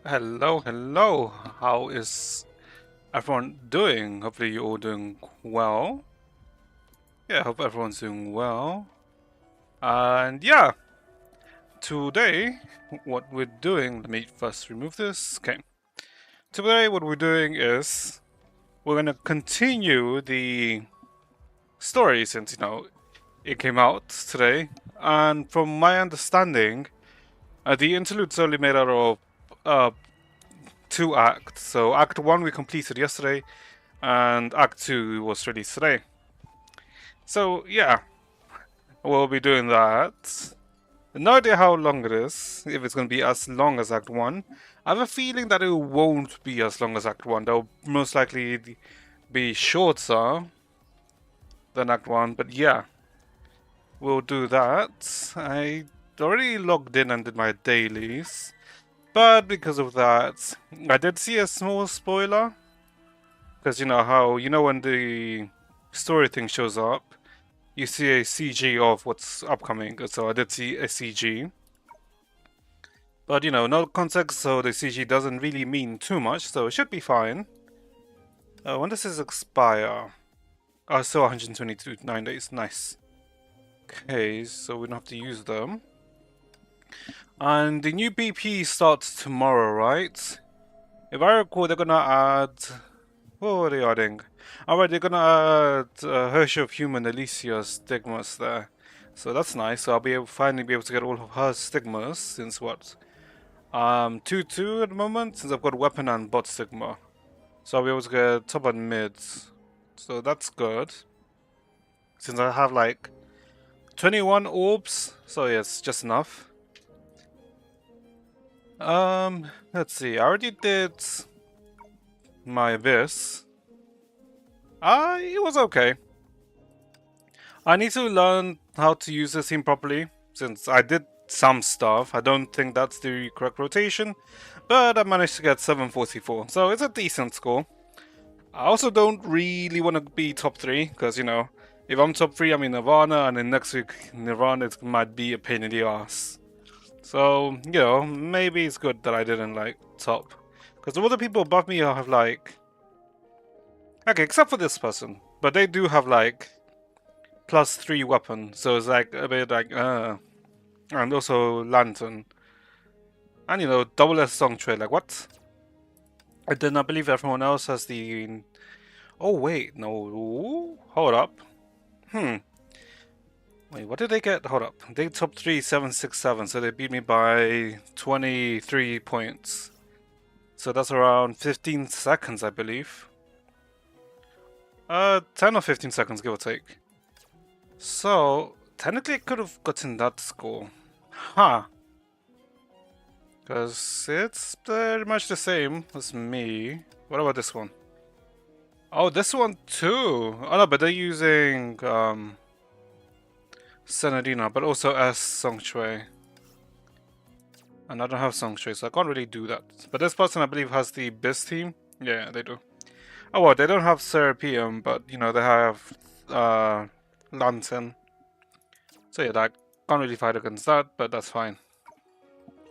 Hello, hello. How is everyone doing? Hopefully you're all doing well. Yeah, I hope everyone's doing well. And yeah, today what we're doing, let me first remove this. Okay. Today what we're doing is we're gonna continue the story since it came out today. And from my understanding, the interlude's only made out of uh, two acts. So Act 1 we completed yesterday, and Act 2 was released today. So yeah, we'll be doing that. No idea how long it is, if it's going to be as long as Act 1. I have a feeling that it won't be as long as Act 1. They'll most likely be shorter than Act 1, but yeah, we'll do that. I already logged in and did my dailies, but because of that, I did see a small spoiler. Because you know how, when the story thing shows up, you see a CG of what's upcoming. So I did see a CG. But no context, so the CG doesn't really mean too much, so it should be fine. When does this expire? Oh, still 122, 9 days, nice. Okay, so we don't have to use them. And the new BP starts tomorrow, right? If I recall, they're gonna add... What are they adding? Alright, they're gonna add Hershey of Human Alicia stigmas there. So that's nice, so I'll finally be able to get all of her stigmas, since what? 2-2 at the moment, since I've got weapon and bot stigma. So I'll be able to get top and mid. So that's good. Since I have like 21 orbs, so yes, just enough. Let's see, I already did my this. It was okay. I need to learn how to use this team properly, since I did some stuff. I don't think that's the correct rotation, but I managed to get 744, so it's a decent score. I also don't really want to be top 3, because, if I'm top 3, I'm in Nirvana, and then next week, Nirvana might be a pain in the ass. So, maybe it's good that I didn't, top. Because all the people above me have, okay, except for this person, but they do have, +3 weapon, so it's, a bit, and also Lantern. And, double S song trade, what? And then I believe everyone else has the... Oh, wait, no. Hold up. Wait, what did they get? Hold up. They top 3, 767, so they beat me by 23 points. So that's around 15 seconds, I believe. 10 or 15 seconds, give or take. So, technically I could have gotten that score. Huh. Because it's pretty much the same as me. What about this one? Oh, this one too! Oh no, but they're using Senadina, but also S Song Shui. And I don't have Song Shui, so I can't really do that. But this person, I believe, has the BIS team. Yeah, they do. Oh well, they don't have Serapeum, but they have Lantern. So yeah, I can't really fight against that, but that's fine.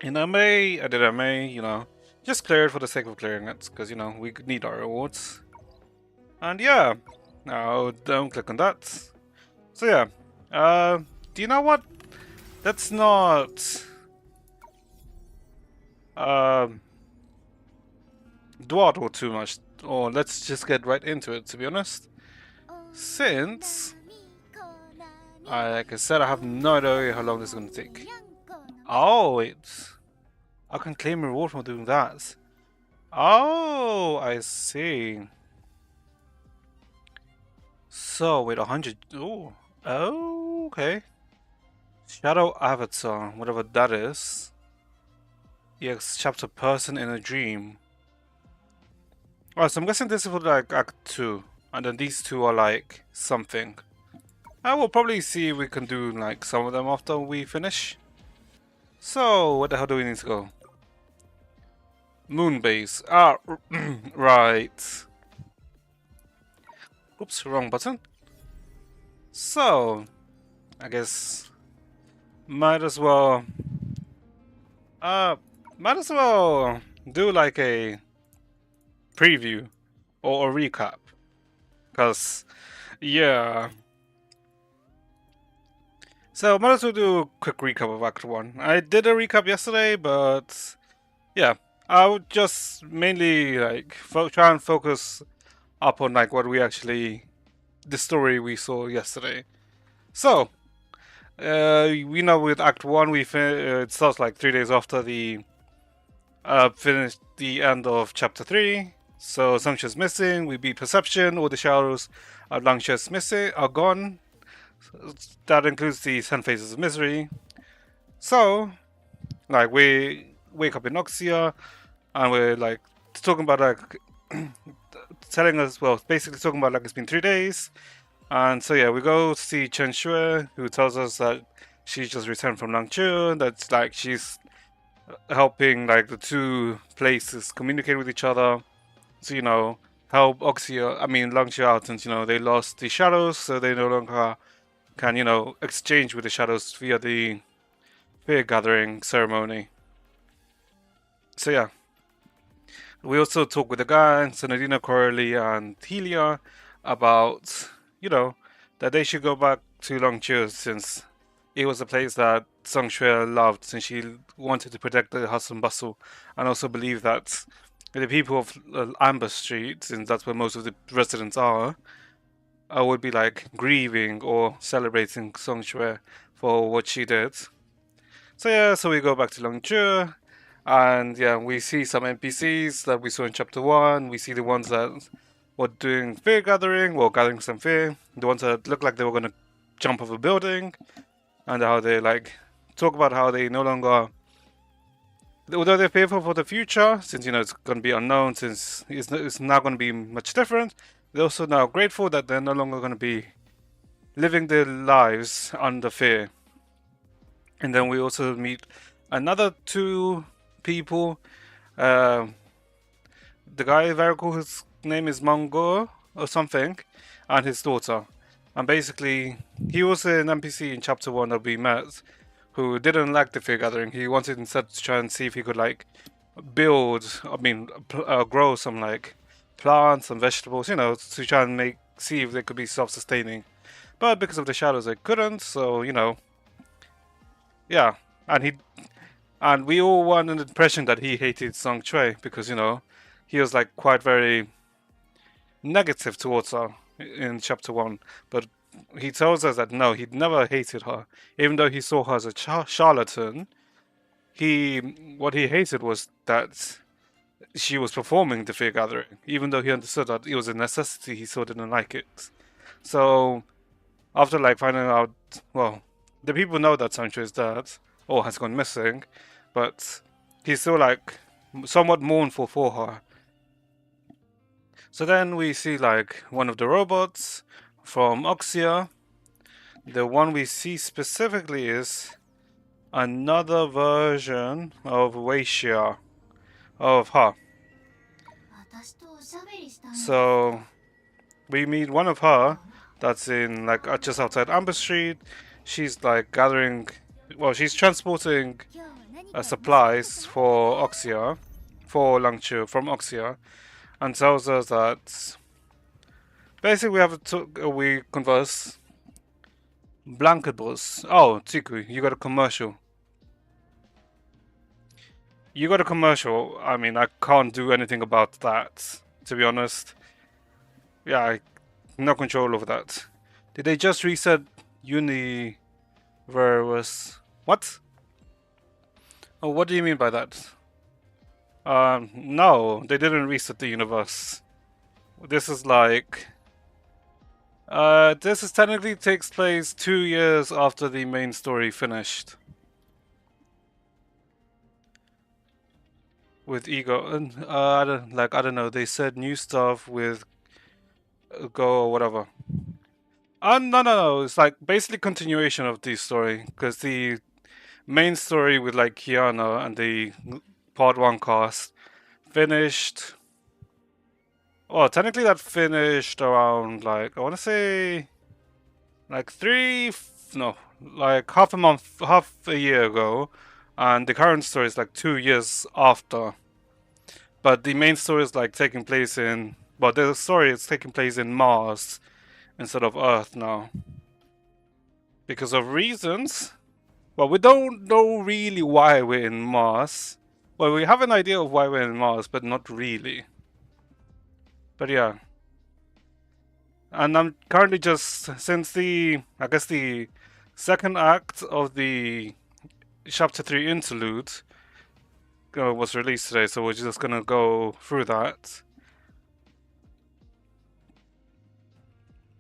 In MA, I did MA, just clear it for the sake of clearing it, because, we need our rewards. And yeah, now don't click on that. So yeah, do you know what? Let's not dawdle too much, or let's just get right into it, to be honest. Since, like I said, I have no idea how long this is going to take. Oh, wait. I can claim reward for doing that. Oh, I see. So, wait, 100. Oh, okay. Shadow Avatar, whatever that is. EX chapter person in a dream. Oh, so I'm guessing this is for Act 2. And then these two are something. I will probably see if we can do some of them after we finish. So, where the hell do we need to go? Moonbase. Ah, right. Oops, wrong button. So, I guess might as well do like a preview or a recap. Because, yeah. So, might as well do a quick recap of Act 1. I did a recap yesterday, but yeah. I would just mainly like try and focus up on like what we actually, the story we saw yesterday. So, we know with Act 1, it starts like 3 days after the finished the end of Chapter 3. So, Sanchez missing, we beat Perception, all the shadows of Langshas missing are gone. That includes the 10 Phases of Misery. So, like, we wake up in Noxia, and we're like talking about like telling us, well, basically talking about like it's been 3 days. And so yeah, we go see Chen Shui, who tells us that she's just returned from Langchu, that's like she's helping like the two places communicate with each other. So, you know, help Langchu out, since, you know, they lost the shadows, so they no longer can, you know, exchange with the shadows via the fear gathering ceremony. So yeah. We also talk with the guys, Senadina, Coralie, and Helia about, you know, that they should go back to Longchu, since it was a place that Song Shui loved, since she wanted to protect the hustle and bustle, and also believe that the people of Amber Street, since that's where most of the residents are, would be like grieving or celebrating Song Shui for what she did. So yeah, so we go back to Longchu, and yeah, we see some NPCs that we saw in Chapter 1. We see the ones that were doing fear gathering, or gathering some fear. The ones that looked like they were going to jump off a building, and how they like talk about how they no longer, although they're fearful for the future, since, you know, it's going to be unknown, since it's not going to be much different. They're also now grateful that they're no longer going to be living their lives under fear. And then we also meet another two people. The guy, very cool, his name is Mongo or something, and his daughter. And basically, he was an NPC in Chapter 1 that we met, who didn't like the fear gathering. He wanted instead to try and see if he could like grow some like plants and vegetables, you know, to try and see if they could be self-sustaining. But because of the shadows, they couldn't. So, you know, yeah, and we all were under the impression that he hated Song Chui because, you know, he was like quite very negative towards her in Chapter 1. But he tells us that no, he'd never hated her, even though he saw her as a charlatan. What he hated was that she was performing the fear gathering, even though he understood that it was a necessity. He still didn't like it. So after like finding out, well, the people know that Sancho is dead or has gone missing, but he's still like somewhat mournful for her. So then we see like one of the robots from Oxia. The one we see specifically is another version of Weishia, of her. So we meet one of her that's in like just outside Amber Street. She's like gathering, well, she's transporting supplies for Oxia, for Langchu from Oxia, and tells us that basically we converse. Blancados. Oh, Tiku, you got a commercial. You got a commercial. I mean, I can't do anything about that, to be honest. Yeah, no control over that. Did they just reset Universe? What? Oh, what do you mean by that? No, they didn't reset the universe. This is like... this is technically takes place 2 years after the main story finished. With Ego, and I don't know. They said new stuff with Go or whatever. No. It's like basically continuation of the story, because the main story with like Kiana and the part 1 cast finished. Well, technically that finished around like, I want to say like half a year ago, and the current story is like 2 years after. but the main story is like taking place in. Well, the story is taking place in Mars instead of Earth now, because of reasons. Well, we don't know really why we're in Mars. Well, we have an idea of why we're in Mars, but not really. But yeah. And I'm currently just, since I guess the second act of the Chapter 3 interlude was released today, so we're just gonna go through that.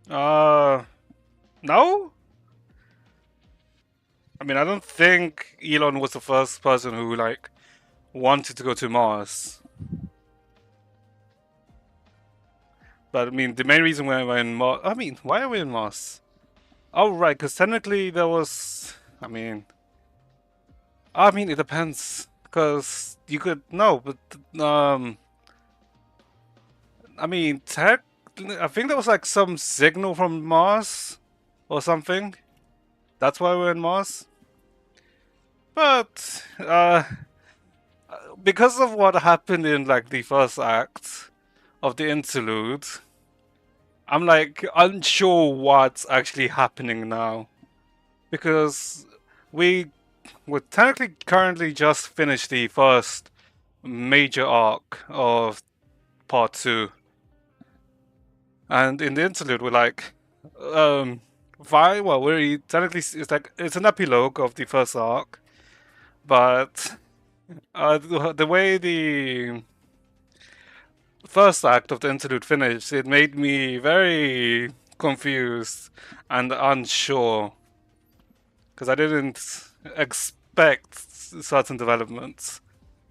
No? I mean, I don't think Elon was the first person who, like, wanted to go to Mars. But, I mean, the main reason why we're in Mars... I mean, why are we in Mars? Oh, right, because technically there was... I mean, it depends. Because you could... No, but... I mean, I think there was, like, some signal from Mars or something. That's why we're in Mars. But, because of what happened in, like, the first act of the interlude, I'm, like, unsure what's actually happening now. Because we technically currently just finished the first major arc of part 2. And in the interlude, we're like, fine, well, we're technically, it's an epilogue of the first arc, but the way the first act of the interlude finished, it made me very confused and unsure, because I didn't expect certain developments.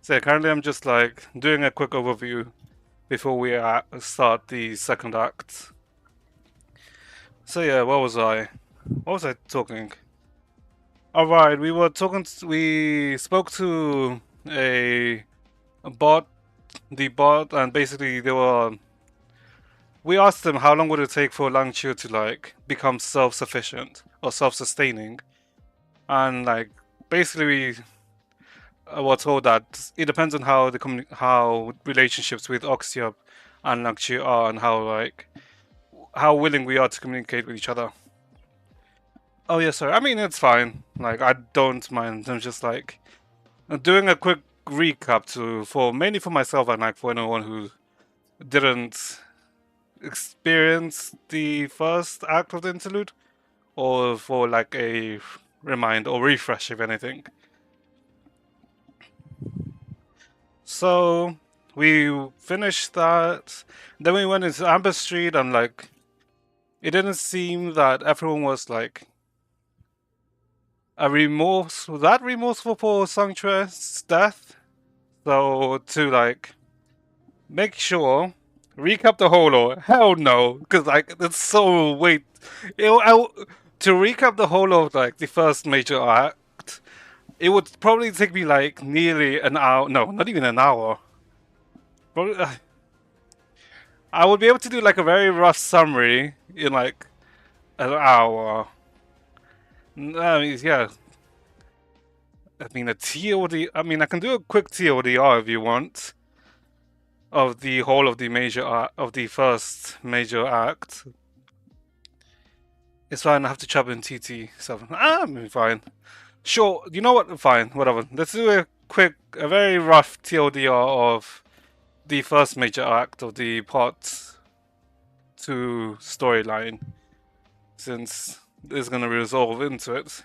So yeah, currently I'm just like doing a quick overview before we start the second act. So yeah, where was I? What was I talking? Alright, we spoke to a bot, the bot, and basically we asked them how long would it take for Langchu to like become self-sufficient or self-sustaining, and like basically we were told that it depends on how relationships with Oxia and Langchu are, and how willing we are to communicate with each other. Oh yeah, sorry. I mean, it's fine. Like, I don't mind. I'm just like doing a quick recap mainly for myself and like for anyone who didn't experience the first act of the interlude, or for like a remind or refresh, if anything. So we finished that. Then we went into Amber Street, and like it didn't seem that everyone was like remorseful for Sangchue's death. So to like make sure, recap the whole lore. Hell no, because like it's so wait. To recap the whole of like the first major act, it would probably take me like nearly an hour. No, not even an hour. Probably, I would be able to do like a very rough summary in like an hour. I mean, yeah. I mean, a TOD. I mean, I can do a quick TODR if you want of the whole of the first major act. It's fine. I have to chop in TT7. I'm fine. Sure. You know what? Fine. Whatever. Let's do a very rough TLDR of the first major act of the part 2 storyline, since it's gonna resolve into it.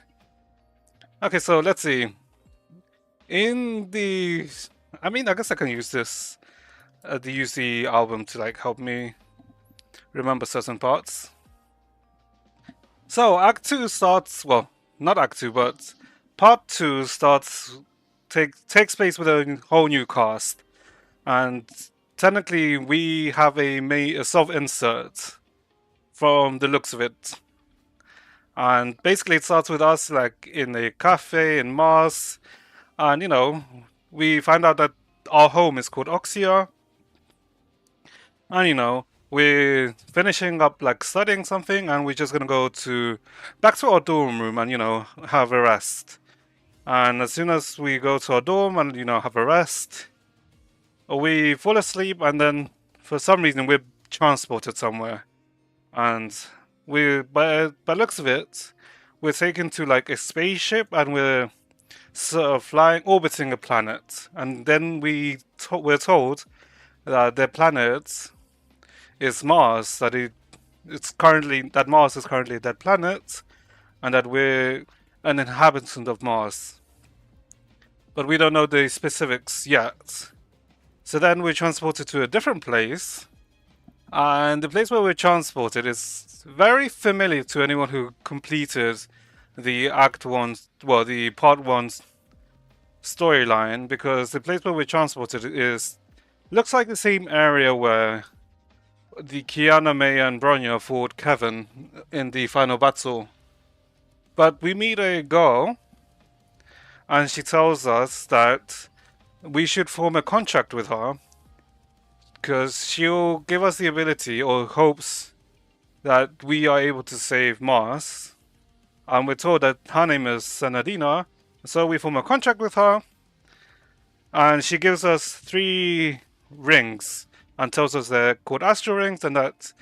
Okay, so let's see. I mean, I guess I can use this, use the album to like help me remember certain parts. So Act 2 starts, well, not Act 2, but Part 2 takes place with a whole new cast, and technically we have a self-insert from the looks of it. And basically it starts with us like in a cafe in Mars, and you know, we find out that our home is called Oxia, and you know, we're finishing up like studying something, and we're just gonna go back to our dorm room and you know have a rest. And as soon as we go to our dorm and you know have a rest, We fall asleep, and then for some reason we're transported somewhere, and by looks of it, we're taken to like a spaceship, and we're sort of flying, orbiting a planet, and then we're told that the planet is Mars. That Mars is currently a dead planet, and that we're an inhabitant of Mars. But we don't know the specifics yet. So then we're transported to a different place, and the place where we're transported is very familiar to anyone who completed the Act 1, well, the Part 1 storyline, because the place where we're transported looks like the same area where the Kiana, May, and Bronya fought Kevin in the final battle. But we meet a girl, and she tells us that we should form a contract with her, because she'll give us the ability, or hopes, that we are able to save Mars. And we're told that her name is Senadina, so we form a contract with her, and she gives us 3 rings and tells us they're called Astro Rings, and that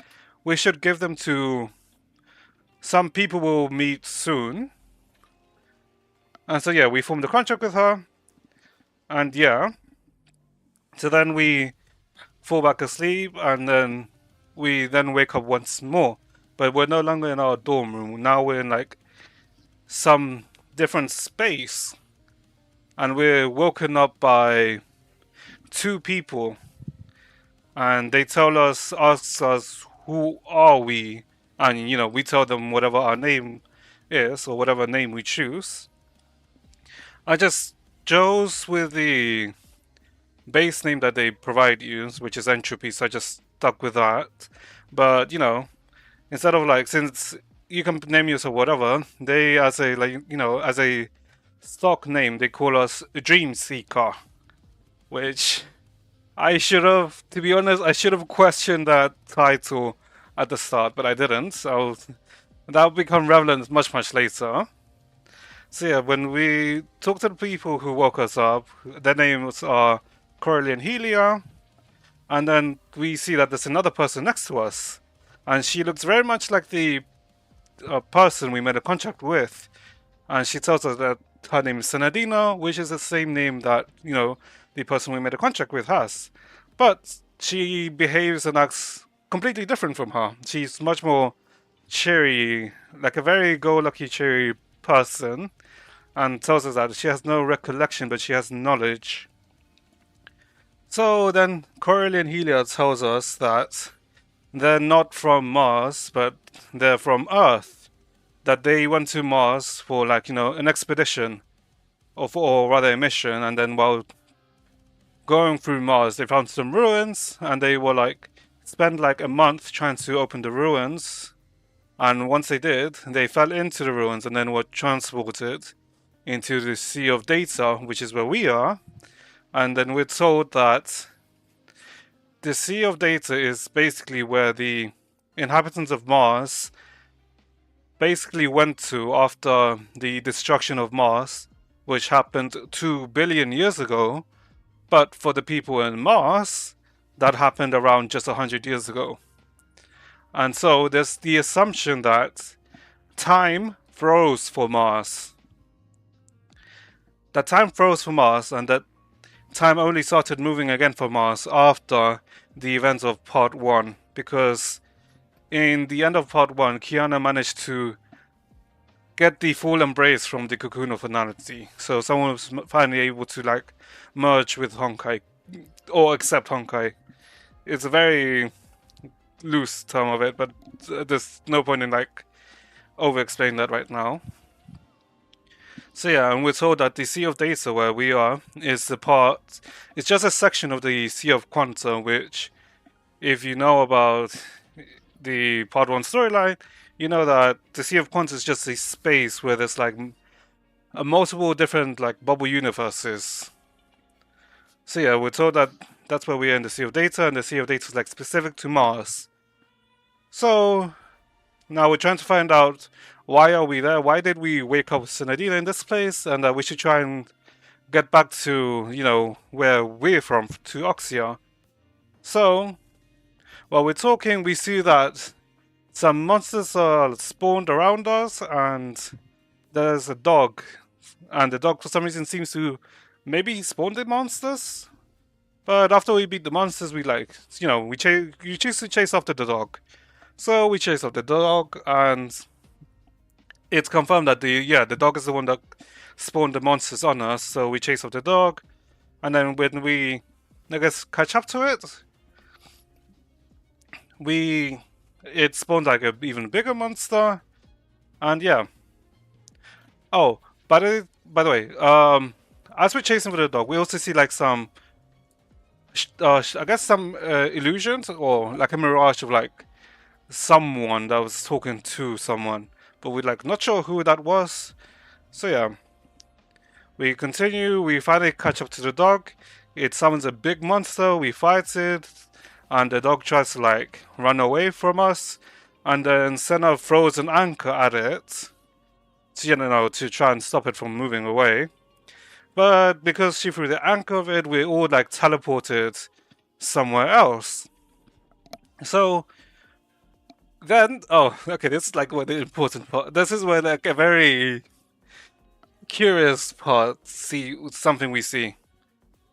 we should give them to some people we'll meet soon. And so yeah, we formed a contract with her, and yeah, so then we fall back asleep, and then we wake up once more, but we're no longer in our dorm room. Now we're in like some different space, and we're woken up by 2 people, and they ask us who are we, and you know, we tell them whatever our name is, or whatever name we choose. I just chose with the base name that they provide you, which is Entropy, so I just stuck with that. But you know, instead of like, since you can name yourself whatever, they, as a, like, you know, as a stock name, they call us Dream Seeker, which to be honest, I should have questioned that title at the start, but I didn't. So that'll become relevant much later. So yeah, when we talk to the people who woke us up, their names are Coralie and Helia, and then we see that there's another person next to us, and she looks very much like the person we made a contract with, and she tells us that her name is Senadina, which is the same name that, you know, the person we made a contract with has. But she behaves and acts completely different from her. She's much more cheery, like a very go-lucky cheery person, and tells us that she has no recollection, but she has knowledge. So then Coralie and Helia tells us that they're not from Mars, but they're from Earth. That they went to Mars for, like, you know, an expedition, or rather a mission, and then while going through Mars, they found some ruins, and they were like, spent like a month trying to open the ruins. And once they did, they fell into the ruins and then were transported into the Sea of Data, which is where we are. And then we're told that the Sea of Data is basically where the inhabitants of Mars basically went to after the destruction of Mars, which happened 2 billion years ago. But for the people in Mars, that happened around just 100 years ago. And so there's the assumption that time froze for Mars. That time froze for Mars, and that time only started moving again for Mars after the events of Part 1. Because in the end of Part 1, Kiana managed to get the full embrace from the Cocoon of Finality. So someone was finally able to, like, merge with Honkai, or accept Honkai. It's a very loose term of it, but there's no point in, like, over-explaining that right now. So yeah, and we're told that the Sea of Data, where we are, it's just a section of the Sea of Quanta, which, if you know about the Part 1 storyline, you know that the Sea of Quanta is just a space where there's like multiple different like bubble universes. So yeah, we're told that that's where we are in the Sea of Data, and the Sea of Data is like specific to Mars. So now we're trying to find out, why are we there? Why did we wake up with Senadina in this place? And we should try and get back to, you know, where we're from, to Oxia. So, while we're talking, we see that some monsters are spawned around us, and there's a dog. And the dog, for some reason, seems to maybe spawn the monsters? But after we beat the monsters, we like, you know, you choose to chase after the dog. So we chase after the dog, and it's confirmed that the dog is the one that spawned the monsters on us. So we chase after the dog, and then when we, I guess, catch up to it, it spawned like a even bigger monster, and yeah. Oh, by the way, as we're chasing for the dog, we also see like some, I guess some illusions or like a mirage of like someone that was talking to someone, but we're like not sure who that was. So yeah, we continue. We finally catch up to the dog. It summons a big monster. We fight it, and the dog tries to like run away from us, and then Senna throws an anchor at it to, you know, to try and stop it from moving away. But because she threw the anchor of it, we all like teleported somewhere else. So then, oh, okay, this is like where the important part. This is where like a very curious part. See something we see.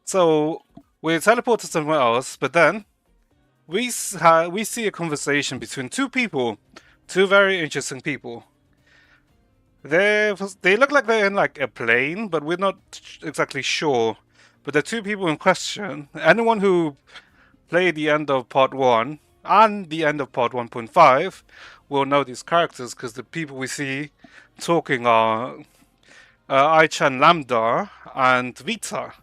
So we teleported somewhere else, but then we see a conversation between two people, two very interesting people. They look like they're in like a plane, but we're not exactly sure. But the two people in question, anyone who played the end of part 1 and the end of part 1.5 will know these characters, because the people we see talking are Aichan Lambda and Vita.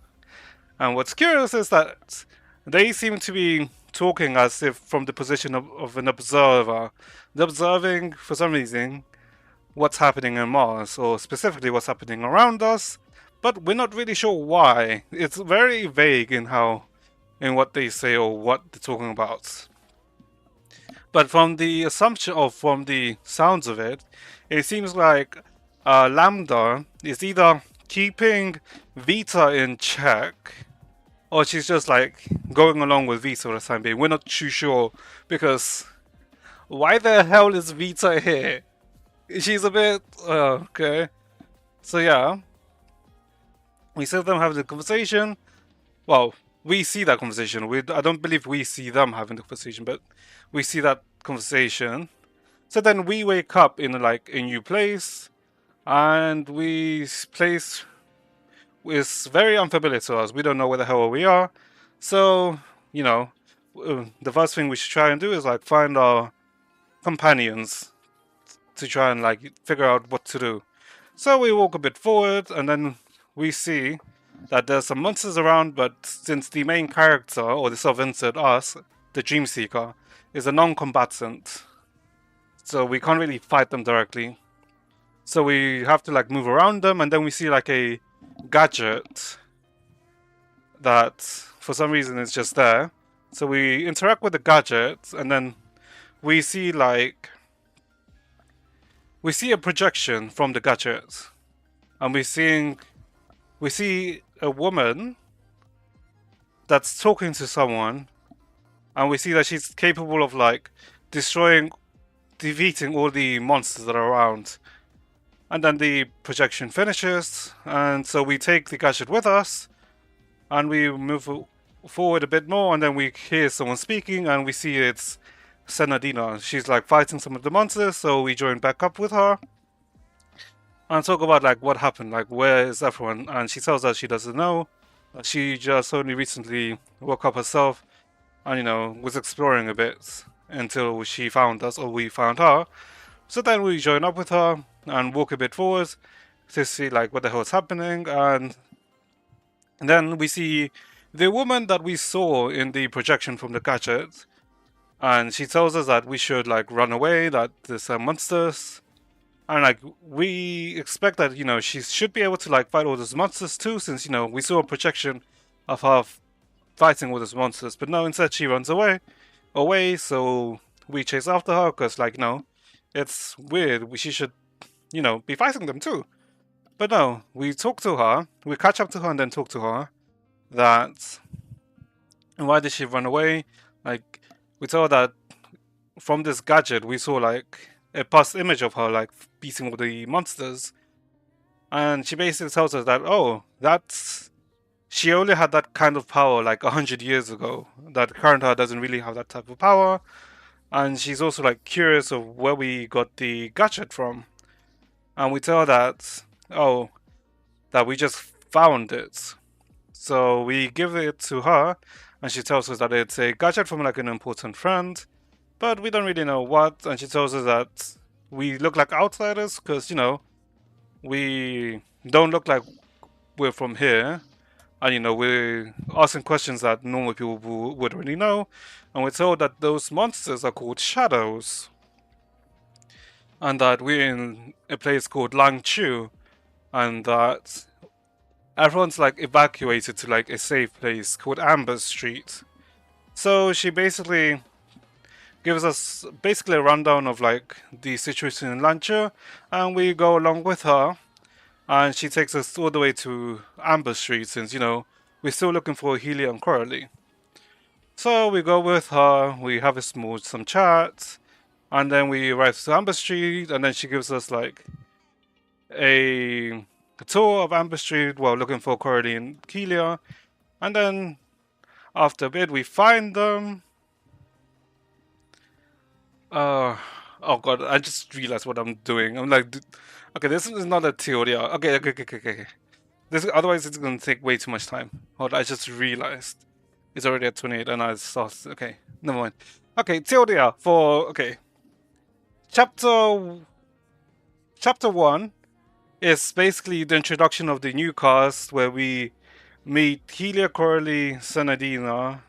And what's curious is that they seem to be talking as if from the position of an observer. They're observing, for some reason, what's happening in Mars, or specifically what's happening around us, but we're not really sure why. It's very vague in what they say or what they're talking about. But from the assumption of from the sounds of it, it seems like Lambda is either keeping Vita in check, or she's just like going along with Vita for the time being. We're not too sure, because why the hell is Vita here? She's a bit okay. So yeah, we see them having the conversation. Well, we see that conversation. I don't believe we see them having the conversation, but we see that conversation. So then we wake up in like a new place, and place is very unfamiliar to us. We don't know where the hell we are. So, you know, the first thing we should try and do is like find our companions to try and like figure out what to do. So we walk a bit forward, and then we see that there's some monsters around, but since the main character, or the self-insert us, the Dream Seeker, is a non-combatant, so we can't really fight them directly. So we have to like move around them, and then we see like a gadget that for some reason is just there. So we interact with the gadget, and then we see a projection from the gadget, and we see a woman that's talking to someone, and we see that she's capable of like defeating all the monsters that are around. And then the projection finishes, and so we take the gadget with us, and we move forward a bit more, and then we hear someone speaking, and we see it's Senadina. She's like fighting some of the monsters, so we join back up with her and talk about like what happened, like where is everyone, and she tells us she doesn't know. She just only recently woke up herself, and you know, was exploring a bit until she found us, or we found her. So then we join up with her and walk a bit forward to see like what the hell is happening, and then we see the woman that we saw in the projection from the gadget, and she tells us that we should like run away, that there's monsters, and like we expect that, you know, she should be able to like fight all those monsters too, since, you know, we saw a projection of her fighting all those monsters, but no, instead she runs away, so we chase after her, because like, no, it's weird, she should, you know, be fighting them too. But no, we talk to her, we catch up to her and then talk to her that why did she run away? Like, we saw that from this gadget we saw like a past image of her like beating all the monsters, and she basically tells us that that's she only had that kind of power like 100 years ago. That current her doesn't really have that type of power, and she's also like curious of where we got the gadget from, and we tell her that that we just found it. So we give it to her, and she tells us that it's a gadget from like an important friend, but we don't really know what. And she tells us that we look like outsiders because we don't look like we're from here, and we're asking questions that normal people would already know. And we're told that those monsters are called shadows, and that we're in a place called Langchu, and that everyone's like evacuated to like a safe place called Amber Street. So she basically gives us basically a rundown of like the situation in Lancha, and we go along with her, and she takes us all the way to Amber Street since we're still looking for Healy and Coralie. So we go with her, we have some chat, and then we arrive to Amber Street, and then she gives us like a tour of Amber Street while looking for Coralie and Keelia, and then after a bit we find them. Oh god, I just realized what I'm doing. I'm like, okay, this is not a TLDR. Okay. This otherwise it's gonna take way too much time. Hold on, I just realized it's already at 28 and I started. Okay, never mind. Okay, TLDR for chapter chapter 1 is basically the introduction of the new cast where we meet Helia, Coralie, Senadina,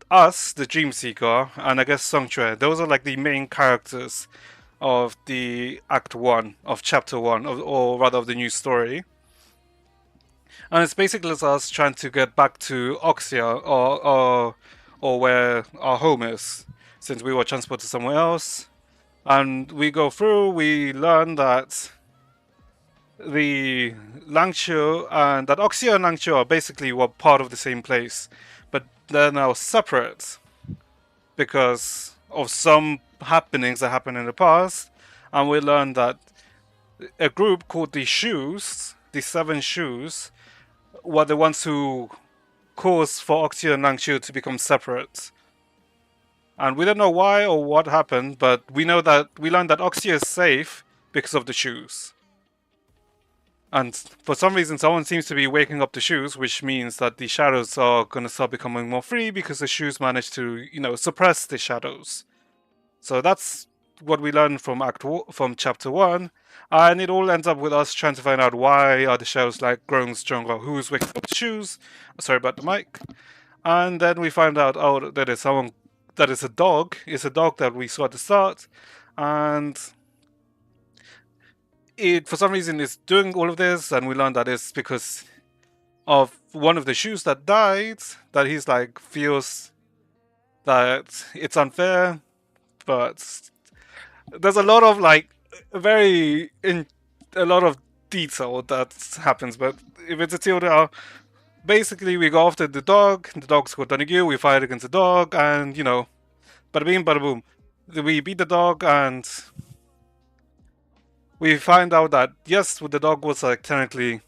us, the Dream Seeker, and I guess Songchue. Those are like the main characters of the Act 1 of Chapter 1, or rather of the new story. And it's basically us trying to get back to Oxia, or where our home is, since we were transported somewhere else. And we go through, we learn that the Langshu and that Oxia and Langshu are basically were part of the same place, but they're now separate because of some happenings that happened in the past. And we learned that a group called the Shoes, the Seven Shoes, were the ones who caused for Oxia and Langshu to become separate. And we don't know why or what happened, but we know that we learned that Oxia is safe because of the Shoes. And for some reason, someone seems to be waking up the Shoes, which means that the shadows are going to start becoming more free because the Shoes managed to, suppress the shadows. So that's what we learned from Chapter 1, and it all ends up with us trying to find out why are the shadows like growing stronger, who's waking up the Shoes. Sorry about the mic. And then we find out, that is someone, that is a dog. It's a dog that we saw at the start, and it for some reason is doing all of this, and we learned that it's because of one of the Shoes that died, that he's like feels that it's unfair, but there's a lot of like a lot of detail that happens. But if it's a TLDR, basically we go after the dog's called Donagyu, we fight against the dog, and bada bing bada boom, we beat the dog, and we find out that yes, the dog was like technically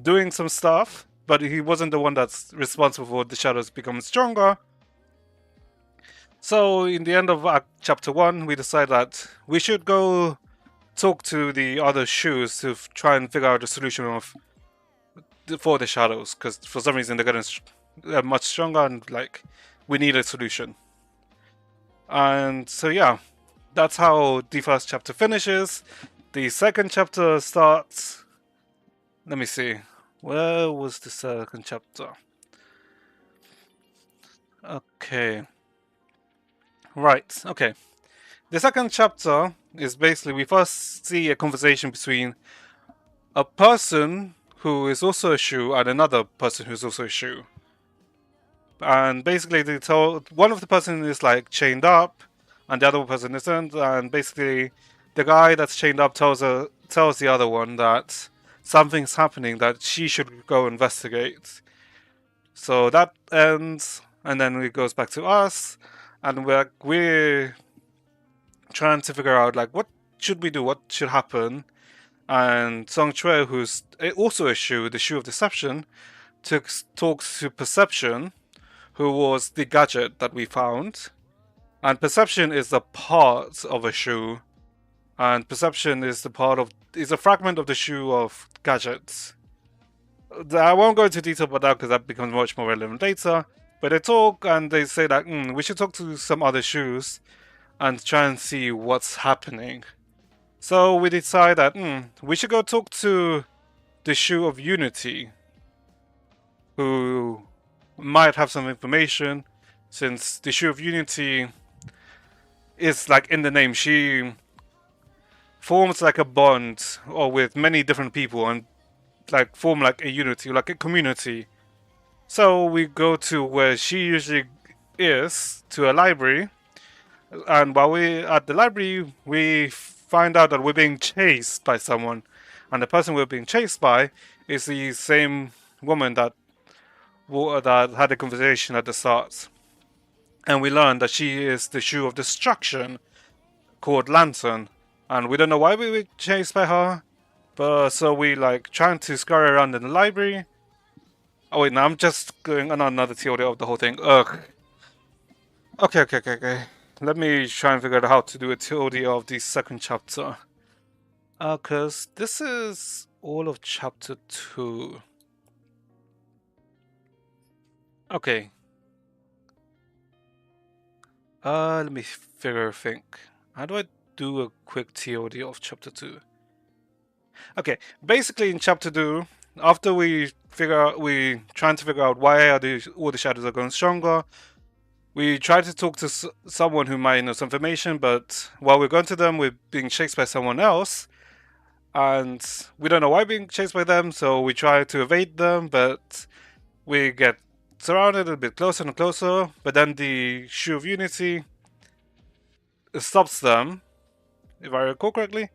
doing some stuff, but he wasn't the one that's responsible for the shadows becoming stronger. So in the end of Chapter 1, we decide that we should go talk to the other Shoes to try and figure out a solution for the shadows, because for some reason they're much stronger, and like we need a solution. And so yeah, that's how the first chapter finishes. The second chapter starts. Let me see. Where was the second chapter? Okay. Right, okay. The second chapter is basically we first see a conversation between a person who is also a Shoe and another person who's also a Shoe. And basically they told one of the person is like chained up and the other person isn't, and basically the guy that's chained up tells the other one that something's happening, that she should go investigate. So that ends, and then it goes back to us, and we're trying to figure out like what should we do, what should happen. And Song Chue, who's also a Shu, the Shu of Deception, talks to Perception, who was the gadget that we found. And Perception is a part of a Shu, and Perception is a fragment of the Shu of gadgets. I won't go into detail about that because that becomes much more relevant later. But they talk and they say that we should talk to some other Shus and try and see what's happening. So we decide that we should go talk to the Shu of Unity, who might have some information, since the Shu of Unity is like in the name. She forms like a bond or with many different people and like form like a unity, like a community. So we go to where she usually is, to a library, and while we're at the library, we find out that we're being chased by someone, and the person we're being chased by is the same woman that had a conversation at the start. And we learn that she is the Shu of Destruction, called Lantern, and we don't know why we were chased by her, but so we like trying to scurry around in the library. Oh wait, no, I'm just going on another theory of the whole thing. Ugh. Okay. Let me try and figure out how to do a theory of the second chapter. Cause this is all of chapter 2. Okay. Let me think. How do I do a quick TOD of chapter 2? Okay, basically in chapter 2, after we trying to figure out why all the shadows are going stronger, we try to talk to someone who might know some information, but while we're going to them, we're being chased by someone else, and we don't know why we're being chased by them, so we try to evade them, but we get surrounded a bit closer and closer, but then the Shu of Unity stops them, if I recall correctly.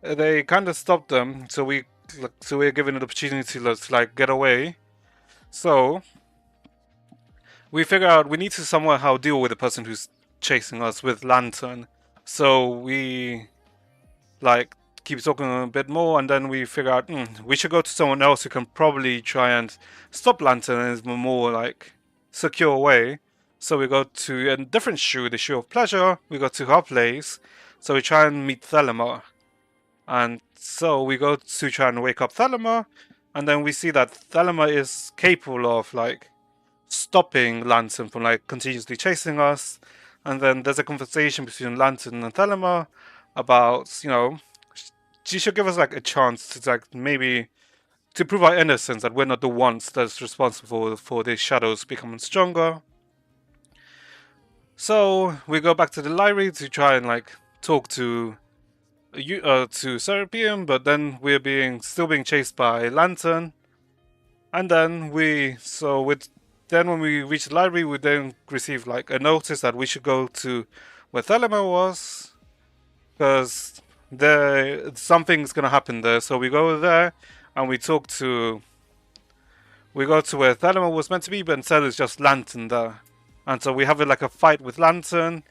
They kind of stopped them, so we're given an opportunity to like get away. So we figure out we need to somehow deal with the person who's chasing us with Lantern. So we like keep talking a bit more, and then we figure out we should go to someone else who can probably try and stop Lantern in a more like secure way. So we go to a different Shu, the Shu of Pleasure. We go to her place. So we try and meet Thelema. And so we go to try and wake up Thelema, and then we see that Thelema is capable of like stopping Lantern from like continuously chasing us. And then there's a conversation between Lantern and Thelema about, she should give us like a chance to like maybe to prove our innocence, that we're not the ones that's responsible for the shadows becoming stronger. So we go back to the library to try and like talk to Serapium, but then we're still being chased by Lantern. And then when we reach the library, we then receive like a notice that we should go to where Thelema was, because something's gonna happen there. So we go there and we go to where Thelema was meant to be, but instead it's just Lantern there. And so we have like a fight with Lantern,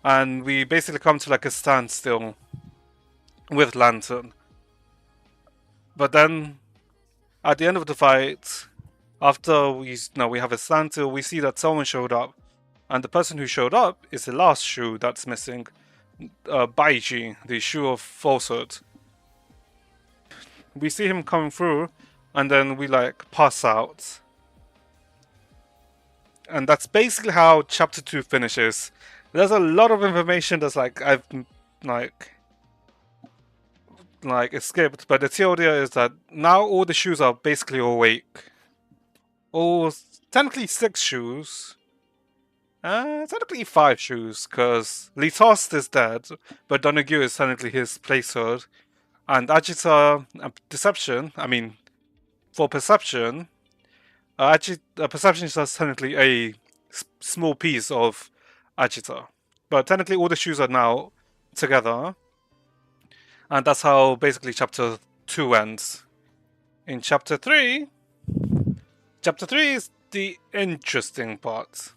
and we basically come to like a standstill with Lantern. But then at the end of the fight, after we have a standstill, we see that someone showed up, and the person who showed up is the last Shu that's missing, Baiji, the Shu of Falsehood. We see him coming through, and then we like pass out. And that's basically how chapter 2 finishes. There's a lot of information that's like I've escaped, but the theory is that now all the Shus are basically awake. Or technically 6 Shus. Technically 5 Shus, because Litost is dead, but Donagyu is technically his placeholder. And Agita for Perception, Perception is just technically a small piece of Agita. But technically all the Shus are now together. And that's how basically chapter 2 ends. In chapter 3 is the interesting part.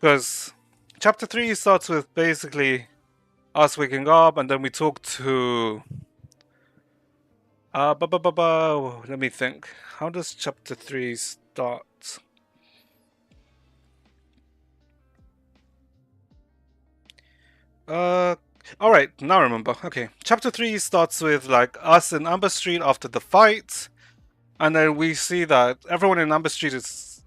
Because chapter 3 starts with basically us waking up, and then we talk to let me think. How does chapter 3 start? Alright, now I remember. Okay. Chapter 3 starts with like us in Amber Street after the fight. And then we see that everyone in Amber Street is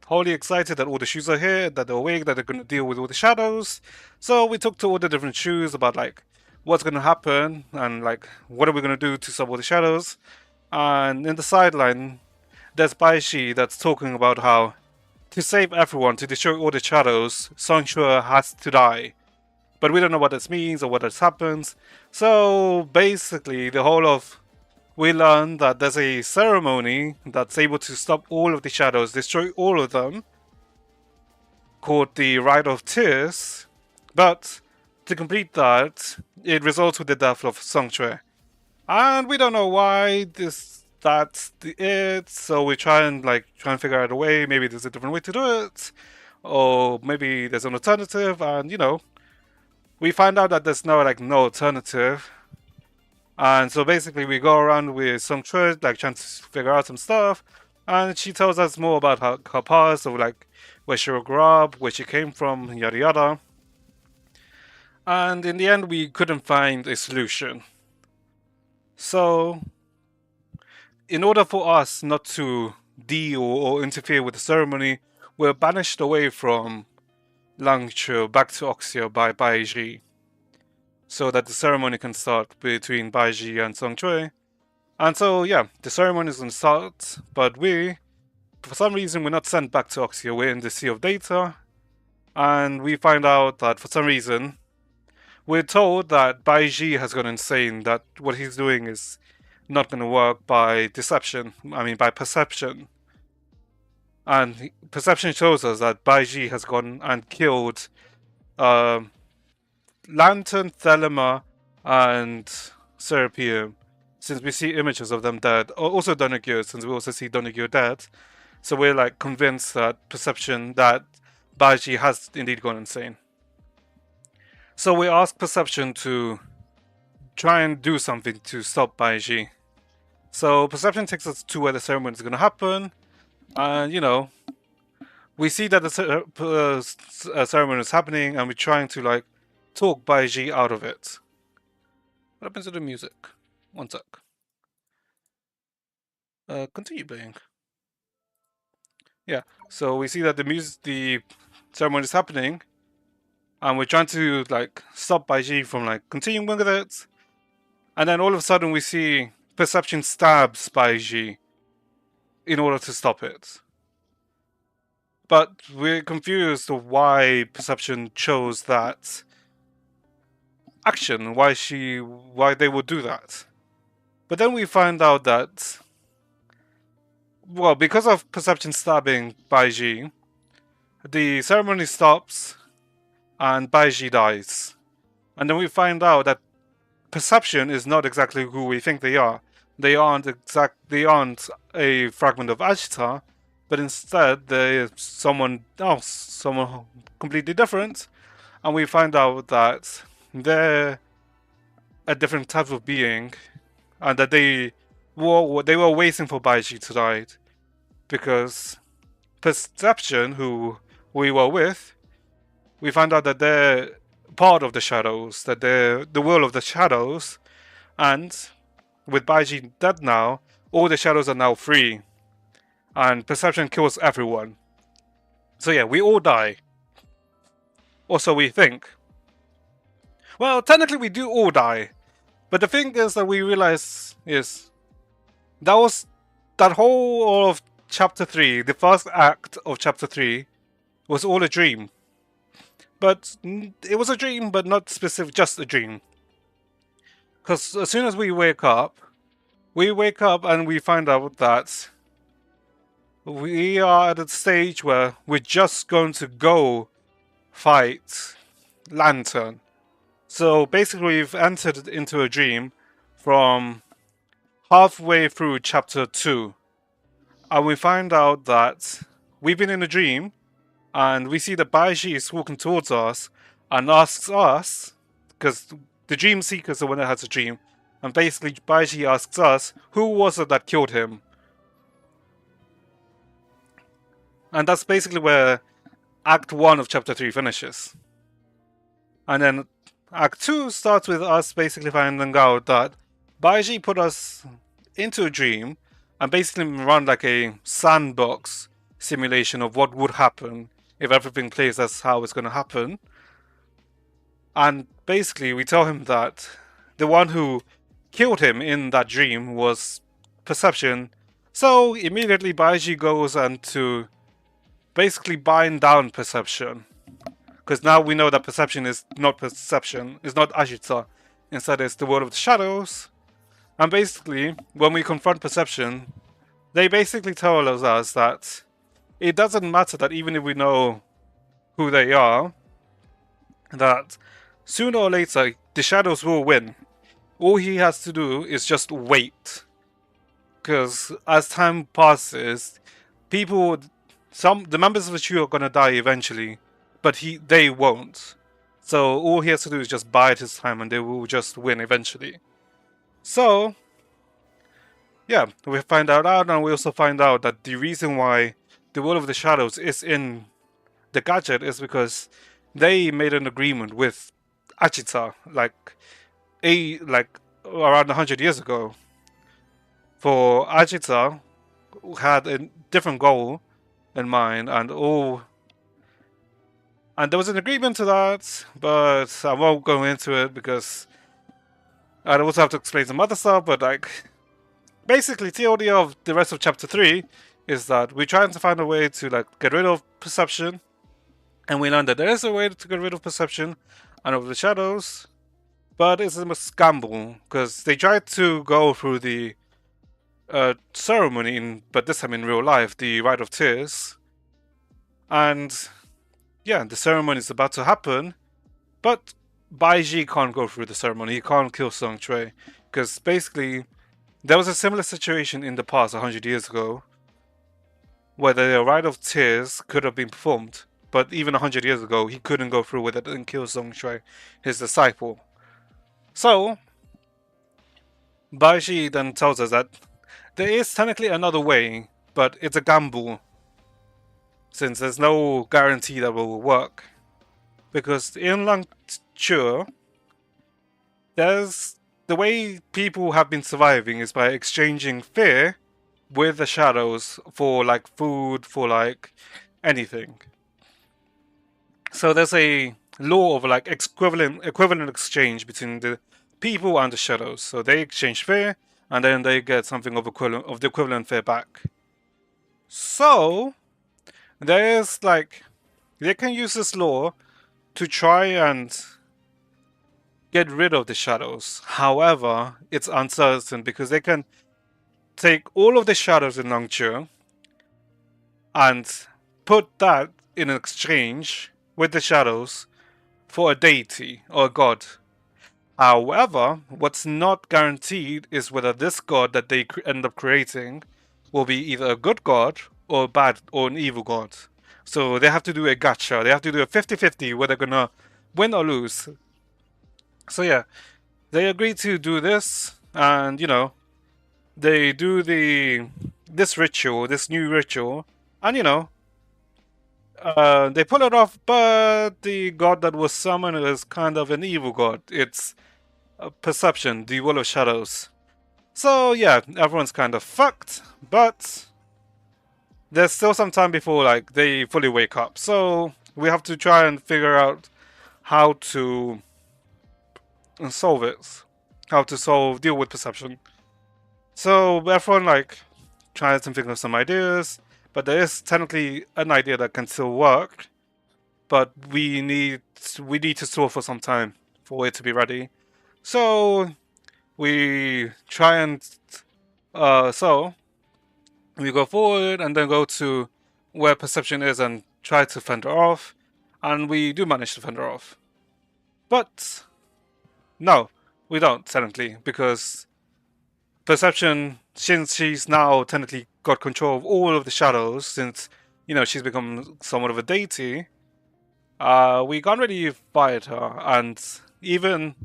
wholly excited that all the shoes are here, that they're awake, that they're gonna deal with all the shadows. So we talk to all the different shoes about like what's gonna happen and like what are we gonna do to stop all the shadows. And in the sideline, there's Baishi that's talking about how to save everyone, to destroy all the shadows, Songshua has to die. But we don't know what this means or what this happens. So basically, the whole of we learn that there's a ceremony that's able to stop all of the shadows, destroy all of them, called the Rite of Tears. But to complete that, it results with the death of Songchue. And we don't know why that's it, so we try and figure out a way. Maybe there's a different way to do it, or maybe there's an alternative, and we find out that there's no alternative. And so basically we go around with some trying to figure out some stuff, and she tells us more about her past, of where she grew up, where she came from, yada yada. And in the end we couldn't find a solution. So in order for us not to deal or interfere with the ceremony, we're banished away from Langchu back to Oxia by Baiji, so that the ceremony can start between Baiji and Songchue. And so, yeah, the ceremony is going to start, but for some reason, we're not sent back to Oxia. We're in the Sea of Data, and we find out that for some reason, we're told that Baiji has gone insane, that what he's doing is not going to work by by perception. And perception shows us that Baiji has gone and killed Lantern, Thelema, and Serapium, since we see images of them dead. Also Donagyo, since we also see Donagyo dead. So we're convinced that Perception, that Baiji has indeed gone insane. So we ask Perception to try and do something to stop Baiji. So Perception takes us to where the ceremony is going to happen, and we see that the ceremony is happening, and we're trying to talk Baiji out of it. What happens to the music? One sec. Continue playing. Yeah, so we see that the ceremony is happening, and we're trying to stop Baiji from continuing with it, and then all of a sudden we see Perception stabs Baiji in order to stop it. But we're confused of why Perception chose that action, why they would do that. But then we find out that, well, because of Perception stabbing Baiji, the ceremony stops and Baiji dies. And then we find out that Perception is not exactly who we think they are. They aren't a fragment of Ashita, but instead they're someone else, someone completely different. And we find out that they're a different type of being, and that they were waiting for Baiji to die, because Perception, who we were with, we find out that they're part of the shadows, that they're the will of the shadows, and with Baiji dead now, all the shadows are now free, and Perception kills everyone. So yeah, we all die. Or so we think. Well, technically we do all die, but the thing is that we realize is that whole of chapter 3, the first act of chapter 3, was all a dream. But it was a dream, but not specific, just a dream. Because as soon as we wake up and we find out that we are at a stage where we're just going to go fight Lantern. So basically, we've entered into a dream from halfway through chapter 2, and we find out that we've been in a dream, and we see that Baiji is walking towards us and asks us, because the dream seeker is the one that has a dream, and basically Baiji asks us, who was it that killed him? And that's basically where Act 1 of Chapter 3 finishes. And then Act 2 starts with us basically finding out that Baiji put us into a dream and basically run like a sandbox simulation of what would happen if everything plays as how it's going to happen. And basically we tell him that the one who killed him in that dream was Perception. So immediately Baiji goes and to basically bind down Perception. Because now we know that Perception is not Perception, it's not Ashita. Instead it's the world of the shadows. And basically, when we confront Perception, they basically tell us that it doesn't matter that even if we know who they are, that sooner or later the shadows will win. All he has to do is just wait. Because as time passes, the members of the trio are gonna die eventually, but they won't. So all he has to do is just bide his time, and they will just win eventually. So yeah, we find out, and we also find out that the reason why the World of the Shadows is in the gadget is because they made an agreement with Achita, like around 100 years ago. For Achita had a different goal in mind, and there was an agreement to that, but I won't go into it because I'd also have to explain some other stuff. But like, basically, theory of the rest of chapter 3 is that we're trying to find a way to like get rid of Perception, and we learned that there is a way to get rid of Perception and of the shadows, but it's a gamble because they tried to go through the ceremony, but this time in real life, the Rite of Tears, and yeah, the ceremony is about to happen, but Baiji can't go through the ceremony. He can't kill Song Shui because basically there was a similar situation in the past 100 years ago where the Rite of Tears could have been performed, but even 100 years ago he couldn't go through with it and kill Song Shui, his disciple. So Baiji then tells us that there is technically another way, but it's a gamble since there's no guarantee that it will work. Because in Langture, there's the way people have been surviving is by exchanging fear with the shadows for like food, for like anything. So there's a law of like equivalent exchange between the people and the shadows. So they exchange fear, and then they get something of the equivalent fear back. So there's like they can use this law to try and get rid of the shadows. However, it's uncertain because they can take all of the shadows in Longchu and put that in exchange with the shadows for a deity or a god. However, what's not guaranteed is whether this god that they end up creating will be either a good god or an evil god. So they have to do a gacha. They have to do a 50-50 where they're gonna win or lose. So yeah, they agree to do this, and you know, they do this new ritual, and you know, they pull it off. But the god that was summoned is kind of an evil god. It's Perception, the Wall of Shadows. So yeah, everyone's kind of fucked, but there's still some time before like they fully wake up. So we have to try and figure out how to solve it, deal with Perception. So everyone like tries to think of some ideas, but there is technically an idea that can still work, but we need to store for some time for it to be ready. So we try and so we go forward and then go to where Perception is and try to fend her off, and we do manage to fend her off. But No, we don't technically, because Perception, since she's now technically got control of all of the shadows, since she's become somewhat of a deity, we can't really fight her, and even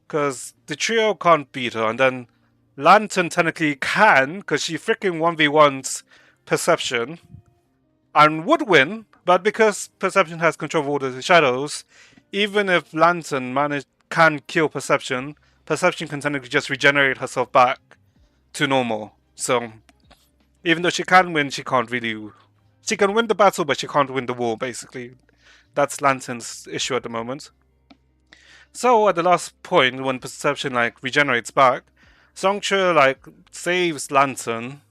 because the trio can't beat her, and then Lantern technically can, because she freaking 1v1s Perception, and would win, but because Perception has control of all the shadows, even if Lantern can kill Perception, Perception can technically just regenerate herself back to normal. So even though she can win, she can't really. She can win the battle, but she can't win the war. Basically, that's Lantern's issue at the moment. So at the last point, when Perception regenerates back, Songche saves Lantern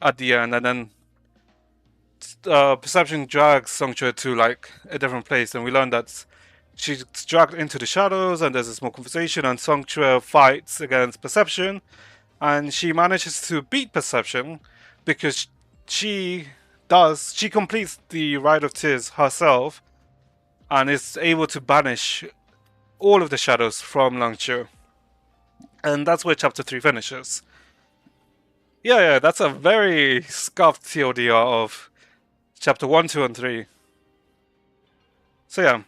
at the end, and then Perception drags Songche to a different place, and we learn that she's dragged into the shadows, and there's a small conversation, and Songche fights against Perception, and she manages to beat Perception because she completes the Rite of Tears herself and is able to banish all of the shadows from Langchu. And that's where chapter 3 finishes. Yeah, that's a very scuffed TLDR of chapter 1, 2, and 3. So yeah,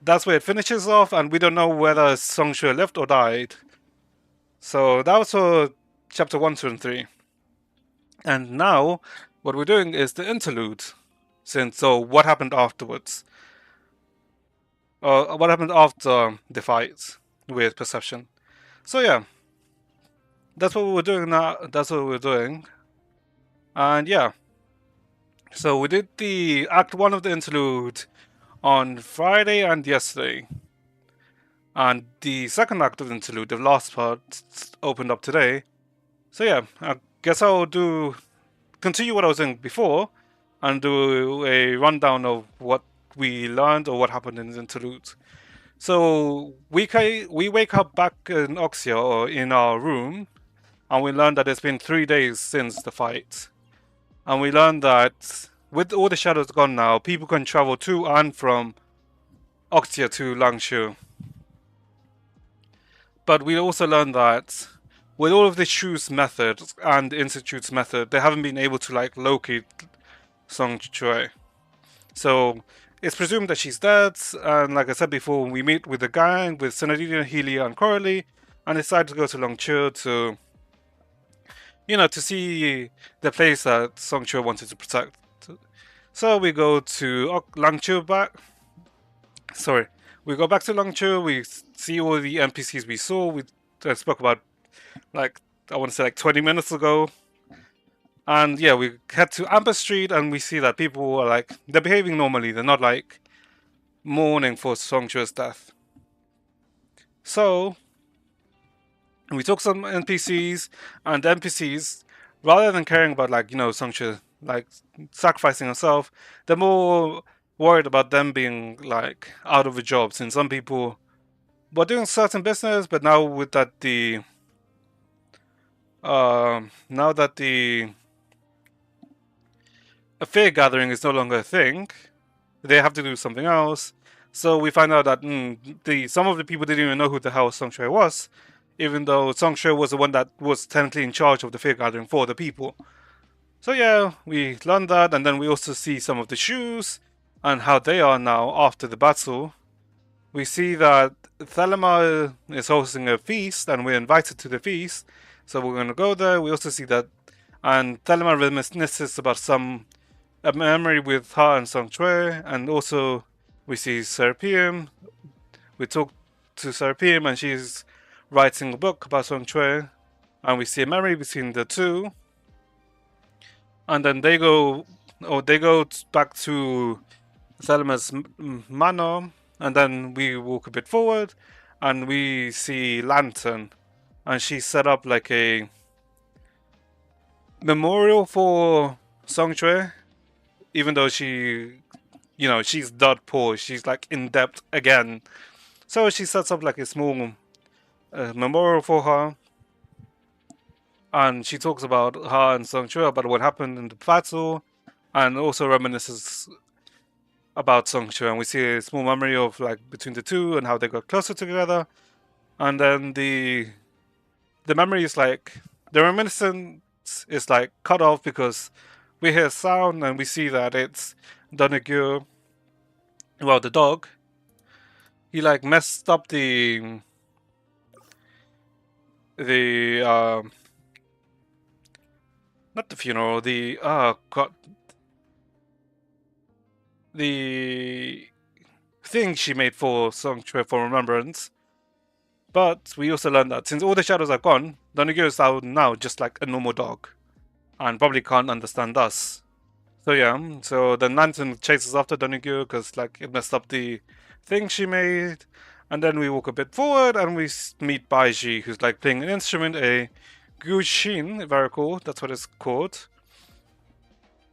that's where it finishes off, and we don't know whether Songxue lived or died. So that was for chapter 1, 2, and 3. And now, what we're doing is the interlude. So what happened afterwards? What happened after the fight with Perception? So yeah, that's what we're doing now. That's what we're doing. And yeah, so we did the Act 1 of the interlude on Friday and yesterday. And the second act of the interlude, the last part, opened up today. So yeah, I guess I'll continue what I was doing before and do a rundown of what we learned or what happened in the interlude. So we wake up back in Oxia, or in our room, and we learn that it's been 3 days since the fight. And we learn that with all the shadows gone now, people can travel to and from Oxia to Langshu. But we also learned that with all of the Shu's method and the Institute's method, they haven't been able to locate Song Chue. So it's presumed that she's dead, and like I said before, we meet with the gang, with Senadina, Healy, and Coralie, and decide to go to Longchu to, to see the place that Song Chue wanted to protect. So we go to Langchu back. Sorry, we go back to Longchu, we see all the NPCs we saw, we spoke about, I want to say 20 minutes ago. And yeah, we head to Amber Street and we see that people are they're behaving normally, they're not mourning for Songchue's death. So, we talk to some NPCs, and the NPCs, rather than caring about Songchue sacrificing herself, they're more worried about them being out of a job, since some people were doing certain business, but now with that now that the affair gathering is no longer a thing, they have to do something else. So we find out that some of the people didn't even know who the hell Songchue was, even though Songchue was the one that was technically in charge of the fair gathering for the people. So yeah, we learned that, and then we also see some of the shoes and how they are now after the battle. We see that Thelema is hosting a feast, and we're invited to the feast, so we're going to go there. We also see that, and Thelema reminisces about a memory with her and Songchue, and also we see Serapium. We talk to Serapium, and she's writing a book about Songchue, and we see a memory between the two. And then they go back to Thelema's manor, and then we walk a bit forward, and we see Lantern, and she set up a memorial for Songchue, even though she's dirt poor, she's in debt again. So she sets up a small memorial for her, and she talks about her and Songchue, about what happened in the battle, and also reminisces about Songchue, and we see a small memory of between the two and how they got closer together. and then the memory is like the reminiscence is like cut off because we hear sound and we see that it's Donagure. Well, the dog. He like messed up the not the funeral, the god, the thing she made for Sanctuary for Remembrance. But we also learned that since all the shadows are gone, Donagure is now just like a normal dog and probably can't understand us. So yeah, so the Lantern chases after Donagure because like it messed up the thing she made. And then we walk a bit forward and we meet Baiji, who's like playing an instrument, a Gushin, if I recall, that's what it's called.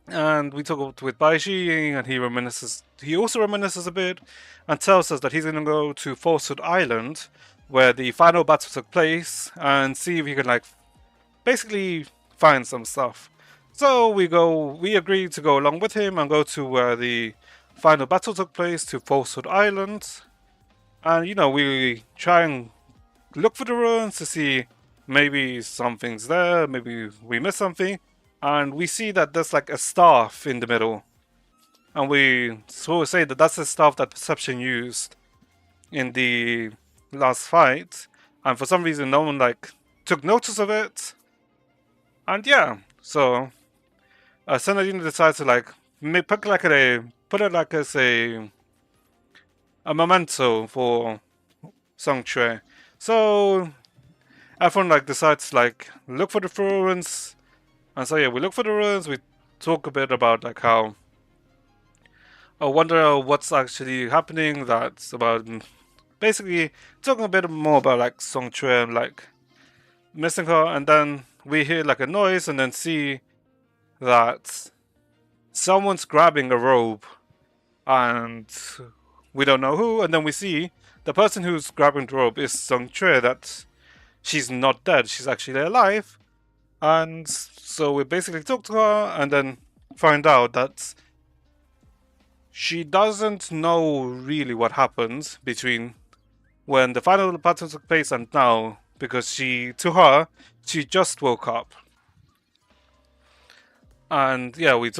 And we talk with Baiji, and he also reminisces a bit and tells us that he's going to go to Falsehood Island, where the final battle took place, and see if he can like basically find some stuff. So we agree to go along with him and go to where the final battle took place, to Falsehood Island. And you know, we try and look for the ruins to see maybe something's there, maybe we missed something. And we see that there's like a staff in the middle. And we sort of say that that's the staff that Perception used in the last fight. And for some reason no one like took notice of it. And yeah, so Senadina decides to like put it like as a memento for Song Chue. So everyone like decides to like look for the ruins, and so yeah, we look for the ruins. We talk a bit about like how I wonder what's actually happening. That's about basically talking a bit more about like Song Chue and like missing her, and then we hear like a noise and then see that someone's grabbing a robe, and we don't know who. And then we see the person who's grabbing the robe is Song Chue. That she's not dead; she's actually alive. And so we basically talk to her, and then find out that she doesn't know really what happens between when the final battle took place and now, because to her, she just woke up. And yeah, we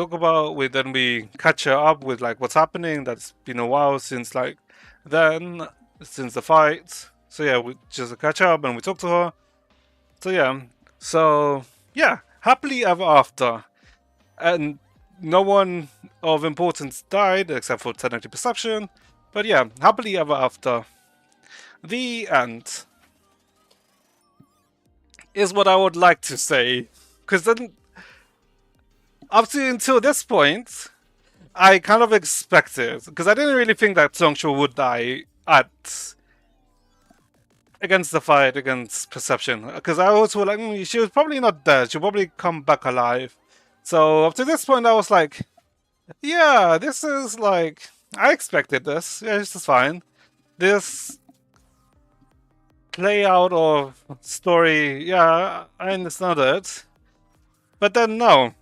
catch her up with like what's happening. That's been a while since like then, since the fight. So yeah, we just catch up and we talk to her. So yeah, happily ever after. And no one of importance died except for technically Perception. But yeah, happily ever after. The end is what I would like to say. Because then, up to until this point, I kind of expected, because I didn't really think that Zhongshu would die against the fight against Perception. Because I was like, she was probably not dead. She'll probably come back alive. So up to this point, I was like, yeah, this is like, I expected this. Yeah, this is fine. This play out of story, yeah, I understand it. But then no.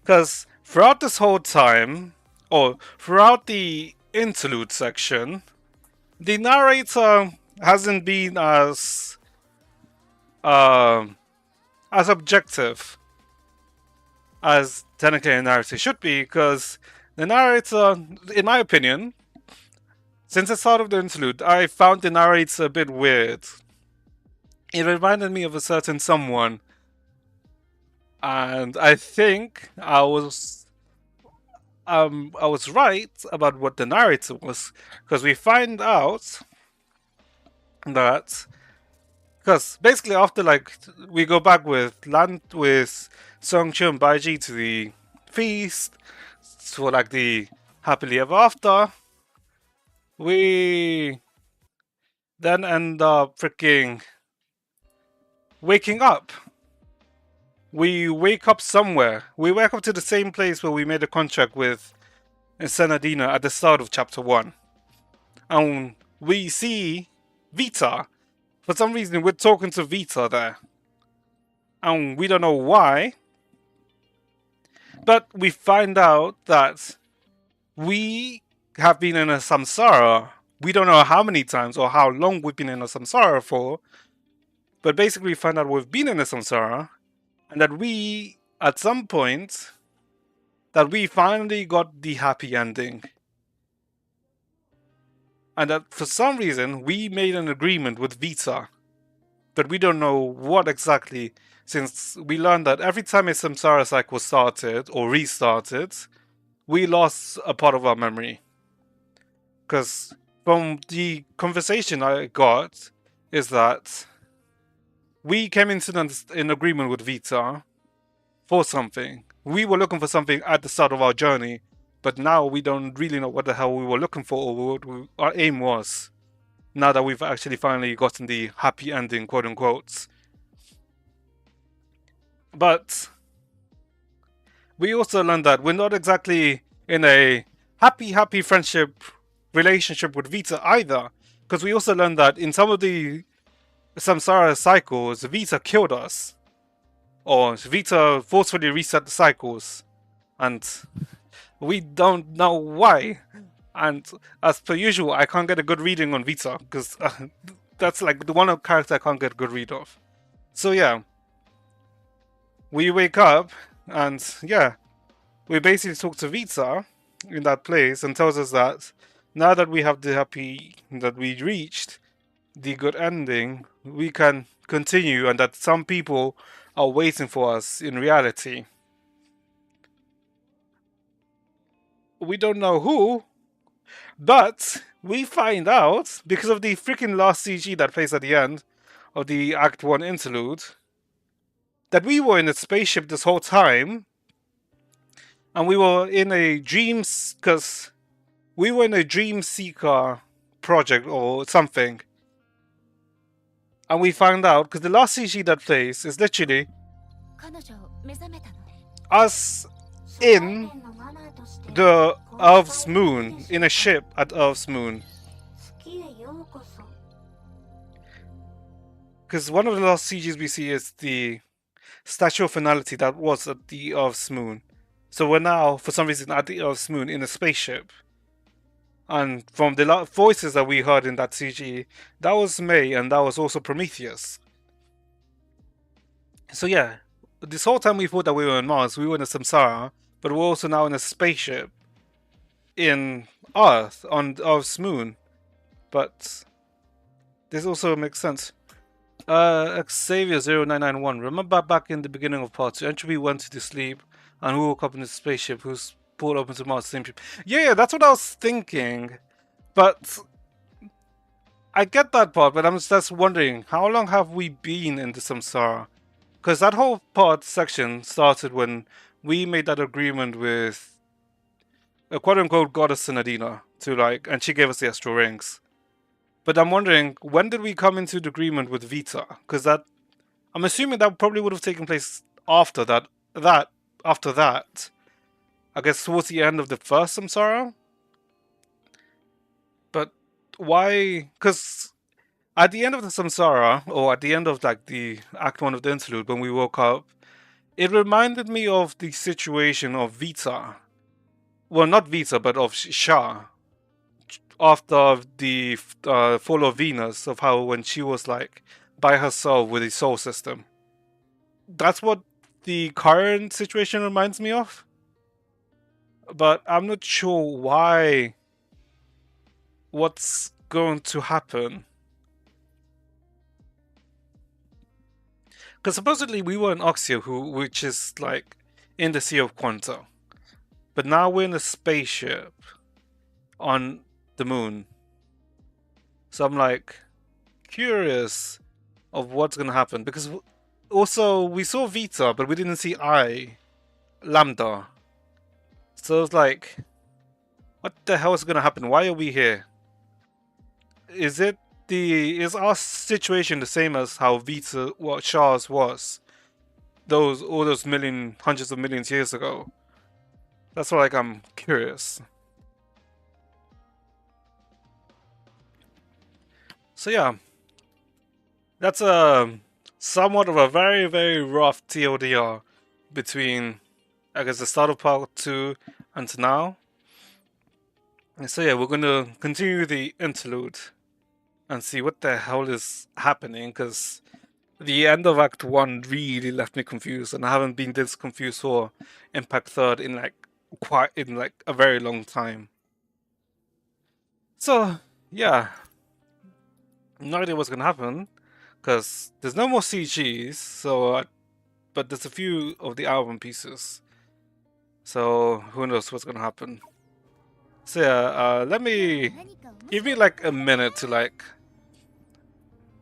Because throughout this whole time, or throughout the interlude section, the narrator hasn't been as objective as technically a narrator should be, because the narrator, in my opinion, since the start of the interlude, I found the narrator a bit weird. It reminded me of a certain someone, and I think I was right about what the narrator was, because we find out that, because basically after like we go back with Song Chu and Baiji to the feast for like the happily ever after, we then end up freaking waking up. We wake up somewhere. We wake up to the same place where we made a contract with Senadina at the start of chapter 1. And we see Vita. For some reason, we're talking to Vita there. And we don't know why. But we find out that we have been in a samsara We don't know how many times or how long we've been in a samsara for, but basically we find out we've been in a samsara, and that we, at some point, that we finally got the happy ending. And that for some reason we made an agreement with Vita, but we don't know what exactly, since we learned that every time a samsara cycle started or restarted, we lost a part of our memory. Because from the conversation I got, is that we came into an agreement with Vita for something. We were looking for something at the start of our journey, but now we don't really know what the hell we were looking for or what our aim was. Now that we've actually finally gotten the happy ending, quote unquote. But we also learned that we're not exactly in a happy friendship relationship with Vita either. Because we also learned that in some of the samsara cycles, Vita killed us. Or Vita forcefully reset the cycles. And we don't know why. And as per usual, I can't get a good reading on Vita. Because that's like the one character I can't get a good read of. So yeah. We wake up and yeah. We basically talk to Vita in that place and tells us that now that we have the happy, that we reached the good ending, we can continue and that some people are waiting for us in reality. We don't know who, but we find out because of the freaking last CG that plays at the end of the Act 1 interlude that we were in a spaceship this whole time and we were in a dreams, because we were in a Dream Seeker project or something. And we found out, because the last CG that plays is literally us in the Earth's moon, in a ship at Earth's moon. Because one of the last CGs we see is the Statue of Finality that was at the Earth's moon. So we're now, for some reason, at the Earth's moon in a spaceship. And from the voices that we heard in that CG, that was May and that was also Prometheus. So yeah, this whole time we thought that we were on Mars, we were in a samsara, but we're also now in a spaceship in Earth, on Earth's moon. But this also makes sense. Xavier0991, remember back in the beginning of part 2, Entropy went to sleep and we woke up in a spaceship who's pulled up into Mars, same ship. Yeah, that's what I was thinking. But I get that part, but I'm just wondering, how long have we been in the samsara? Because that whole part section started when we made that agreement with a quote-unquote goddess Sinadina to like, and she gave us the astral rings. But I'm wondering, when did we come into the agreement with Vita? Because that, I'm assuming that probably would have taken place after that. After that, I guess towards the end of the first samsara. But why? Because at the end of the samsara, or at the end of like the Act 1 of the interlude, when we woke up, it reminded me of the situation of Vita. Well, not Vita, but of Shah. After the fall of Venus, of how when she was like by herself with the soul system. That's what the current situation reminds me of. But I'm not sure why. What's going to happen? Because supposedly we were in Oxia, which is like in the Sea of Quanta. But now we're in a spaceship on the moon. So I'm like curious of what's gonna happen, because also we saw Vita, but we didn't see Lambda. So it's like, what the hell is gonna happen? Why are we here? Is our situation the same as how Vita, what Shah's was? All those hundreds of millions years ago. That's why like I'm curious. So yeah, that's somewhat of a very, very rough TLDR between, I guess, the start of part 2 and now. So yeah, we're gonna continue the interlude and see what the hell is happening, because the end of Act 1 really left me confused, and I haven't been this confused for Impact Third in like a very long time. So yeah, no idea what's gonna happen, because there's no more CGs. But there's a few of the album pieces. So who knows what's gonna happen. So yeah, let me give me like a minute to like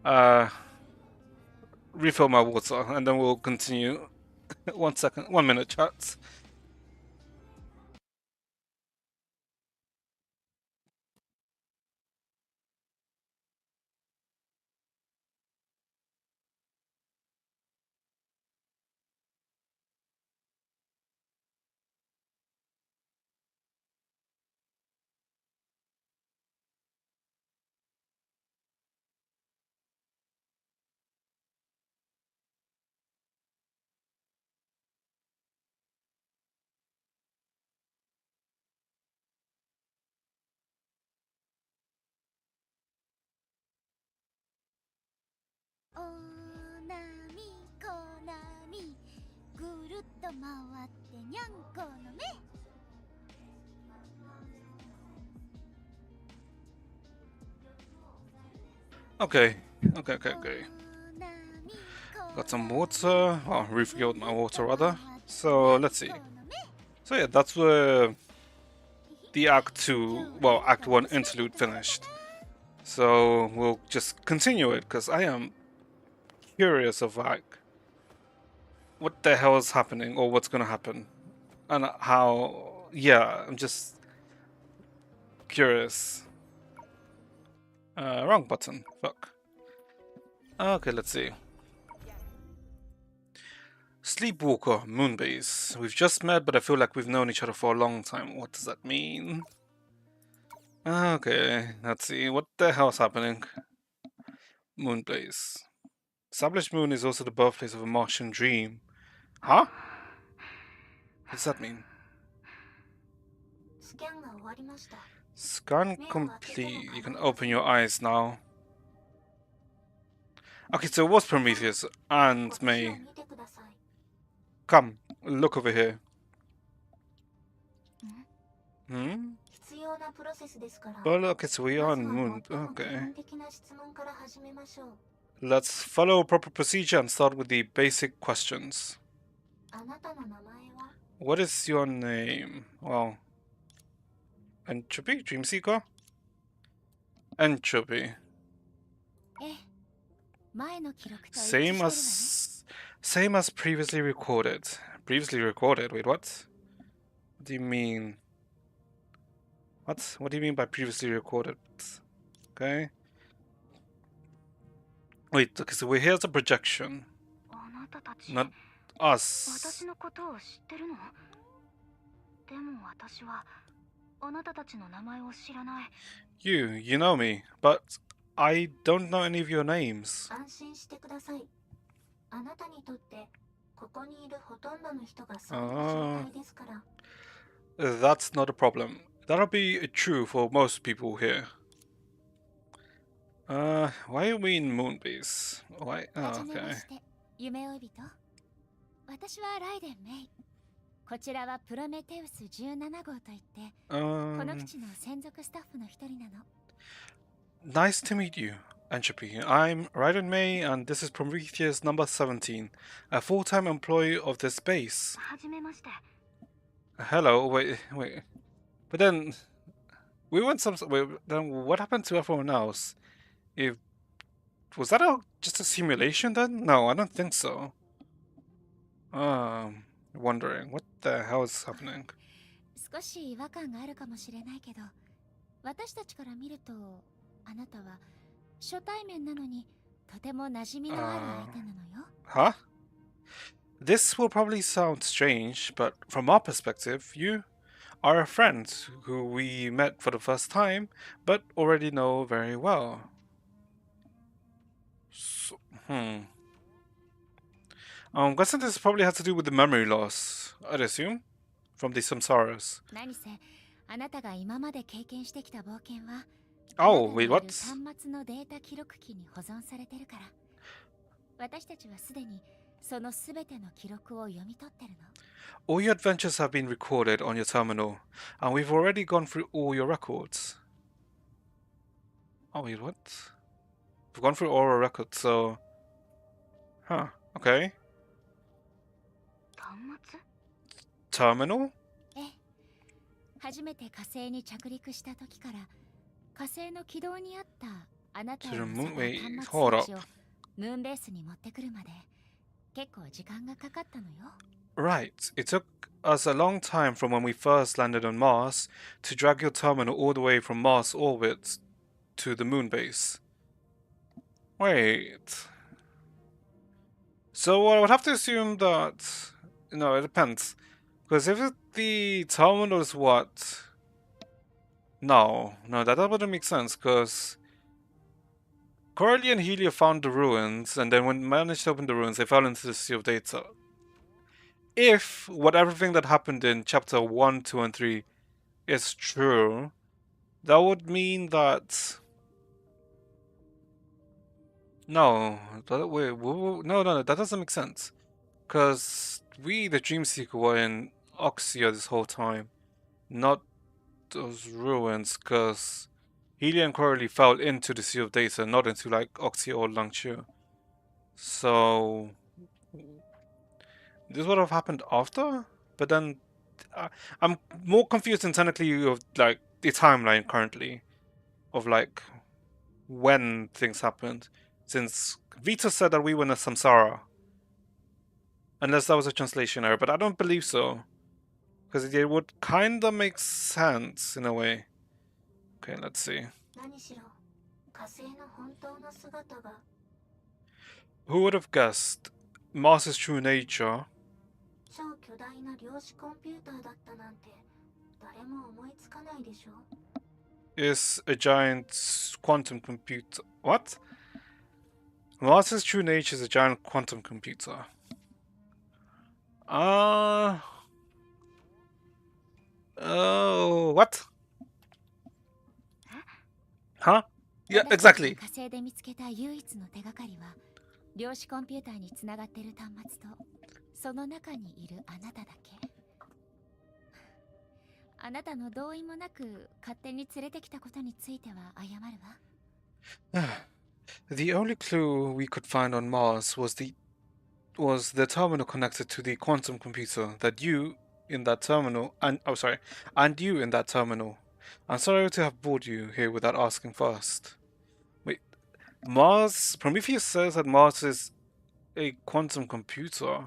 uh refill my water, and then we'll continue. 1 second, 1 minute, chats. Okay, okay. Got some water. Well, refilled my water rather. So let's see. So yeah, that's where the Act 2, well, Act 1 interlude finished. So we'll just continue it, because I am curious of like what the hell is happening, or what's gonna happen, and how. Yeah, I'm just curious. Wrong button. Fuck. Okay, let's see. Sleepwalker, Moonbase. We've just met, but I feel like we've known each other for a long time. What does that mean? Okay, let's see. What the hell's happening? Moonbase. Established Moon is also the birthplace of a Martian dream. Huh? What does that mean? Scan complete. You can open your eyes now. Okay, so it was Prometheus and May. Come, look over here. Hmm? Well, okay, so we are on Moon. Okay. Let's follow proper procedure and start with the basic questions. What is your name? Well, Entropy? Dreamseeker? Entropy. Same as previously recorded. Previously recorded? Wait, what? What do you mean? What do you mean by previously recorded? Okay. Wait, okay, so we're here as a projection. Not us. You know me, but I don't know any of your names. That's not a problem. That'll be true for most people here. Why are we in Moonbase? Why? Oh, okay. 私はライデン・メイ。こちらはプロメテウス17号といって、この基地の専属スタッフの一人なの。Nice to meet you, Entropy. I'm Raiden May, and this is Prometheus number 17, a full-time employee of this base. Hello, wait. But then, we went some. Wait, then what happened to everyone else? Was that just a simulation then? No, I don't think so. Wondering what the hell is happening. 少し違和感があるかもしれないけど、私たちから見ると、あなたは初対面なのにとても馴染みのある相手なのよ。Huh? This will probably sound strange, but from our perspective, you are a friend who we met for the first time, but already know very well. So, I'm guessing this probably has to do with the memory loss, I'd assume, from the Samsaras. 何せ、あなたが今まで経験してきた冒険は Oh, あなた wait, のいる what? 端末のデータ記録機に保存されてるから。私たちはすでにそのすべての記録を読み取ってるの。 All your adventures have been recorded on your terminal, and we've already gone through all your records. Oh, wait, what? We've gone through all our records, so... Huh, okay. 端末？ Terminal? ええ、初めて火星に着陸した時から火星の軌道にあったあなたを To the 乗せ moon? た Wait, 端末 hold 装 up. 置をムーンベースに持ってくるまで結構時間がかかったのよ。 Right. It took us a long time from when we first landed on Mars to drag your terminal all the way from Mars orbit to the moon base. Wait. So I would have to assume that... No, it depends. Because if the terminal is what... No, that wouldn't make sense, because... Corelli and Helia found the ruins, and then when managed to open the ruins, they fell into the sea of data. If everything that happened in chapter 1, 2, and 3 is true, that would mean that... No, no, that doesn't make sense. Because we, the Dreamseeker, were in Oxia this whole time, not those ruins, because Helia and Corelli fell into the Sea of Data, not into, like, Oxia or Langchu. So... this would have happened after? But then... I'm more confused internally of, like, the timeline currently. Of, like, when things happened. Since Vita said that we were in a Samsara. Unless that was a translation error, but I don't believe so. Because it would kinda make sense, in a way. Okay, let's see. Who would have guessed Mars's true nature is a giant quantum computer? What? Mars's true nature is a giant quantum computer. Oh, what? Huh? Yeah, exactly. 火星で見つけた唯一の手がかりは量子コンピューターにつながってる端末とその中にいるあなただけ。あなたの同意もなく勝手に連れてきたことについては謝るわ。The only clue we could find on Mars was the terminal connected to the quantum computer that you in that terminal and you in that terminal. I'm sorry to have brought you here without asking first. Wait, Mars? Prometheus says that Mars is a quantum computer.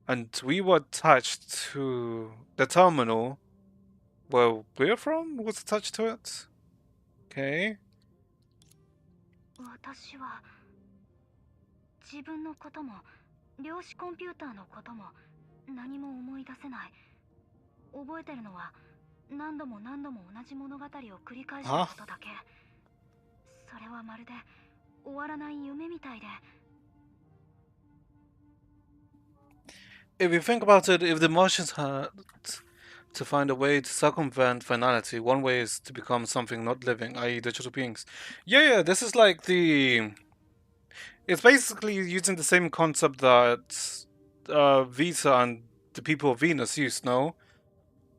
And we were attached to the terminal where we're from? Was attached to it? Okay. 私は自分のことも量子コンピューターのことも何も思い出せない。覚えてるのは何度も同じ物語を繰り返したことだけ。それはまるで終わらない夢みたいで。If you think about it, if the Martians had to find a way to circumvent finality, one way is to become something not living, i.e. digital beings. Yeah, this is like the... It's basically using the same concept that Vita and the people of Venus used, no?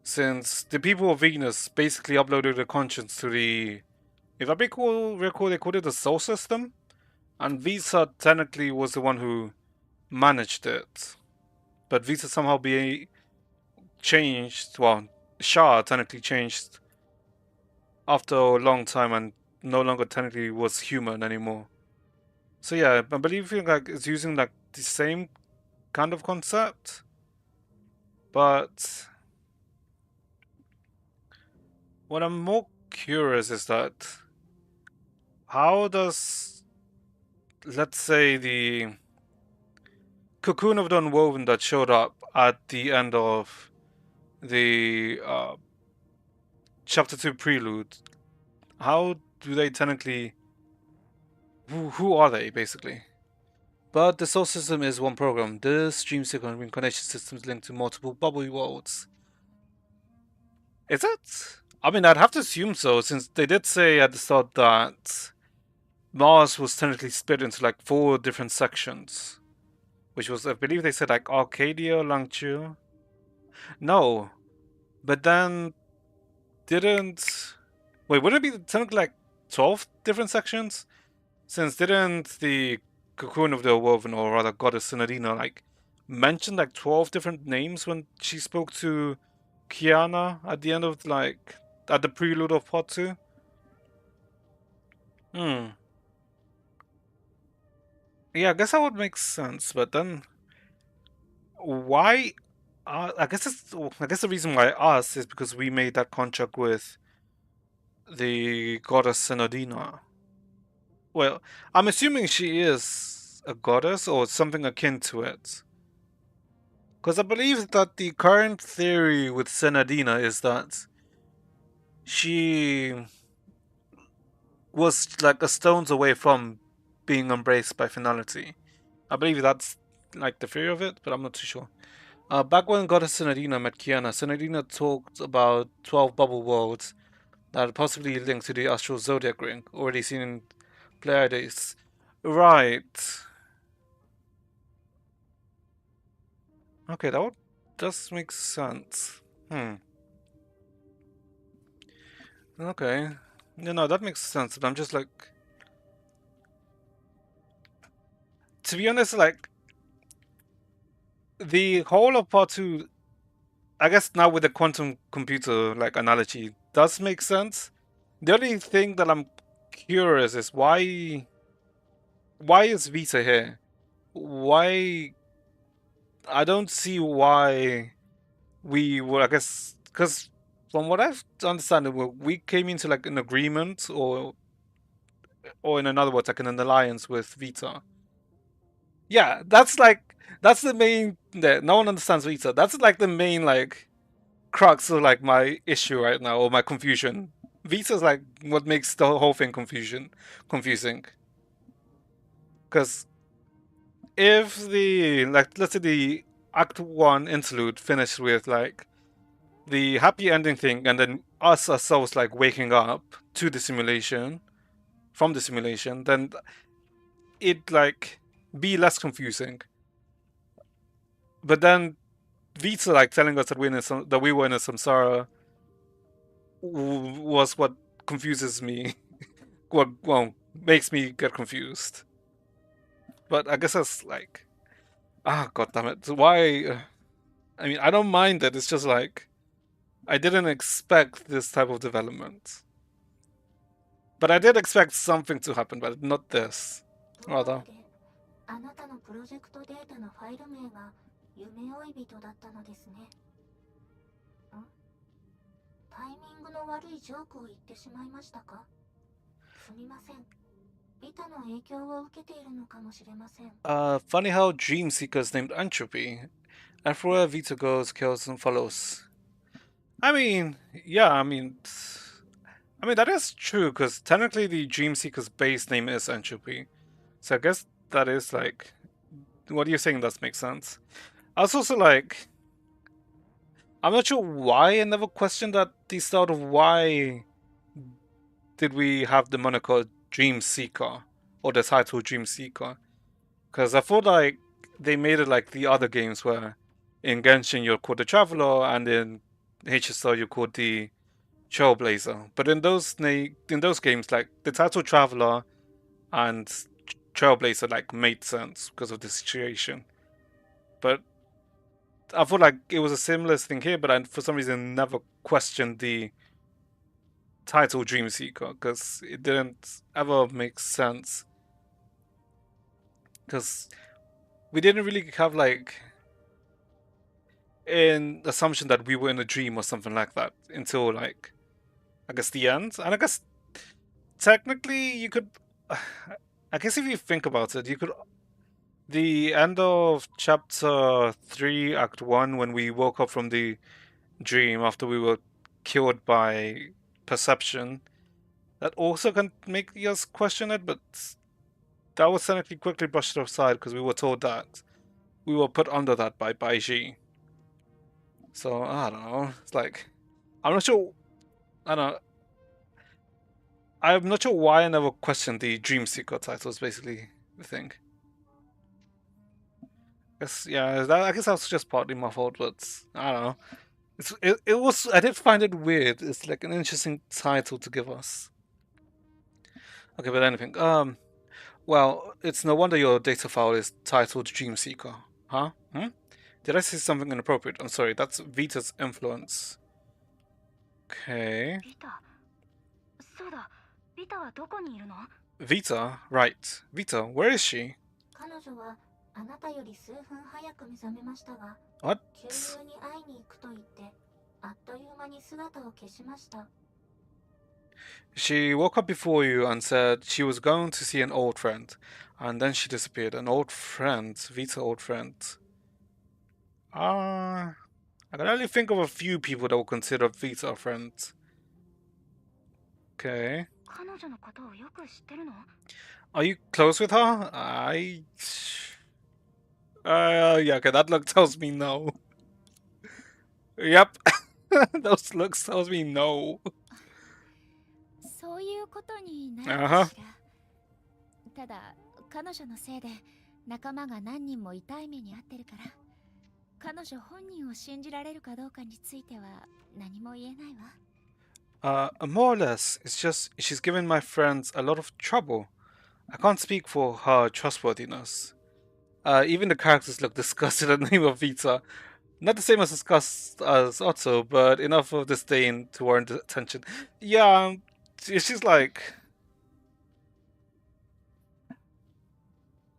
Since the people of Venus basically uploaded their conscience to the... If I recall, they called it the Soul System? And Vita technically was the one who managed it. But Vita somehow changed, well, Shah technically changed after a long time and no longer technically was human anymore. So yeah, I believe like it's using like the same kind of concept, but what I'm more curious is that how does, let's say, the cocoon of the unwoven that showed up at the end of the chapter 2 prelude, how do they technically... Who are they, basically? But the soul system is one program. This dream sequence reincarnation system is linked to multiple bubble worlds. Is it? I mean, I'd have to assume so, since they did say at the start that Mars was technically split into like 4 different sections, which was, I believe they said like Arcadia, Langchu. No, but then didn't. Wait, would it be technically like 12 different sections? Since didn't the Cocoon of the Woven, or rather Goddess Synodina, like mention like 12 different names when she spoke to Kiana at the end of like at the prelude of part 2? Hmm. Yeah, I guess that would make sense, but then why I guess the reason why I asked is because we made that contract with the goddess Synodina. Well, I'm assuming she is a goddess or something akin to it. Because I believe that the current theory with Synodina is that she was like a stone's away from being embraced by finality. I believe that's like the theory of it, but I'm not too sure. Back when Goddess Synodina met Kiana, Synodina talked about 12 bubble worlds that are possibly linked to the astral zodiac ring, already seen in Pleiades. Right. Okay, does make sense. Hmm. Okay. That makes sense, but I'm just like, to be honest, like, the whole of part 2, I guess now with the quantum computer, like, analogy, does make sense. The only thing that I'm curious is why is Vita here? Why? I don't see why we were. I guess because from what I've understand, we came into like an agreement, or in another words, like an alliance with Vita. Yeah, that's the main. No one understands Vita. That's like the main like crux of like my issue right now, or my confusion. Vita's like what makes the whole thing confusing. Because if the like let's say the Act One interlude finished with like the happy ending thing, and then us ourselves like waking up to the simulation from the simulation, then it like be less confusing. But then Vita like telling us that that we were in a samsara was what confuses me. What makes me get confused. But I guess that's like, god damn it, why? I mean, I don't mind it. It's just like I didn't expect this type of development. But I did expect something to happen, but not this. Rather. あなたのプロジェクトデータのファイル名が夢追い人だったのですね。タイミングの悪いジョークを言ってしまいましたか？すみません。ビタの影響を受けているのかもしれません。Funny how Dream Seeker's named Entropy. Everywhere Vita goes, chaos and follows. I mean, yeah, I mean that is true, because technically the Dream Seeker's base name is Entropy. So I guess that is like, what you're saying does make sense. I was also like, I'm not sure why I never questioned at the start of why did we have the moniker Dream Seeker, or the title Dream Seeker. Because I thought like they made it like the other games where in Genshin you're called the Traveler, and in HSR you're called the Trailblazer. But in those games, like the title Traveler and Trailblazer like made sense because of the situation. But I thought like it was a similar thing here, but I for some reason never questioned the title Dream Seeker because it didn't ever make sense. Because we didn't really have like an assumption that we were in a dream or something like that until like I guess the end. And I guess technically you could, I guess if you think about it, you could. The end of chapter 3, Act 1, when we woke up from the dream after we were killed by perception, that also can make us question it, but that was technically quickly brushed aside because we were told that we were put under that by Baiji. So, I don't know. It's like, I'm not sure. I don't know. I'm not sure why I never questioned the Dream Seeker title. Is basically the thing. Yeah, I guess that was just partly my fault, but I don't know. It was. I did find it weird. It's like an interesting title to give us. Okay, but anything. Well, it's no wonder your data file is titled Dream Seeker, huh? Did I say something inappropriate? I'm sorry. That's Vita's influence. Okay. ビタ、そうだ、ビタはどこにいるの？ Vita, right. Vita, where is she? 彼女はあなたより数分早く目覚めましたが、What? 旧友に会いに行くと言って、あっという間に姿を消しました。She woke up before you and said she was going to see an old friend, and then she disappeared. An old friend, Vita, old friend. I can only think of a few people that would consider Vita a friend. Okay. 彼女のことをよく知ってるの？ Are you close with her? Yeah, okay, that look tells me no. Yep. Those looks tells me no. そういうことになるかしら。ただ彼女のせいで仲間が何人も痛い目に遭ってるから、彼女本人を信じられるかどうかについては何も言えないわ。More or less, it's just she's given my friends a lot of trouble. I can't speak for her trustworthiness. Even the characters look disgusted at the name of Vita. Not the same as disgust as Otto, but enough of disdain to warrant attention. Yeah, she's like...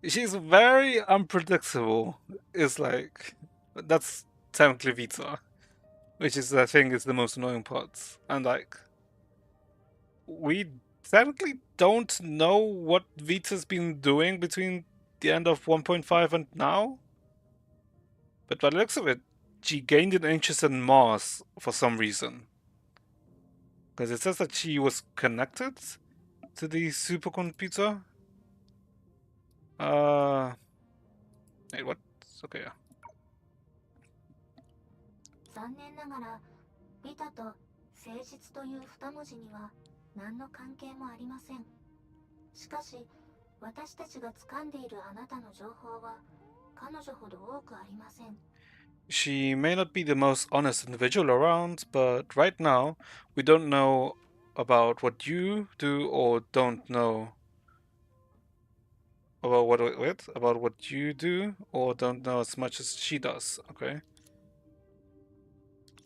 She's very unpredictable. It's like... That's technically Vita. Which is, I think, is the most annoying part. And like... We technically don't know what Vita's been doing between the end of 1.5 and now. But by the looks of it, she gained an interest in Mars for some reason. Because it says that she was connected to the supercomputer. Wait, what? Okay, yeah. 残念ながら、ビタと誠実という二文字には何の関係もありません。しかし、私たちが掴んでいるあなたの情報は彼女ほど多くありません。She may not be the most honest individual around, but right now, we don't know about what you do or don't know. About what you do or don't know as much as she does, okay?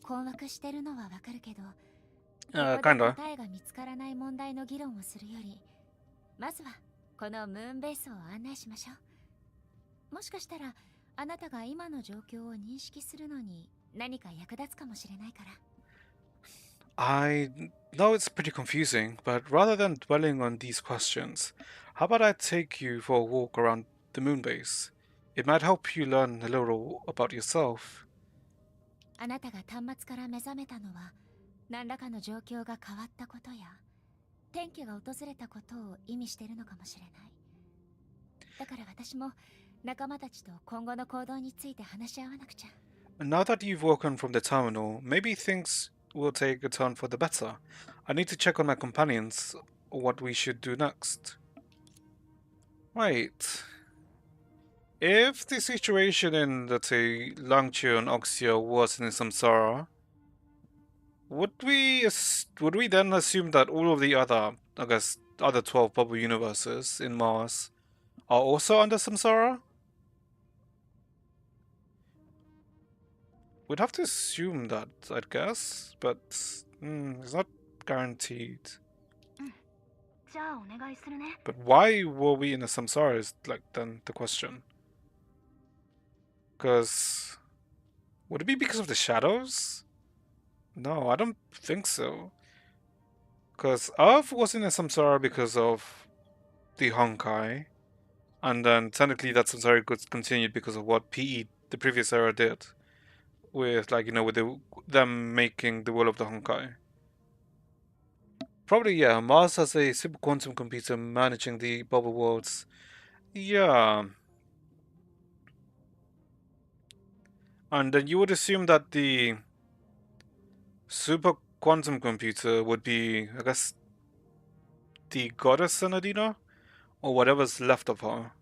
困惑してるのはわかるけど、ここで kinda. 答えが見つからない問題の議論をするより、まずはこのムーンベースを案内しましょう。もしかしたらあなたが今の状況を認識するのに何か役立つかもしれないから。I know it's pretty confusing, but rather than dwelling on these questions, how about I take you for a walk around the moon base? It might help you learn a little about yourself. あなたが端末から目覚めたのは何らかの状況が変わったことや転機が訪れたことを意味しているのかもしれない。だから私も仲間たちと今後の行動について話し合わなくちゃ。Now that you've woken from the terminal, maybe things will take a turn for the better. I need to check on my companions what we should do next. Wait. If the situation in, let's say, Langchu and Oxia was in Samsara, would we then assume that all of the other, I guess, other 12 bubble universes in Mars are also under Samsara? We'd have to assume that, I'd guess, but it's not guaranteed. But why were we in a samsara is like then the question. Because would it be because of the shadows? No, I don't think so. Because Earth was in a samsara because of the Honkai, and then technically that samsara continued because of what PE, the previous era, did. With like, with them making the will of the Honkai. Probably, yeah. Mars has a super quantum computer managing the bubble worlds. Yeah. And then you would assume that the super quantum computer would be, I guess, the goddess Senadina, or whatever's left of her,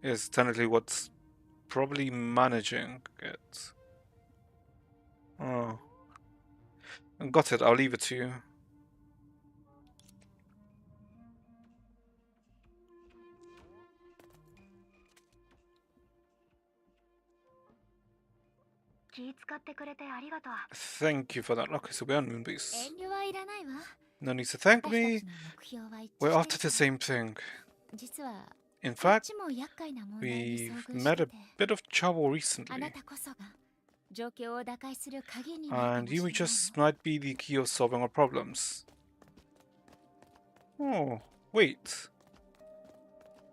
is technically what's probably managing it. Oh. Got it, I'll leave it to you. Thank you for that. Okay, so we're on Moonbase. No need to thank me. We're after the same thing. In fact, we've met a bit of trouble recently. And you just might be the key of solving our problems. Oh, wait.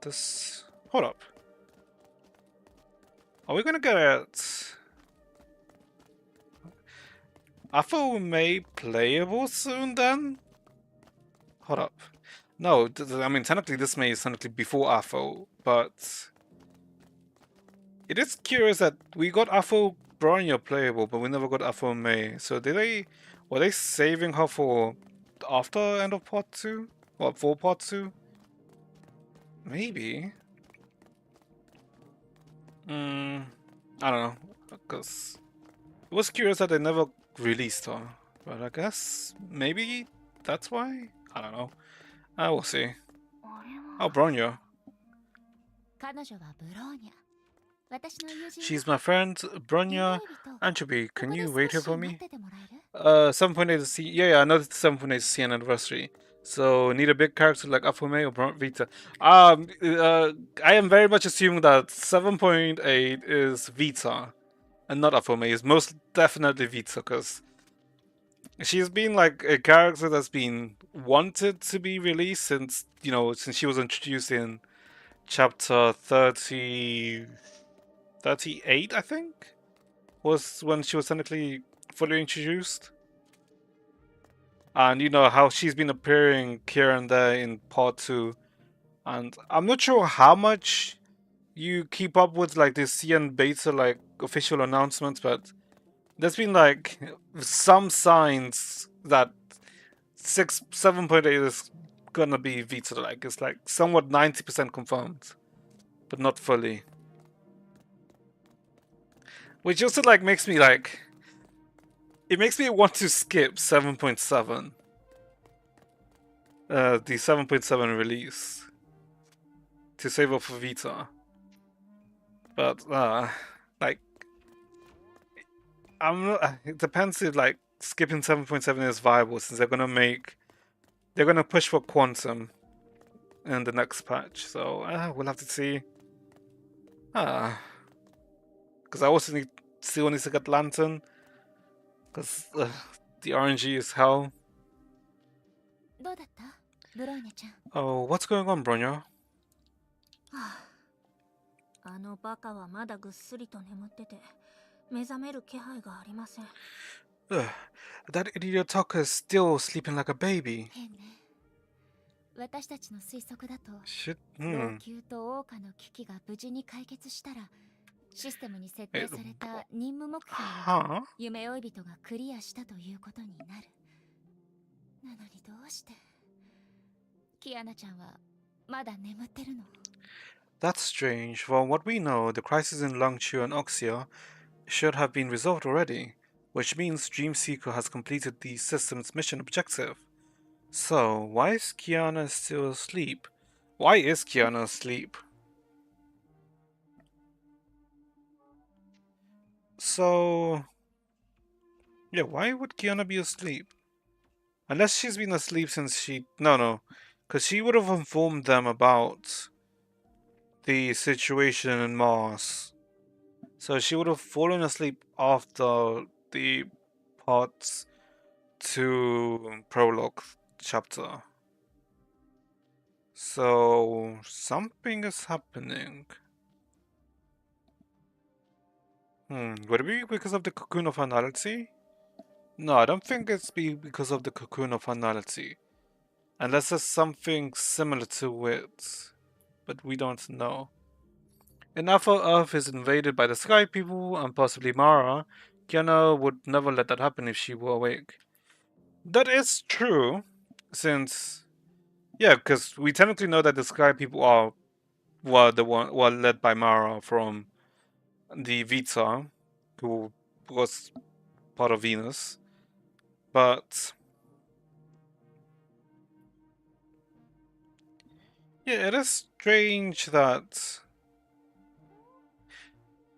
This... Hold up. Are we gonna get... Afo May playable soon then? Hold up. No, I mean, technically this May is technically before Afo, but... It is curious that we got Afo Bronya playable, but we never got Afo May. So did they... Were they saving her for after end of part 2? Or for part 2? Maybe. I don't know, because it was curious that they never released her, but I guess maybe that's why? I don't know. I will see. Oh, Bronya. She's my friend, Bronya. Anchovy, can you wait here for me? 7.8 is C. Yeah, I know it's 7.8 is CN anniversary. So need a big character like Afume or Vita. I am very much assuming that 7.8 is Vita and not Afume. It's most definitely Vita, because she's been like a character that's been wanted to be released since, you know, since she was introduced in chapter 38, I think, was when she was technically fully introduced. And you know how she's been appearing here and there in part 2. And I'm not sure how much you keep up with like the CN beta like official announcements, but there's been like some signs that 7.8 is gonna be Vita. Like it's like somewhat 90% confirmed, but not fully. Which also like makes me like, it makes me want to skip 7.7. The 7.7 release to save up for Vita. But like, I'm not, it depends if like skipping 7.7 is viable, since they're gonna push for Quantum in the next patch. So we'll have to see. Because I also still need to get Lantern, because the RNG is hell. Oh, what's going on, Bronya? あのバカはまだぐっすりと眠ってて目覚める気配がありません。That idiot Tucker is still sleeping like a baby. 変ね。私たちの推測だと、老朽と桜花の危機が無事に解決したら、システムに設定された任務目標を夢追い人がクリアしたということになる。なのにどうしてキアナちゃんはまだ眠ってるの？ That's strange. From what we know, the crisis in Longchu and Oxia should have been resolved already, which means Dreamseeker has completed the system's mission objective. So, why is Kiana still asleep? Why is Kiana asleep? So... yeah, why would Kiana be asleep? Unless she's been asleep since she... No. Because she would have informed them about the situation in Mars. So she would have fallen asleep after the part 2 prologue chapter. So something is happening. Would it be because of the cocoon of finality? No, I don't think it's because of the cocoon of finality. Unless there's something similar to it. But we don't know. And after Earth is invaded by the Sky People and possibly Mara, Kiana would never let that happen if she were awake. That is true, since yeah, because we technically know that the Sky people are were led by Mara from the Vita, who was part of Venus. But yeah, it is strange that.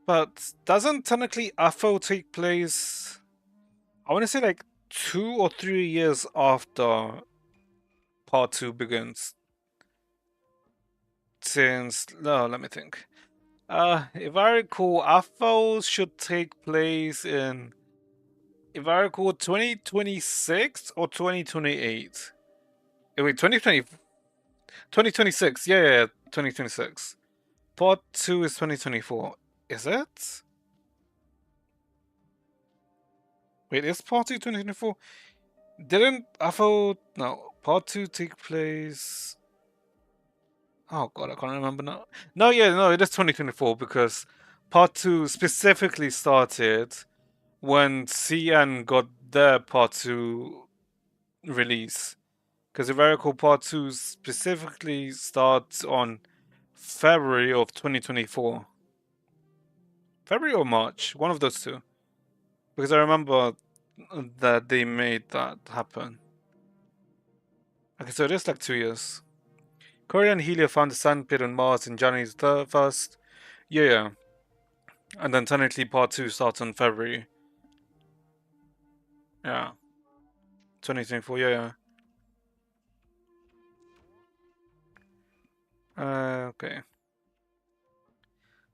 But doesn't technically UFO take place? I want to say like 2 or 3 years after Part Two begins. Since no, let me think. If I recall, UFO should take place in, if I recall, 2026 or 2028. Wait, 2026. Yeah, yeah, yeah, 2026. Part 2 is 2024. Is it? Wait, is Part 2 2024? Didn't UFO. No, Part 2 take place. Oh god, I can't remember now. No, yeah, no, it is 2024 because Part 2 specifically started when CN got their Part 2 release. Because if I recall, Part 2 specifically starts on February of 2024. February or March, one of those two. Because I remember that they made that happen. Okay, so it is like 2 years. Korea and Helio found the sandpit on Mars in January 1st. Yeah, yeah. And then technically part 2 starts on February. Yeah. 2024, yeah, yeah. Okay.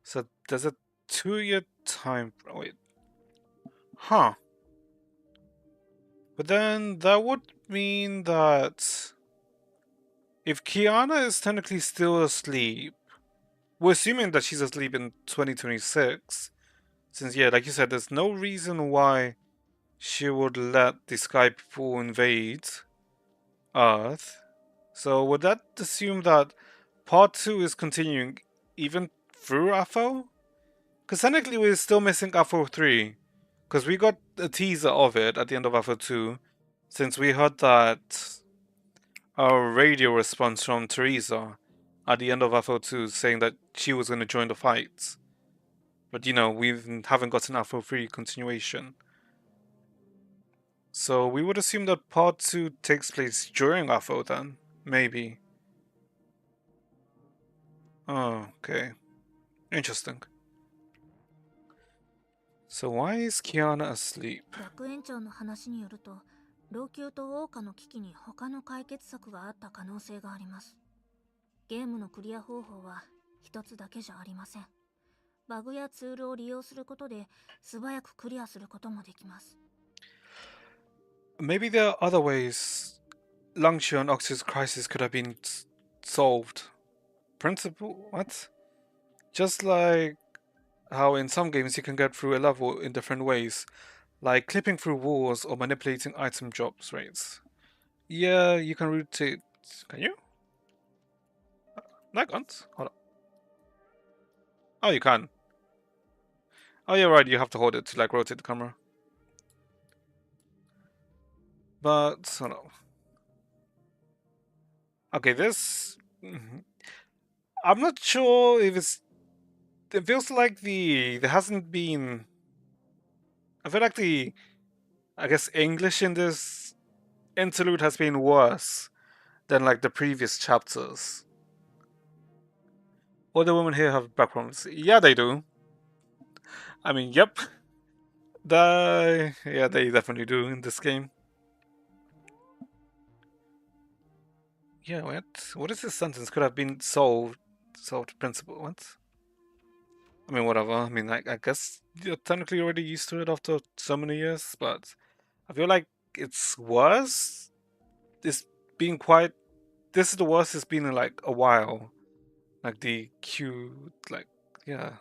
So there's a 2 year time. Wait. Huh. But then that would mean that if Kiana is technically still asleep, we're assuming that she's asleep in 2026. Since, yeah, like you said, there's no reason why she would let the Sky people invade Earth. So would that assume that part 2 is continuing even through AFO? Because technically we're still missing AFO 3. Because we got a teaser of it at the end of AFO 2. Since we heard that our radio response from Teresa at the end of AFO 2 saying that she was going to join the fight. But you know, we haven't gotten AFO 3 continuation. So we would assume that part 2 takes place during AFO then. Maybe. Oh, okay. Interesting. So why is Kiana asleep? 学園長の話によると、老朽と桜花の危機に他の解決策があった可能性があります。ゲームのクリア方法は一つだけじゃありません。バグやツールを利用することで素早くクリアすることもできます。Maybe there are other ways Langshu and Oxy's crisis could have been solved. Principle? What? Just like how in some games you can get through a level in different ways, like clipping through walls or manipulating item drops rates. Yeah, you can rotate. Can you? No, I can't. Hold on. Oh, you can. Oh, yeah, right. You have to hold it to like rotate the camera. But hold on. Okay, this. I'm not sure if it's. It feels like there hasn't been. I feel like I guess English in this interlude has been worse than like the previous chapters. All the women here have back problems. Yeah, they do. I mean, yep. Yeah, they definitely do in this game. Yeah, what? What is this sentence? Could have been solved principle. What? I mean, whatever. I mean, I guess you're technically already used to it after so many years, but I feel like it's worse. It's been quite. This is the worst it's been in like a while. Like the Q, like, yeah.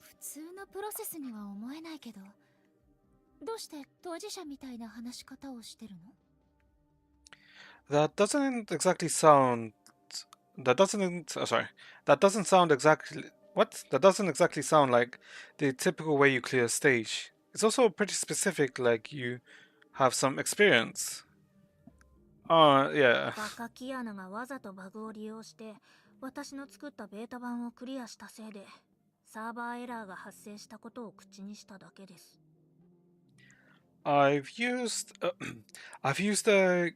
普通のプロセスには思えないけど、どうして当事者みたいな話し方をしてるの？ That doesn't exactly sound. That doesn't. Sorry. That doesn't sound exactly. What? That doesn't exactly sound like the typical way you clear a stage. It's also pretty specific, like you have some experience. Yeah. バカキアナがわざとバグを利用して私の作ったベータ版をクリアしたせいでサーバーエラーが発生したことを口にしただけです。I've used I've used a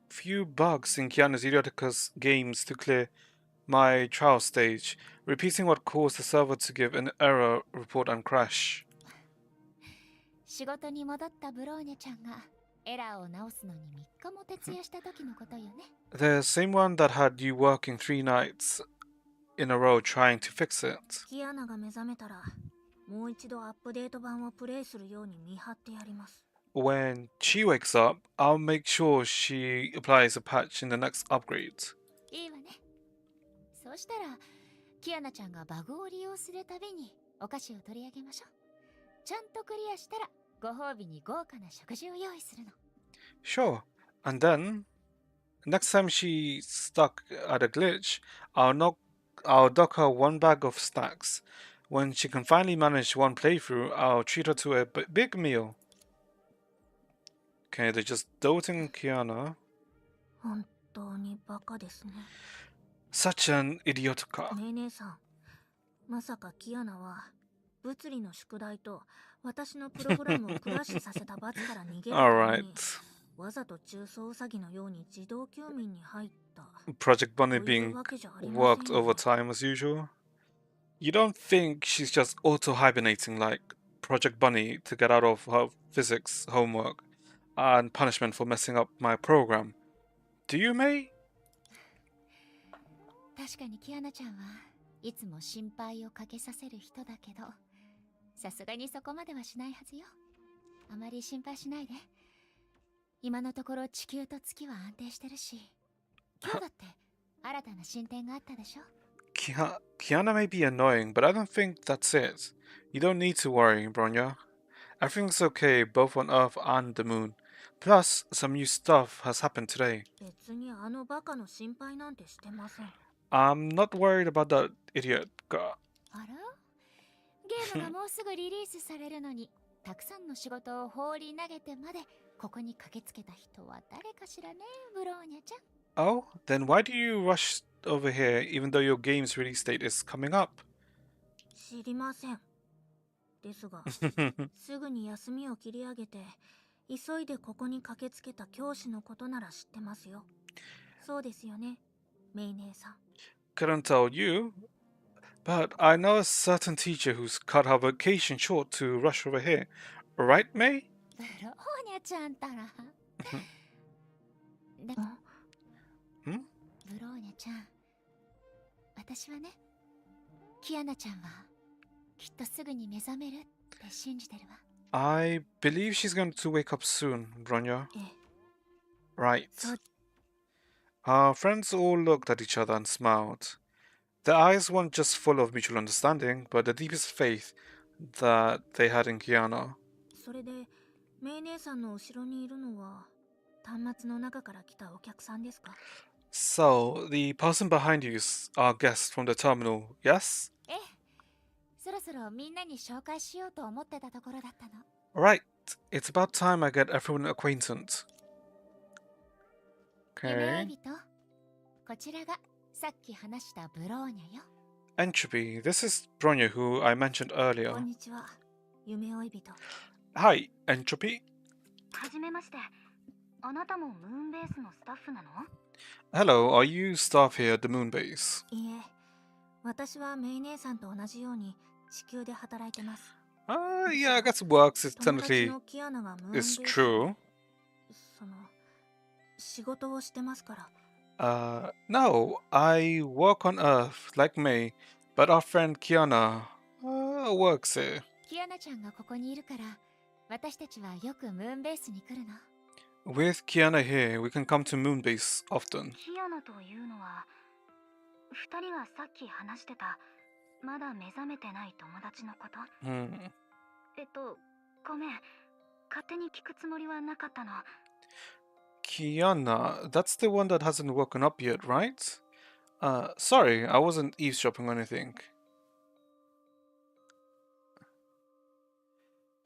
few bugs in Keanu's Idioticus games to clear my trial stage, repeating what caused the server to give an error report and crash. 仕事に戻ったブローニャちゃんがエラーを直すのに3日も徹夜した時のことよね。The same one that had you working 3 nights in a row trying to fix it. キアナが目覚めたらもう一度アップデート版をプレイするように見張ってやります。When she wakes up, I'll make sure she applies a patch in the next upgrade. いいわね。そうしたらキアナちゃんがバグを利用するたびにお菓子を取り上げましょう。ちゃんとクリアしたらご褒美に豪華な食事を用意するの。Sure. And then, next time she's stuck at a glitch, I'll dock her 1 bag of snacks. When she can finally manage 1 playthrough, I'll treat her to a big meal. Okay, they're just doting Kiana. 本当にバカですね。 Such an idiotica. ねえ姉さん、まさかキアナは物理の宿題と私のプログラムをクラッシュさせた罰から逃げるために Alright. わざと中層ウサギのように自動休眠に入った Project と Bunny いう being わけじゃありま worked せんよ。 overtime as usual. You don't think she's just auto-hibernating like Project Bunny to get out of her physics homework and punishment for messing up my program? Do you, May? 確かにキアナちゃんはいつも心配をかけさせる人だけど、さすがにそこまではしないはずよ。あまり心配しないで。今のところ地球と月は安定してるし、今日だって新たな進展があったでしょ。Kiana may be annoying, but I don't think that's it. You don't need to worry, Bronya. Everything's okay both on Earth and the moon. Plus, some new stuff has happened today. 別にあのバカの心配なんてしてません。 I'm not worried about that idiot girl. あら、ゲームがもうすぐリリースされるのに、たくさんの仕事を放り投げてまでここに駆けつけた人は誰かしらね、ブローニャちゃん。 Oh, then why do you rush over here even though your game's release date is coming up? 知りません。ですが、すぐに休みを切り上げて、急いでここに駆けつけた教師のことなら知ってますよ。そうですよね、メイ姉さん。 Couldn't tell you, but I know a certain teacher who's cut her vacation short to rush over here. Right, May? ブローニャちゃんたら。でも、ブローニャちゃん、私はね、キアナちゃんはきっとすぐに目覚めるって信じてるわ。 I believe she's going to wake up soon, Bronya. ええ、 Right. そう Our friends all looked at each other and smiled. Their eyes weren't just full of mutual understanding, but the deepest faith that they had in Kiana. それで、メイ姉さんの後ろにいるのは、端末の中から来たお客さんですか？ So, the person behind you is our guest from the terminal, yes? ええ、そろそろみんなに紹介しようと思ってたところだったの。 Right. It's about time I get everyone acquainted. 夢追 Okay. い人、こちらがさっき話したブローニャよ。 Entropy. This is Bronya, who I mentioned こ earlier. んにちは、夢追い人。 Hi, Entropy. はじめまして。あなたもムーンベースのスタッフなの？ Hello, are you staff here at the moon base? いえ、私はメイ姉さんと同じように地球で働いてます。 Yeah, I guess works. It 友達 technically のキアナがムーンベー is ス true. その仕事をしてますから。 No, I work on Earth, like May, but our friend Kiana works here. キアナちゃんがここにいるから、私たちはよくムーンベースに来るの。 With Kiana here, we can come to Moonbase often. キアナというのは、二人がさっき話してたまだ目覚めてない友達のこと？ Hmm. ごめん、勝手に聞くつもりはなかったの。 Kiana, that's the one that hasn't woken up yet, right? Sorry, I wasn't eavesdropping on anything.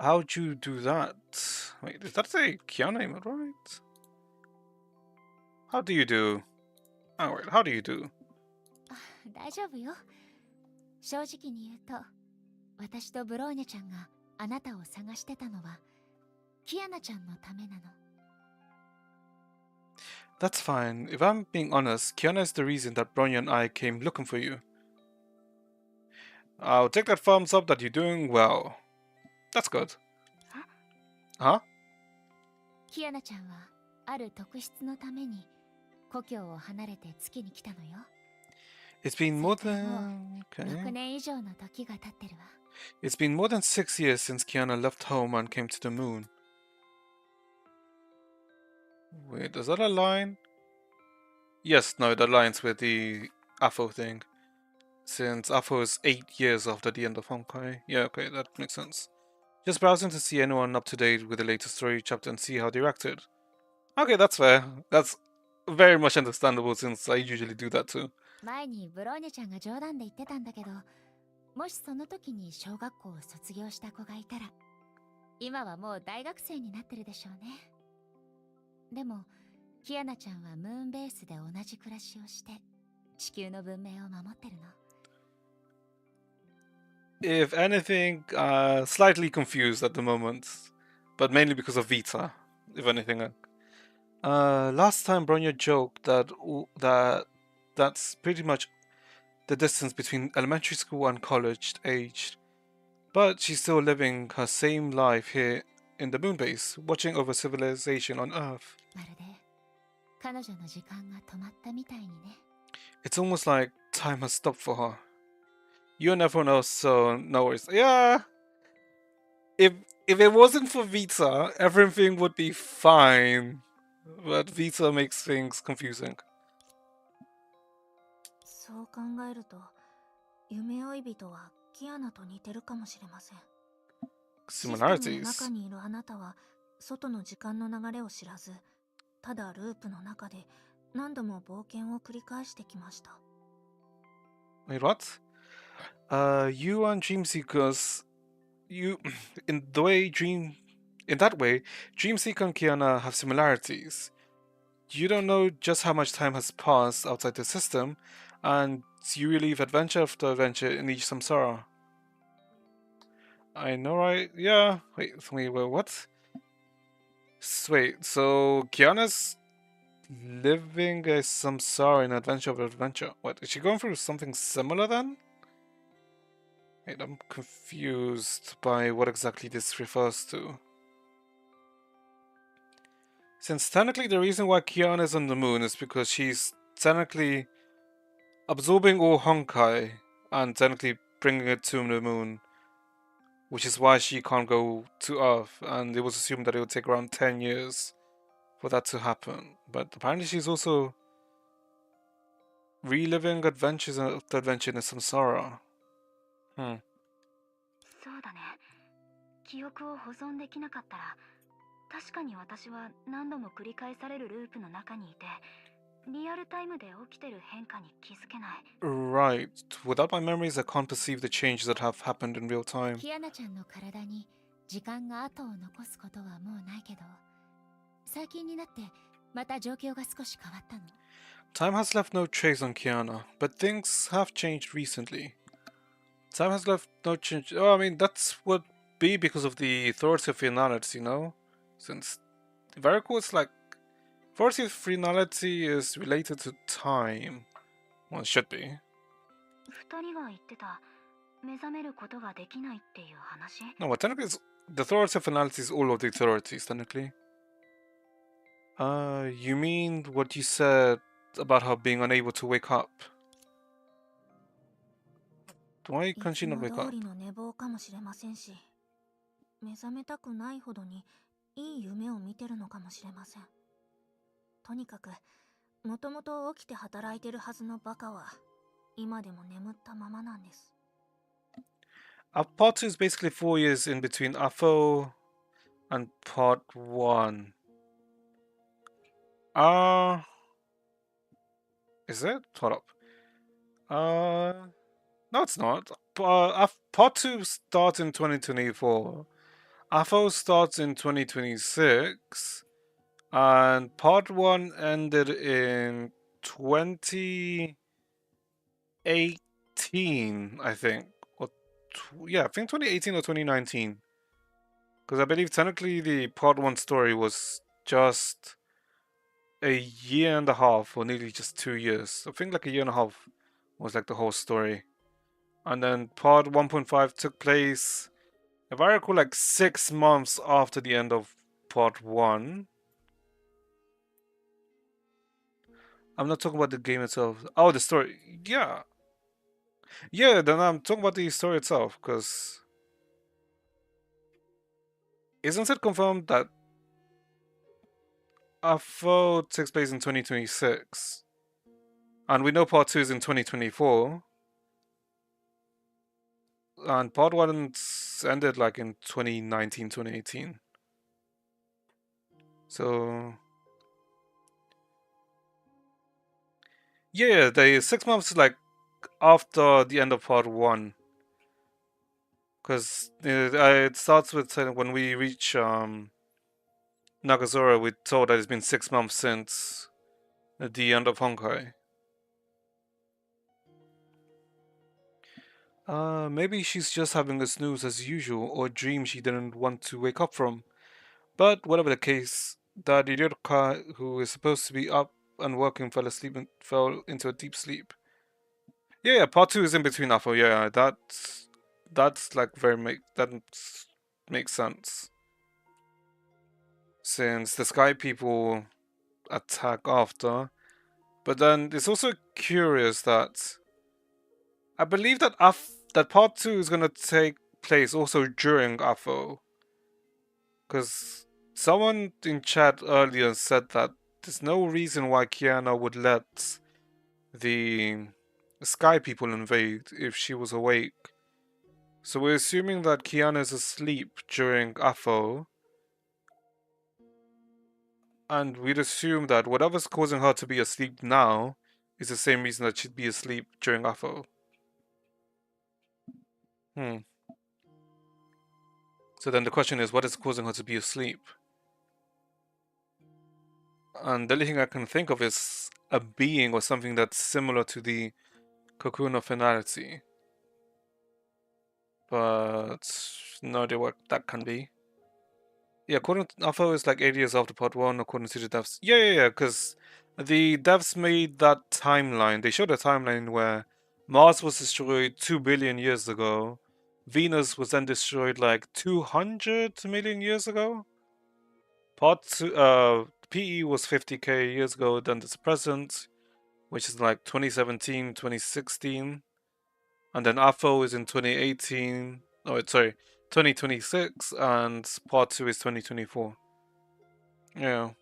How'd you do that? Wait, is that a Kiana emote, right? How do you do? Oh, wait, how do you do? 大丈夫よ。正直に言うと、私とブローニャちゃんがあなたを探してたのは、キアナちゃんのためなの。That's fine. If I'm being honest, Kiana is the reason that Bronya and I came looking for you. I'll take that thumbs up that you're doing well. That's good. Huh? キアナちゃんはある特質のために故郷を離れて月に来たのよ。It's been more それからも than... う6 Okay. 年以上の時が経ってるわ。It's been more than 6 years since Kiana left home and came to the moon. Wait, is that a line? Yes, no, that aligns with the Afo thing. Since Afo is 8 years after the end of Honkai. Yeah, okay, that makes sense. Just browsing to see anyone up to date with the latest story chapter and see how they reacted. Okay, that's fair. That's very much understandable since I usually do that too. 前にブローニャちゃんが冗談で言ってたんだけど、もしその時に小学校を卒業した子がいたら、今はもう大学生になってるでしょうね。でも、キアナちゃんはムーンベースで同じ暮らしをして、地球の文明を守ってるの。If anything, slightly confused at the moment, but mainly because of Vita, if anything. Last time Bronya joked that's pretty much the distance between elementary school and college age, but she's still living her same life here in the moon base, watching over civilization on Earth. まるで彼女の時間が止まったみたいにね。It's almost like time has stopped for her. You and everyone else, so no worries. Yeah, if it wasn't for Vita, everything would be fine. But Vita makes things confusing. そう考えると夢追い人はキアナと似てるかもしれません。システムの Similarities. 中にいるあなたは外の時間の流れを知らず、ただループの中で何度も冒険を繰り返してきました。Wait, what? You and Dream Seekers, in that way, Dream Seeker and Kiana have similarities. You don't know just how much time has passed outside the system, and you relive adventure after adventure in each samsara. I know, right? Yeah. Wait, what? Wait, so Kiana's living a samsara in adventure of adventure. What, is she going through something similar then? Wait, I'm confused by what exactly this refers to. Since technically the reason why Kiana is on the moon is because she's technically absorbing all Honkai and technically bringing it to the moon, which is why she can't go to Earth, and it was assumed that it would take around 10 years for that to happen. But apparently she's also reliving adventures after adventure in a samsara. そうだね。記憶を保存できなかったら、確かに私は何度も繰り返されるループの中にいて、リアルタイムで起きてる変化に気づけない。Right. Without my memories, I can't perceive the changes that have happened in real time. キアナちゃんの体に時間が後を残すことはもうないけど、最近になってまた状況が少し変わったの。Time has left no trace on Kiana, but things have changed recently. Time has left no change. Oh, I mean, that's would be because of the authority of finality, you know? Since, if I recall, it's like, authority of finality is related to time. Well, it should be. 二人が言ってた目覚めることができないっていう話。 No, but technically, the authority of finality is all of the authorities, technically. You mean what you said about her being unable to wake up? Why い can't つ she not も wake 通 up? りの寝坊かもしれませんし、目覚めたくないほどにいい夢を見てるのかもしれません。とにかく、もともと起きて働いてるはずのバカは、今でも眠ったままなんです。Part 2 is basically 4 years in between AFO and part 1. Is it? Hold up. No, it's not. Part 2 starts in 2024, AFO starts in 2026, and Part 1 ended in 2018, I think. Or yeah, I think 2018 or 2019. Because I believe technically the Part 1 story was just a year and a half, or nearly just 2 years. I think like a year and a half was like the whole story. And then Part 1.5 took place, if I recall, like 6 months after the end of Part 1. I'm not talking about the game itself. Oh, the story. Yeah. Yeah, then I'm talking about the story itself, because isn't it confirmed that AFO takes place in 2026? And we know Part 2 is in 2024. And Part 1 ended like in 2019, 2018. So yeah, the 6 months like after the end of Part 1. Because it starts with when we reach Nagazora, we're told that it's been 6 months since the end of Honkai. Maybe she's just having a snooze as usual, or a dream she didn't want to wake up from. But whatever the case, that Irirka, who is supposed to be up and working, fell asleep and fell into a deep sleep. Yeah, part 2 is in between Afo. Yeah, that's like that makes sense. Since the Sky people attack after. But then it's also curious that I believe that that part 2 is gonna take place also during AFO. Because someone in chat earlier said that there's no reason why Kiana would let the Sky people invade if she was awake. So we're assuming that Kiana is asleep during AFO. And we'd assume that whatever's causing her to be asleep now is the same reason that she'd be asleep during AFO. So then the question is, what is causing her to be asleep? And the only thing I can think of is a being or something that's similar to the cocoon of finality. But no idea what that can be. Yeah, according to AFO is like 8 years after part 1, according to the devs. Yeah, because the devs made that timeline. They showed a timeline where Mars was destroyed 2 billion years ago. Venus was then destroyed like 200 million years ago. Part 2, PE was 50k years ago, then there's present, which is like 2017, 2016. And then AFO is in 2018. Oh, sorry, 2026, and part 2 is 2024. Yeah.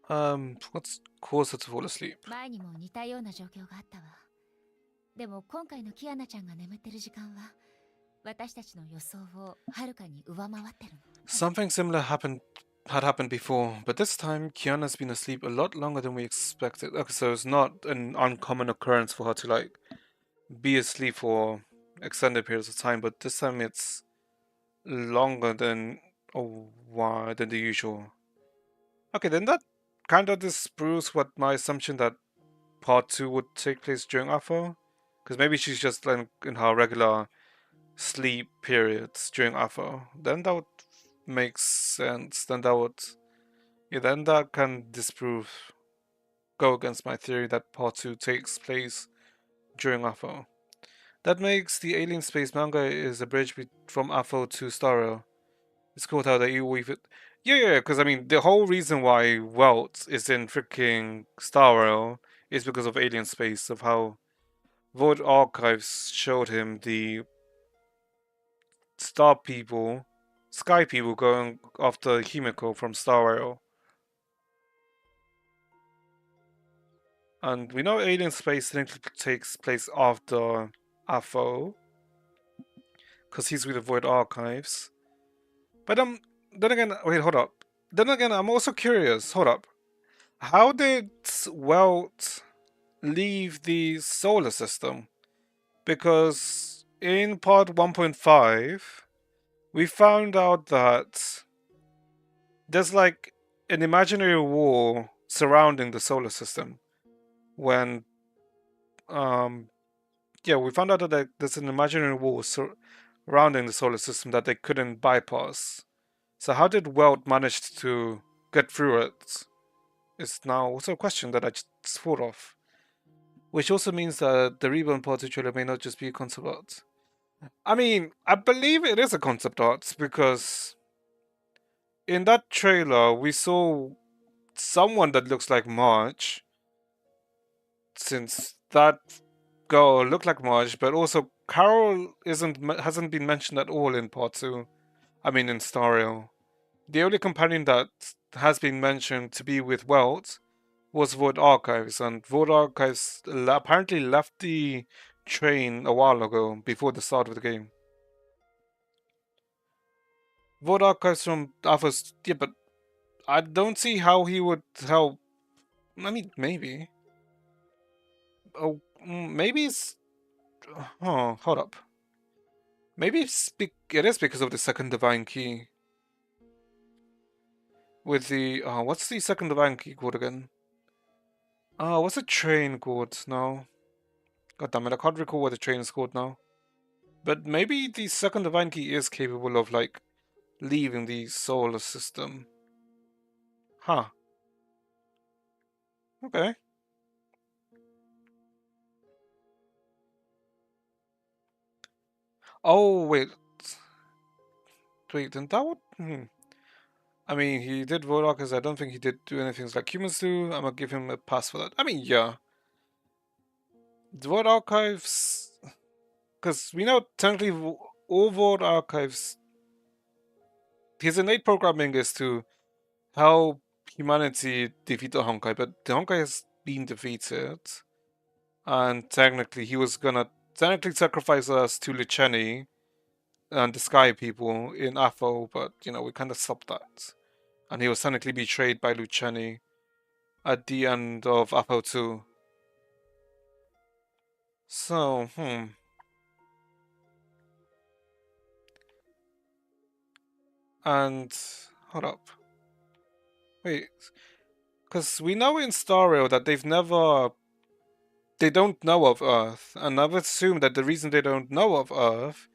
What's caused her to fall asleep? 前にも似たような状況があったわ。でも今回のキアナちゃんが眠ってる時間は私たちの予想をはるかに上回ってるの。Something similar had happened before, but this time Kiana's been asleep a lot longer than we expected. Okay, so it's not an uncommon occurrence for her to like be asleep for extended periods of time, but this time it's longer than than the usual. Okay, then that kind of disproves what my assumption that part 2 would take place during AFO, because maybe she's just like in her regular sleep periods during AFO. Then that would make sense. Then that can go against my theory that part 2 takes place during AFO. That makes the Alien Space manga is a bridge from AFO to Star Rail. It's cool how they weave it. Yeah, because I mean, the whole reason why Welt is in freaking Star Rail is because of Alien Space, of how Void Archives showed him the Sky people going after Himiko from Star Rail. And we know Alien Space takes place after AFO, because he's with the Void Archives. But then again, wait, hold up. Then again, I'm also curious. Hold up. How did Welt leave the solar system? Because in part 1.5, we found out that there's like an imaginary wall surrounding the solar system. When yeah, we found out that there's an imaginary wall surrounding the solar system that they couldn't bypass. So how did Welt manage to get through it? Is now also a question that I just thought of. Which also means that the Reborn Party trailer may not just be a concept art. I mean, I believe it is a concept art because in that trailer we saw someone that looks like Marge, since that girl looked like Marge, but also Carol hasn't been mentioned at all in part two. I mean, in Stario. The only companion that has been mentioned to be with Welt was Void Archives, and Void Archives apparently left the train a while ago, before the start of the game. Void Archives from Alpha, yeah, but I don't see how he would help. I mean, maybe. Oh, maybe it's. Oh, hold up. Maybe it is because of the second divine key. With the what's the second divine key called again? What's the train called now? God damn it, I can't recall what the train is called now. But maybe the second divine key is capable of like leaving the solar system. Huh. Okay. Oh wait. Wait, then that would I mean, he did Void because I don't think he did do anything like humans do. I'm gonna give him a pass for that. I mean, yeah. The Void Archives, because we know technically all Void Archives, his innate programming is to help humanity defeat the Honkai, but the Honkai has been defeated, and technically he was gonna technically sacrifice us to Licheni and the Sky People in Atho, but you know we kind of stopped that, and he was technically betrayed by Luciani at the end of Atho 2. So, and hold up, wait, because we know in Stario that they don't know of Earth, and I've assumed that the reason they don't know of Earth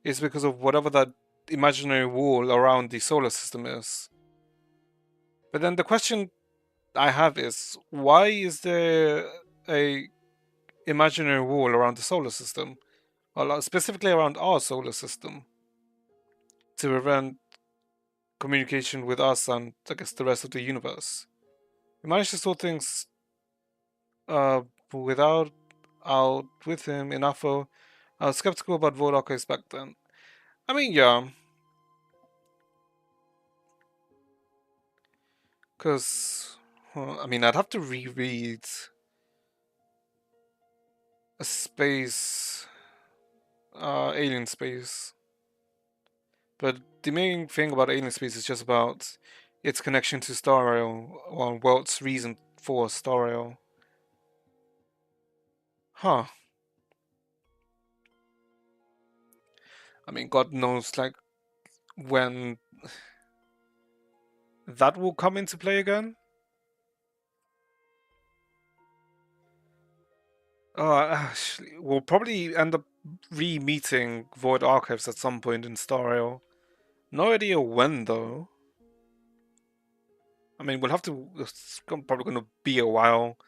is because of whatever that imaginary wall around the solar system is. But then the question I have is, why is there a imaginary wall around the solar system? Well, specifically around our solar system, to prevent communication with us and I guess the rest of the universe. We managed to sort things uh, without out with him in Afro. I was skeptical about Vodakis back then. I mean, yeah, because I mean, I'd have to reread a space, Alien Space. But the main thing about Alien Space is just about its connection to Stario, or Welt's reason for Stario. Huh. I mean, God knows, like, when that will come into play again. Actually, we'll probably end up re-meeting Void Archives at some point in Stario. No idea when, though. I mean, we'll have to. It's probably going to be a while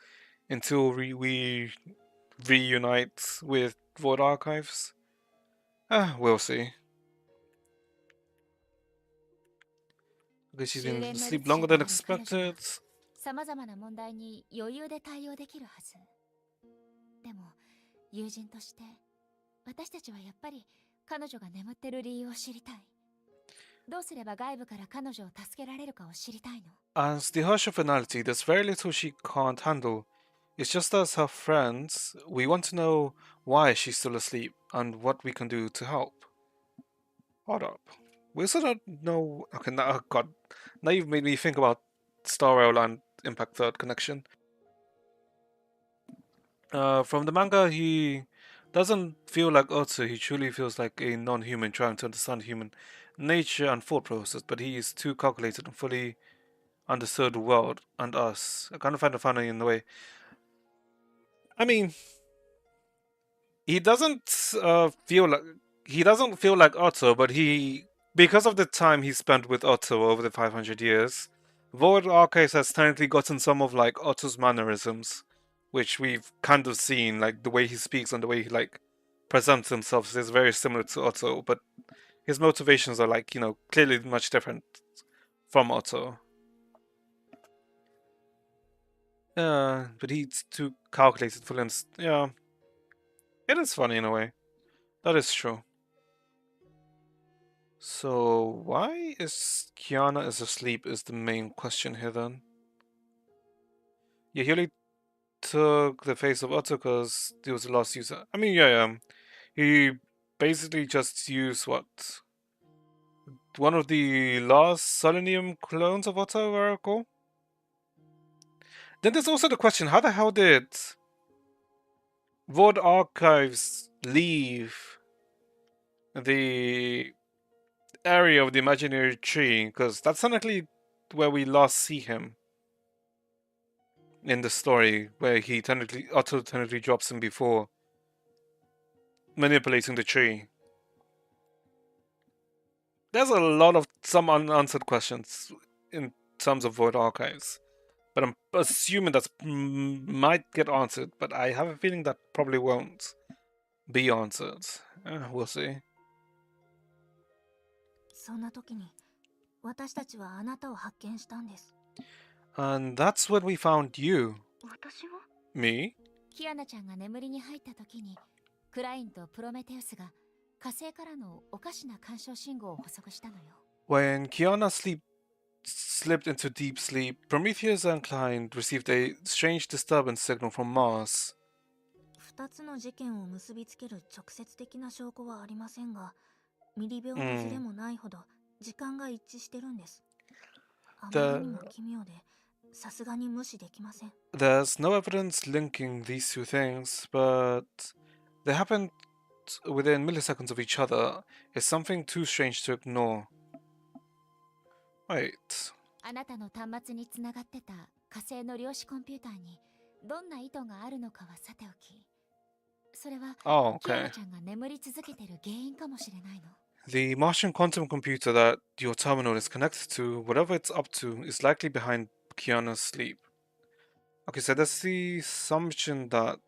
until we reunite with Void Archives. We'll see. Because she's been asleep longer than expected. 様々な問題に余裕で対応できるはず。でも、友人として、私たちはやっぱり彼女が眠ってる理由を知りたい。どうすれば外部から彼女を助けられるかを知りたいの。As the Hush of Finality, there's very little she can't handle. It's just as her friends, we want to know why she's still asleep and what we can do to help. Hold up. We also don't know. Okay, now, oh God. Now you've made me think about Star Rail and Impact Third connection. From the manga, he doesn't feel like Otsu. He truly feels like a non-human trying to understand human. nature and thought process, but he is too calculated and fully understood the world and us. I kind of find it funny in the way. I mean, he doesn't feel like Otto, but because of the time he spent with Otto over the 500 years, Void Archives has technically gotten some of like Otto's mannerisms, which we've kind of seen, like the way he speaks and the way he like presents himself is very similar to Otto, but his motivations are like, clearly much different from Otto. Yeah, but he's too calculated for him. Yeah, it is funny in a way. That is true. So why is Kiana is asleep is the main question here then? Yeah, he only took the face of Otto because he was the last user. I mean, yeah. He basically just used what? One of the last Selenium clones of Otto, if I recall? Then there's also the question, how the hell did Void Archives leave the area of the imaginary tree? Because that's technically where we last see him in the story, where Otto technically drops him before manipulating the tree. There's a lot of some unanswered questions in terms of Void Archives, but I'm assuming that might get answered. But I have a feeling that probably won't be answered. We'll see. そんな時に私たちはあなたを発見したんです。 And that's when we found you. 私は Me? キアナちゃんが眠りに入った時にクラインとプロメテウスが火星からのおかしな干渉信号を捕捉したのよ。 When Kiana slipped into deep sleep, Prometheus and Klein received a strange disturbance signal from Mars. 2つの事件を結びつける直接的な証拠はありませんが、ミリ秒のズレもないほど時間が一致してるんです。あまりにも奇妙で、さすがに無視できません。 There's no evidence linking these two things, but they happened within milliseconds of each other. It's something too strange to ignore. Wait. あなたの端末につながってた火星の量子コンピューターにどんな意図があるのかはさておき、それはキアナちゃんが眠り続けてる原因かもしれないの。 The Martian quantum computer that your terminal is connected to, whatever it's up to, is likely behind Kiana's sleep. Okay, so that's the assumption that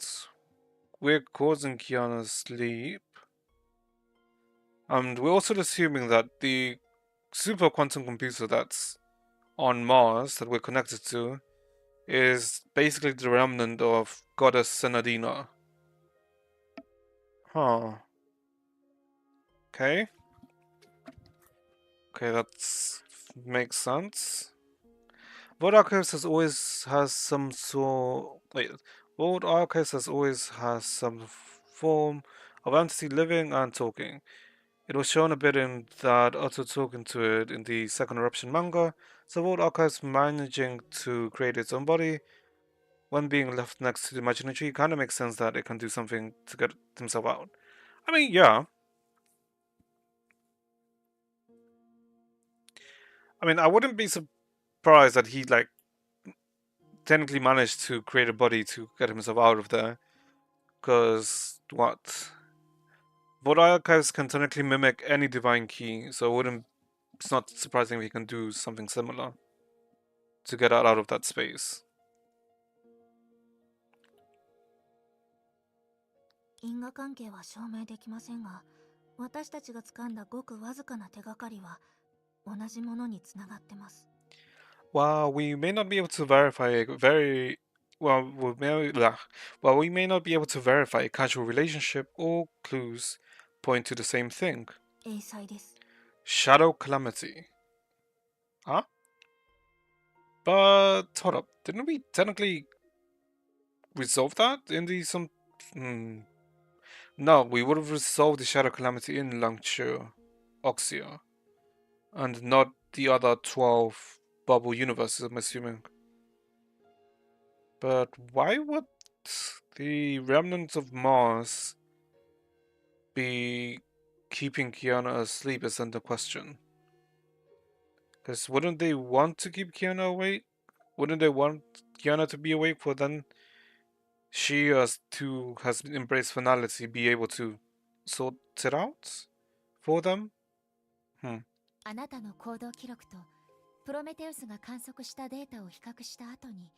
we're causing Kiana's sleep. And we're also assuming that the super quantum computer that's on Mars, that we're connected to, is basically the remnant of Goddess Senadina. Huh. Okay. Okay, that makes sense. World Archives has some sort. Wait, World Archives has some form of entity living and talking. It was shown a bit in that Otto talking to it in the Second Eruption manga. So World Archives managing to create its own body when being left next to the imaginary tree kind of makes sense that it can do something to get himself out. I mean, yeah. I mean, I wouldn't be surprised that he like technically managed to create a body to get himself out of there. Because what? Void Archives can technically mimic any divine key, so it's not surprising if he can do something similar to get out of that space. 因果関係は証明できませんが、私たちが掴んだごくわずかな手がかりは同じものにつながってます。 While we may not be able to verify a we may not be able to verify a casual relationship, all clues point to the same thing. 英才です。 Shadow Calamity. Huh? But hold up, didn't we technically resolve that in the No, we would have resolved the Shadow Calamity in Langchu, Oxia, and not the other 12 bubble universes, I'm assuming. But why would the remnants of Mars be keeping Kiana asleep isn't the question. Because wouldn't they want to keep Kiana awake? Wouldn't they want Kiana to be awake for then she as to has embraced finality be able to sort it out for them? あなたの行動記録とプロメテウスが観測したデータを比較した後に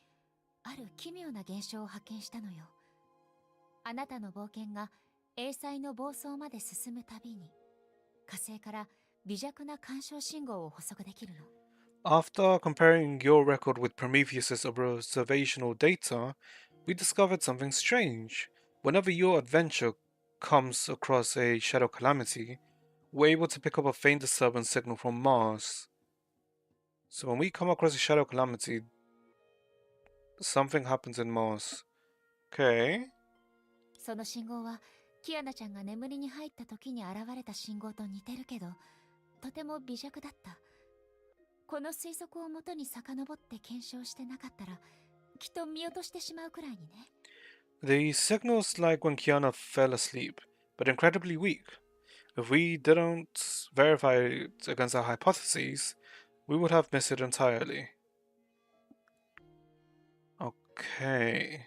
ある奇妙な現象を発見したのよ。あなたの冒険が英才の暴走まで進むたびに火星から微弱な干渉信号を捕捉できるの。After comparing your record with Prometheus's observational data, we discovered something strange. Whenever your adventure comes across a shadow calamity, we're able to pick up a faint disturbance signal from Mars. So when we come across a shadow calamity, something happens in Mars. Okay. その信号はキアナちゃんが眠りに入った時に現れた信号と似てるけど、とても微弱だった。この推測をもとに遡って検証してなかったら、きっと見落としてしまうくらいにね。The signal's like when Kiana fell asleep, but incredibly weak. If we didn't verify it against our hypotheses, we would have missed it entirely. Okay.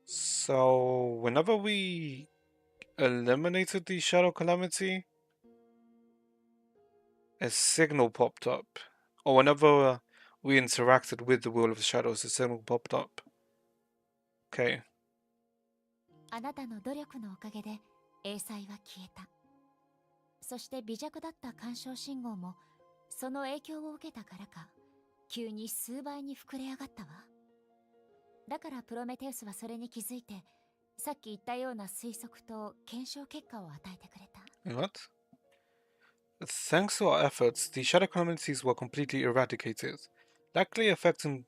So, whenever we eliminated the shadow calamity, a signal popped up. Or whenever we interacted with the Wheel of the Shadows, a signal popped up. Okay. あなたの努力のおかげで英才は消えた。そして微弱だった干渉信号もその影響を受けたからか急に数倍に膨れ上がったわ。だからプロメテウスはそれに気づいてさっき言ったような推測と検証結果を与えてくれた。 What? Thanks to our efforts, the shadow calamities were completely eradicated, likely affecting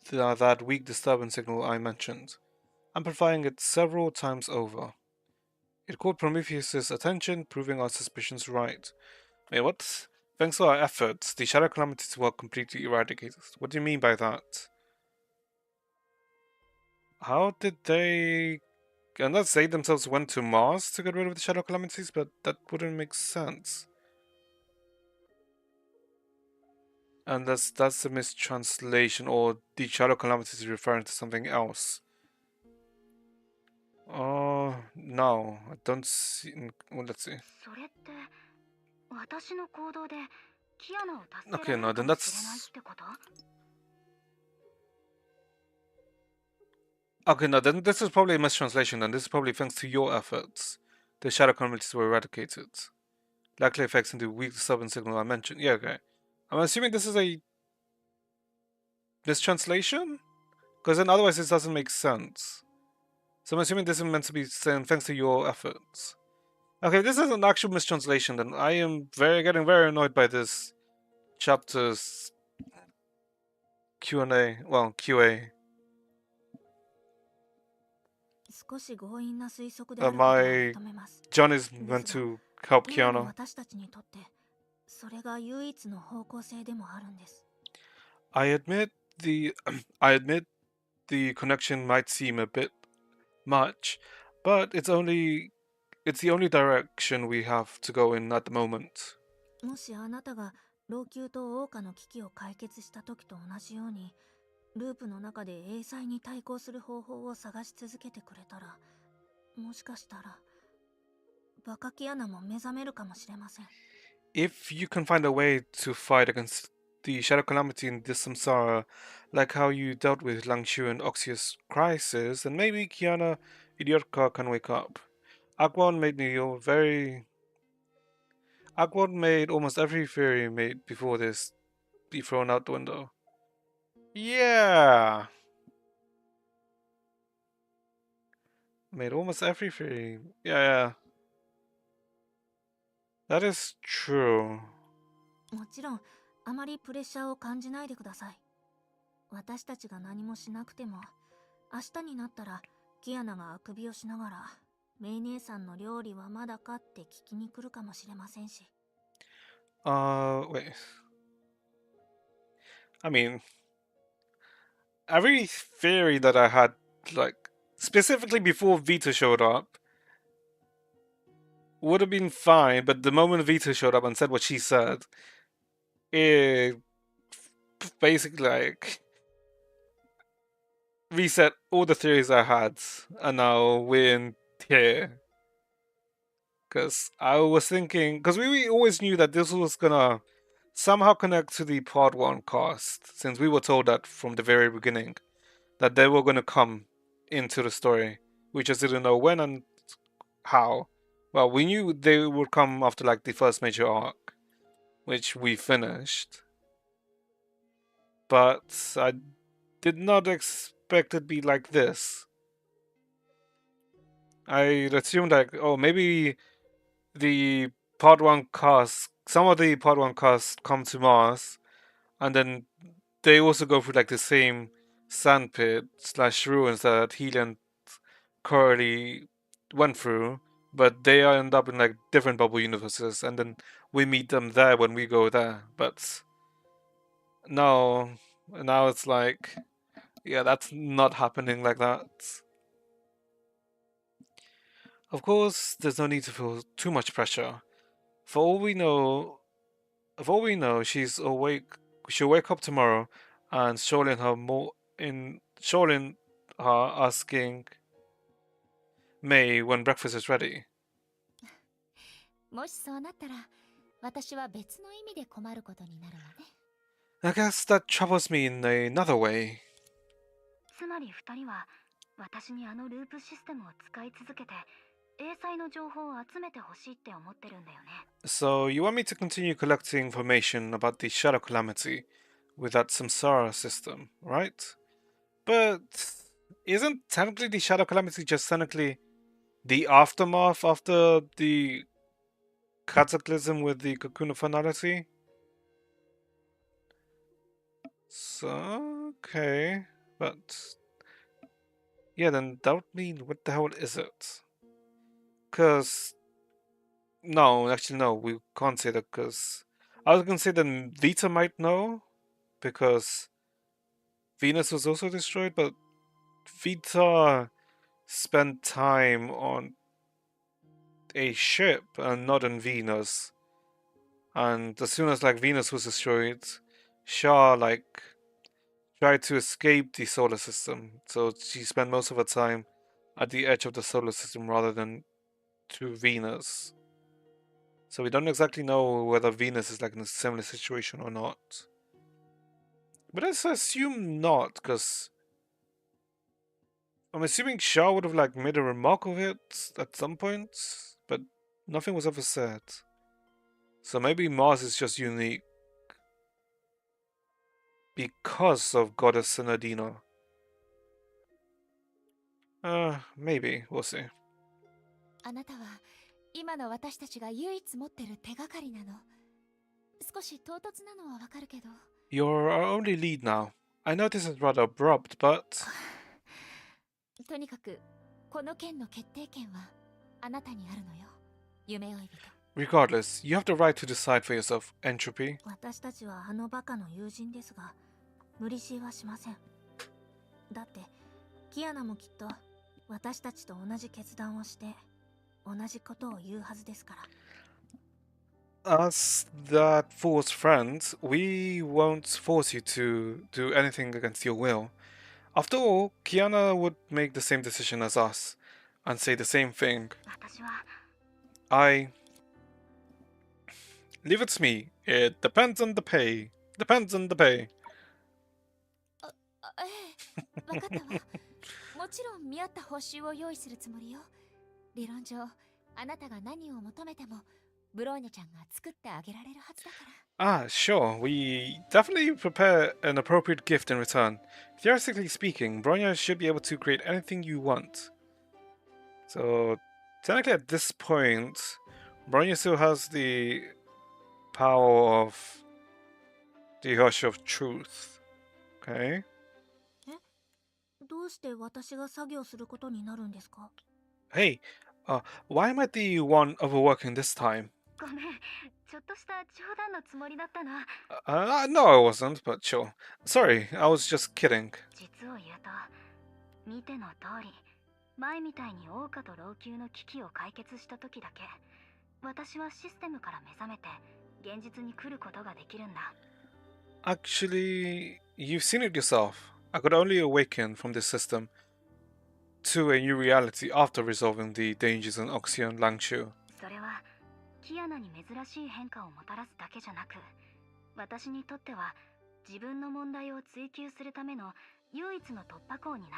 that weak disturbance signal I mentioned, amplifying it several times over. It caught Prometheus's attention, proving our suspicions right. Wait, what? Thanks to our efforts, the shadow calamities were completely eradicated. What do you mean by that? How did they... Unless they themselves went to Mars to get rid of the shadow calamities, but that wouldn't make sense. Unless that's a mistranslation or the shadow calamities is referring to something else. No, I don't see... Well, let's see. それって私の行動でキアナを助け Okay, られ no, るか then もしれない that's... ってこと？ Okay, no, then this is probably a mistranslation, and this is probably thanks to your efforts. The shadow calamities were eradicated. Likely affecting the weak disturbance signal I mentioned. Yeah, okay. I'm assuming this is a mistranslation? Because then otherwise this doesn't make sense. So I'm assuming this is meant to be saying thanks to your efforts. Okay, if this is an actual mistranslation, then I am getting very annoyed by this chapter's Q&A. Well, QA. 少し強引な推測であることは認めます。 John is meant to help 今の Kiana. 私たちにとってそれが唯一の方向性でもあるんです。 I admit I admit the connection might seem a bit much, but it's the only direction we have to go in at the moment. もしあなたが老朽と桜花の危機を解決した時と同じようにループの中で英才に対抗する方法を探し続けてくれたら、もしかしたらバカキアナも目覚めるかもしれません。 If you can find a way to fight against the Shadow Calamity in this samsara, like how you dealt with Langshu and Oxius' crisis, then maybe Kiana Idiotka can wake up. Agwan made almost every theory made before this be thrown out the window. Yeah! Made almost every theory. Yeah. That is true. もちろんあまりプレッシャーを感じないでください。私たちが何もしなくても明日になったらキアナがあくびをしながらメイ姉さんの料理はまだかって聞きに来るかもしれませんし。 Wait. I mean, every theory that I had, like, specifically before Vita showed up, would have been fine, but the moment Vita showed up and said what she said, it basically like reset all the theories I had, and now we're in here. Because I was thinking, because we always knew that this was gonna somehow connect to the Part 1 cast, since we were told that from the very beginning, that they were gonna come into the story. We just didn't know when and how. Well, we knew they would come after like the first major arc, which we finished. But I did not expect it to be like this. I assumed like, oh, maybe the Part 1 cast, some of the Part 1 cast come to Mars, and then they also go through like the same sandpit slash ruins that Healy and Curly went through, but they end up in like different bubble universes, and then we meet them there when we go there. But no, now it's like, yeah, that's not happening like that. Of course, there's no need to feel too much pressure. For all we know, she's awake. She'll wake up tomorrow, and Shaolin her asking May when breakfast is ready. もしそうなったら、私は別の意味で困ることになるわね。I guess that troubles me in another way. つまり2人は私にあのループシステムを使い続けて英才の情報を集めてほしいって思ってるんだよね。 So you want me to continue collecting information about the Shadow Calamity with that Samsara system, right? But isn't technically the Shadow Calamity just technically the aftermath after the cataclysm with the Cocoon of Finality? So, okay. But yeah, then that would mean what the hell is it? Because no, actually no, we can't say that because I was gonna say that Vita might know because Venus was also destroyed, but Vita spent time on a ship and not on Venus. And as soon as like Venus was destroyed, Shah like tried to escape the solar system. So she spent most of her time at the edge of the solar system rather than to Venus. So we don't exactly know whether Venus is like in a similar situation or not. But let's assume not, because I'm assuming Shah would have like made a remark of it at some point, but nothing was ever said. So maybe Mars is just unique because of Goddess Senadina. Maybe. We'll see. あなたは今の私たちが唯一持ってる手がかりなの。少し唐突なのはわかるけど。You're our only lead now. I know this is rather abrupt, but とにかくこの件の決定権はあなたにあるのよ。夢追い人。regardless, you have the right to decide for yourself, Entropy. 私たちはあのバカの友人ですが、無理強いはしません。だってキアナもきっと私たちと同じ決断をして同じことを言うはずですから。As that fool's friends, we won't force you to do anything against your will. After all, Kiana would make the same decision as us and say the same thing. 私は Leave it to me. It depends on the pay. Depends on the pay. ええ、わかったわ。もちろん見合った報酬を用意するつもりよ。理論上、あなたが何を求めてもブローニャちゃんが作ってあげられるはずだから。Ah, sure. We definitely prepare an appropriate gift in return. Theoretically speaking, Bronya should be able to create anything you want. So, technically at this point, Bronya still has the power of the Hush of Truth. Okay? どうして私が作業することになるんですか？ Hey, why am I the one overworking this time? ごめん、ちょっとした冗談のつもりだったな。No, I wasn't, but sure. Sorry, I was just kidding. 実を言うと、見ての通り、前みたいに桜花と老朽の危機を解決した時だけ、私はシステムから目覚めて現実に来ることができるんだ。 Actually, you've seen it yourself. I could only awaken from this system to a new reality after resolving the dangers in Oxyon Langshu. それはキアナに珍しい変化をもたらすだけじゃなく、私にとっては自分の問題を追求するための唯一の突破口になる。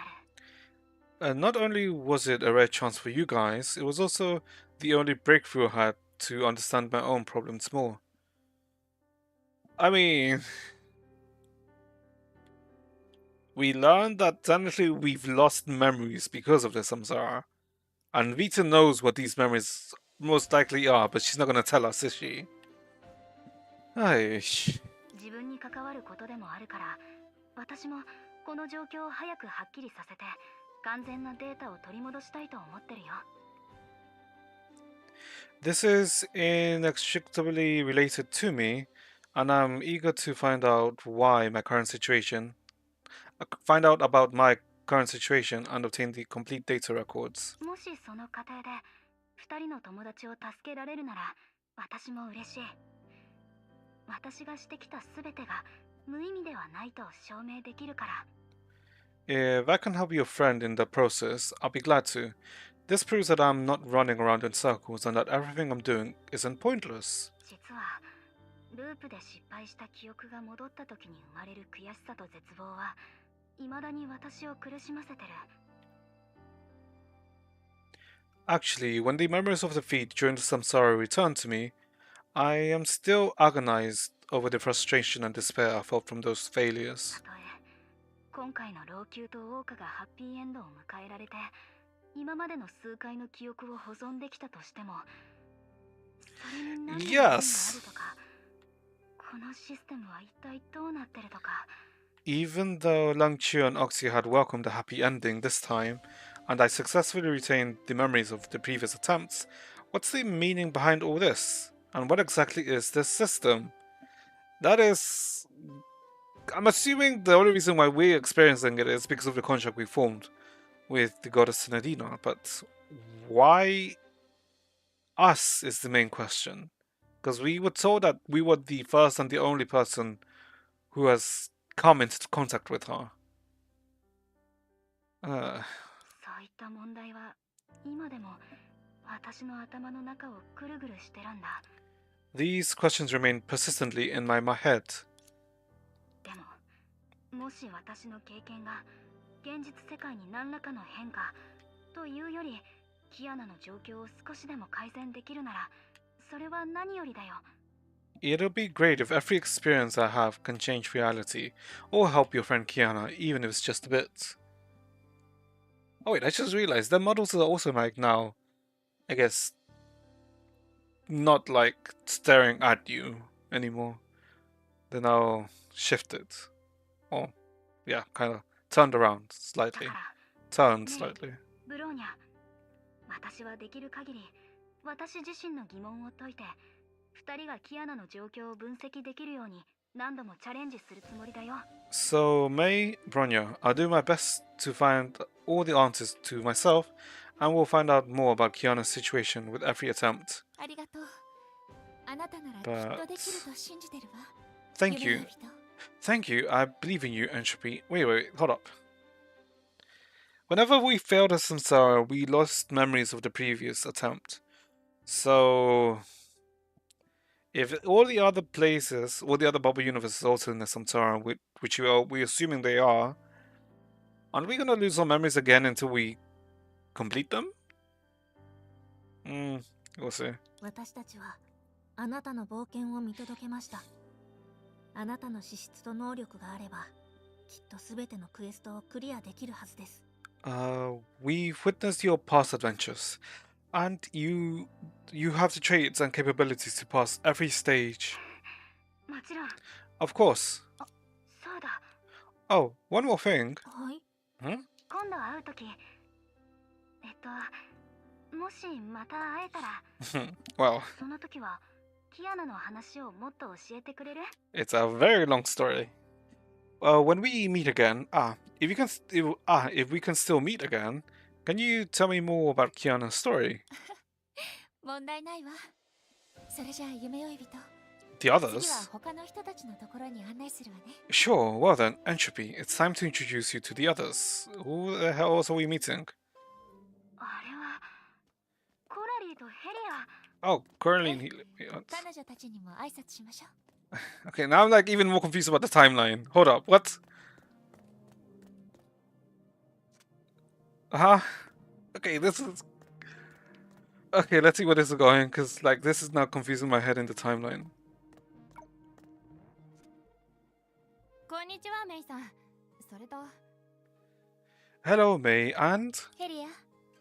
And not only was it a rare chance for you guys, it was also the only breakthrough I had to understand my own problems more. I mean, we learned that technically we've lost memories because of this samsara. And Vita knows what these memories most likely are, but she's not gonna tell us, is she? Ay. 自分に関わることでもあるから、私もこの状況を早くはっきりさせて完全なデータを取り戻したいと思ってるよ。 This is inextricably related to me, and I'm eager to find out find out about my current situation and obtain the complete data records. もしその過程で2人の友達を助けられるなら私も嬉しい。私がしてきた全てが無意味ではないと証明できるから。 If I can help your friend in the process, I'll be glad to. This proves that I'm not running around in circles and that everything I'm doing isn't pointless. 実はループで失敗した記憶が戻った時に生まれる悔しさと絶望は未だに私を苦しませてる。 Actually, when the memories of defeat during the samsara return to me, I am still agonized over the frustration and despair I felt from those failures. たとえ今回の老朽と桜花がハッピーエンドを迎えられて今までの数回の記憶を保存できたとしても、それに何の意味があるとか、このシステムは一体どうなってるとか。 Even though Lang Chu and Oxy had welcomed a happy ending this time, and I successfully retained the memories of the previous attempts, what's the meaning behind all this? And what exactly is this system? That is... I'm assuming the only reason why we're experiencing it is because of the contract we formed with the goddess Sinadina, but why us is the main question. Because we were told that we were the first and the only person who has come into contact with her. そういった問題は今でも私の頭の中をぐるぐるしてるんだ。 These questions remain persistently in my head. でも、もし私の経験が現実世界に何らかの変化というより、キアナの状況を少しでも改善できるなら、それは何よりだよ。 It'll be great if every experience I have can change reality, or help your friend Kiana, even if it's just a bit. Oh wait, I just realized their models are also like now, I guess, not like staring at you anymore. They're now shifted. Or, yeah, kind of turned around だ slightly. から、 Turned ね slightly. ブローニャ、私はできる限り私自身の疑問を解いて、2人がキアナの状況を分析できるように何度もチャレンジするつもりだよ。 So, May, Bronya, I'll do my best to find all the answers to myself, and we'll find out more about Kiana's situation with every attempt. ありがとう。あなたならきっとできると信じてるわ。 Thank 夢 you. の人。 Thank you. I believe in you, Entropy. Wait, hold up. Whenever we failed as Samsara, we lost memories of the previous attempt. So, if all the other places, all the other bubble universes also in the Samsara, which we're assuming they are, aren't we gonna lose our memories again until we complete them? We'll see. 私たちはあなたの冒険を見届けました。あなたの資質と能力があれば、きっとすべてのクエストをクリアできるはずです。We've witnessed your past adventures, and you have the traits and capabilities to pass every stage. もちろん。 Of course. そうだ。 Oh, one more thing. はい。 Hmm? 今度会うとき、もしまた会えたら、 Well, その時はキアナの話をもっと教えてくれる？ it's a very long story. When we meet again, if we can still meet again, can you tell me more about Kiana's story? 問題ないわ。それじゃあ夢追い人。 The 次は others? 他の人たちのところに案内するわね。 Sure, well then, Entropy, it's time to introduce you to the others. Who the hell else are we meeting? あれはコラリーとヘリア。 Oh, currently...彼女たちにも挨拶しましょう。 Okay, now I'm like even more confused about the timeline. Hold up, what? Huh? Okay, this is... Okay, let's see where this is going, because like this is now confusing my head in the timeline. こんにちは、メイさん。それと Hello, May, and... ヘリア、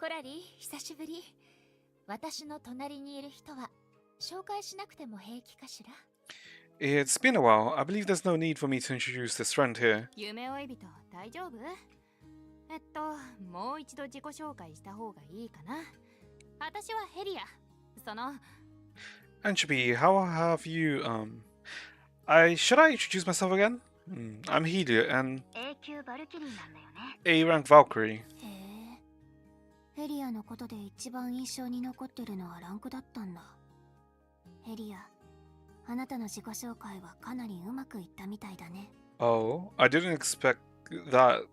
コラリー、久しぶり。私の隣にいる人は紹介しなくても平気かしら。 It's been a while. I believe there's no need for me to introduce this friend here. 夢追い人、大丈夫？もう一度自己紹介した方がいいかな。私はヘリア。その Entropy, how have you, should I introduce myself again? I'm Helia, and 永久バルキリーなんだよね。 A rank Valkyrie. へえ。ヘリアのことで一番印象に残ってるのはランクだったんだ。ヘリア、あなたの自己紹介はかなりうまくいったみたいだね。 Oh, I didn't expect that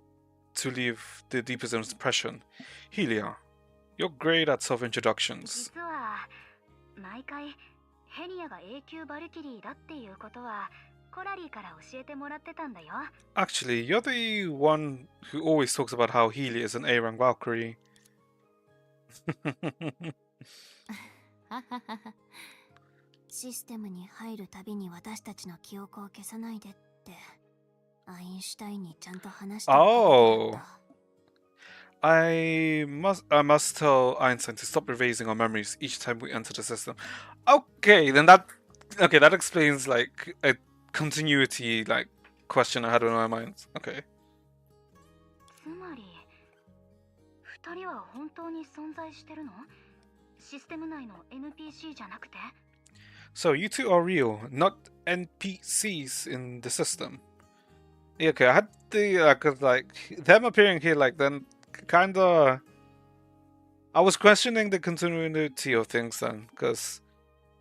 to leave the deepest impression. Helia, you're great at self-introductions. 実は毎回ヘリアが永久バルキリーだっていうことはコラリーから教えてもらってたんだよ。 Actually, you're the one who always talks about how Helia is an A rank Valkyrie. システムに入るたびに私たちの記憶を消さないでってアインシュタインにちゃんと話しておかなきゃだった。 I must tell Einstein to stop erasing our memories each time we enter the system. Okay, then that explains like a continuity like question I had in my mind. Okay. つまり二人は本当に存在してるの？システム内の NPC じゃなくて？ So you two are real, not NPCs in the system. Yeah, okay, I had the cause like them appearing here like then kinda I was questioning the continuity of things then, because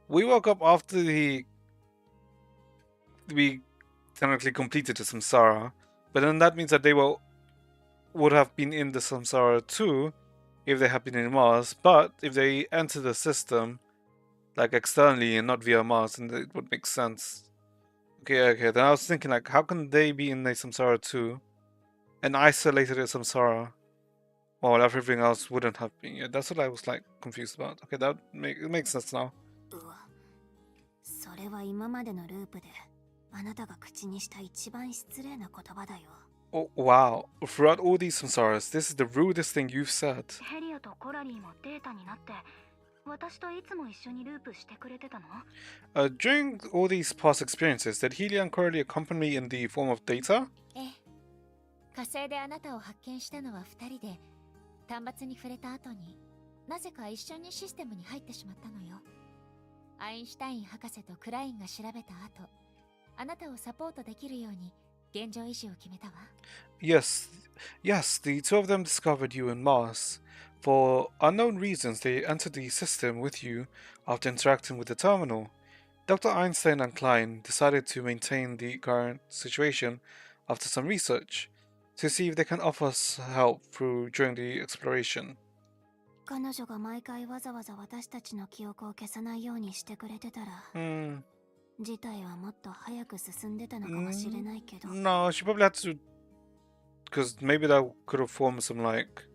we woke up after we technically completed the Samsara, but then that means that they would have been in the Samsara too if they had been in Mars, but if they enter the system like externally and not via Mars, then it would make sense. Okay, then I was thinking like how can they be in the Samsara too and isolated in Samsara while everything else wouldn't have been? Yeah, that's what I was like confused about. Okay, it makes sense now. うわ、それは今までのループであなたが口にした一番失礼な言葉だよ。 Oh wow, throughout all these Samsaras, this is the rudest thing you've said. ヘリアとコラリーもデータになって私といつも一緒にループしてくれてたの？ During all these past experiences, did Helia and Curly accompany me in the form of data? ええ。火星であなたを発見したのは2人で、端末に触れた後になぜか一緒にシステムに入ってしまったのよ。アインシュタイン博士とクラインが調べた後、あなたをサポートできるように現状維持を決めたわ。 Yes, the two of them discovered you in Mars. For unknown reasons, they entered the system with you after interacting with the terminal. Dr. Einstein and Klein decided to maintain the current situation after some research, to see if they can offer us help during the exploration. 彼女が毎回わざわざ私たちの記憶を消さないようにしてくれてたら、事態はもっと早く進んでたのかもしれないけど。No, she probably had to, because maybe that could have formed some like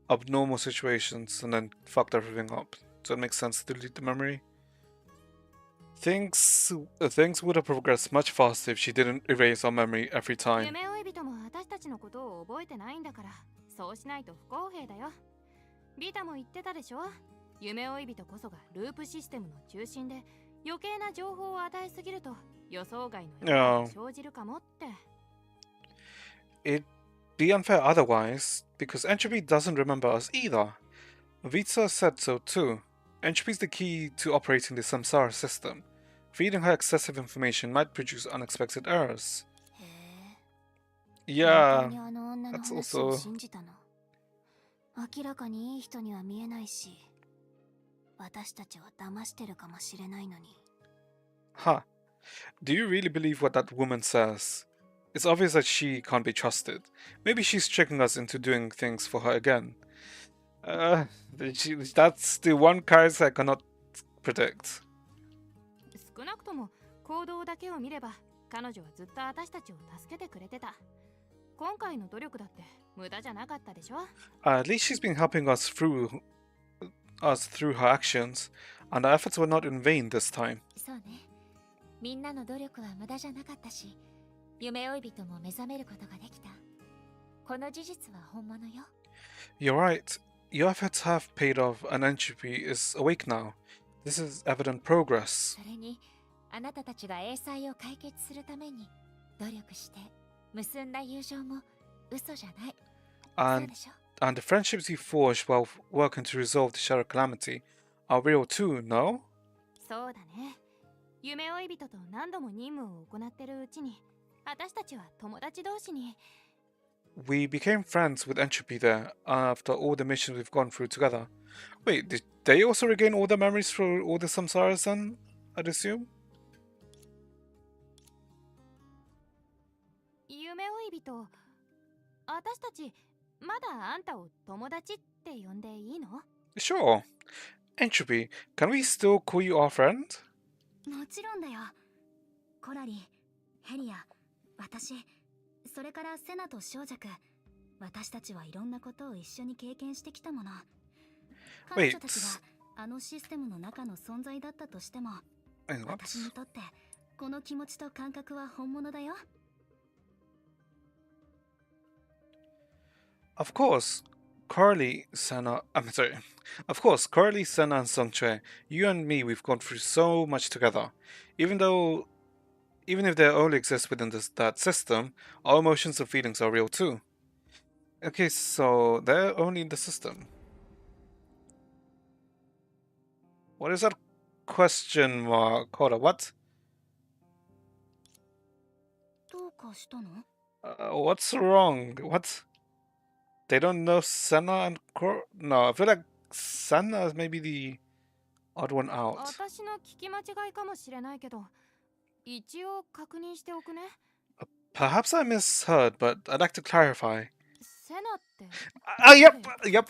abnormal situations and then fucked everything up. So it makes sense to delete the memory. Things would have progressed much faster if she didn't erase our memory every time. 夢追い人も私たちのことを覚えてないんだから、そうしないと不公平だよ。ビタも言ってたでしょ。夢追い人こそがループシステムの中心で、余計な情報を与えすぎると予想外の変化が生じるかもって。It'd be unfair otherwise, because Entropy doesn't remember us either. Vita said so too. Entropy's the key to operating the Samsara system. Feeding her excessive information might produce unexpected errors. Yeah, that's also... 明らかにいい人には見えないし、私たちを騙してるかもしれないのに。Huh. Do you really believe what that woman says? It's obvious that she can't be trusted. Maybe she's tricking us into doing things for her again. Uh, that's the one character I cannot predict. 少なくとも行動だけを見れば彼女はずっと私たちを助けてくれてた。今回の努力だって無駄じゃなかったでしょ。At least she's been helping us through her actions, and our efforts were not in vain this time. そうね。みんなの努力は無駄じゃなかったし、夢追い人も目覚めることができた。この事実は本物よ。You're right. Your efforts have paid off, and entropy is awake now. This is evident progress. それに、あなたたちが英才を解決するために努力して結んだ友情も嘘じゃない。そうでしょ。And the friendships you forged while working to resolve the shadow calamity are real too, no? そうだね。夢追い人と何度も任務を行ってるうちに、私たちは友達同士に。We became friends with Entropy there after all the missions we've gone through together. Wait, did they also regain all their memories through all the samsaras then, I'd assume? 夢追い人、私たちまだあんたを友達って呼んでいいの？ Sure. Entropy, can we still call you our friend? もちろんだよ。コラリ、ヘリア、私、それからセナとショウジャク、私たちはいろんなことを一緒に経験してきたもの。彼女たちがあのシステムの中の存在だったとしても、私にとってこの気持ちと感覚は本物だよ。Of course, Carly, Senna, I'm sorry. Of course, Carly, Senna, and Songchue, you and me, we've gone through so much together. Even if they only exist within that system, our emotions and feelings are real too. Okay, so they're only in the system. What is that question mark? Hold on, what? どうかしたの？ What's wrong? What? They don't know Senna and No, I feel like Senna is maybe the odd one out. 私の聞き間違いかもしれないけど、一応確認しておくね。Perhaps I misheard, but I'd like to clarify. セナって。Yep.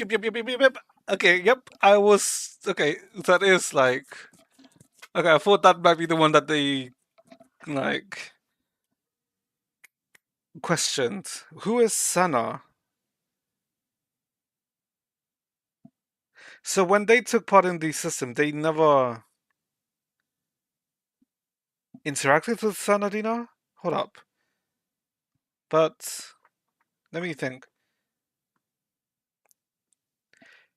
Okay, yep, I was... Okay, that is like... Okay, I thought that might be the one that they, like... questioned. Who is Senna? So when they took part in the system, they never... interacted with Senna, Dina? Hold up. But... let me think.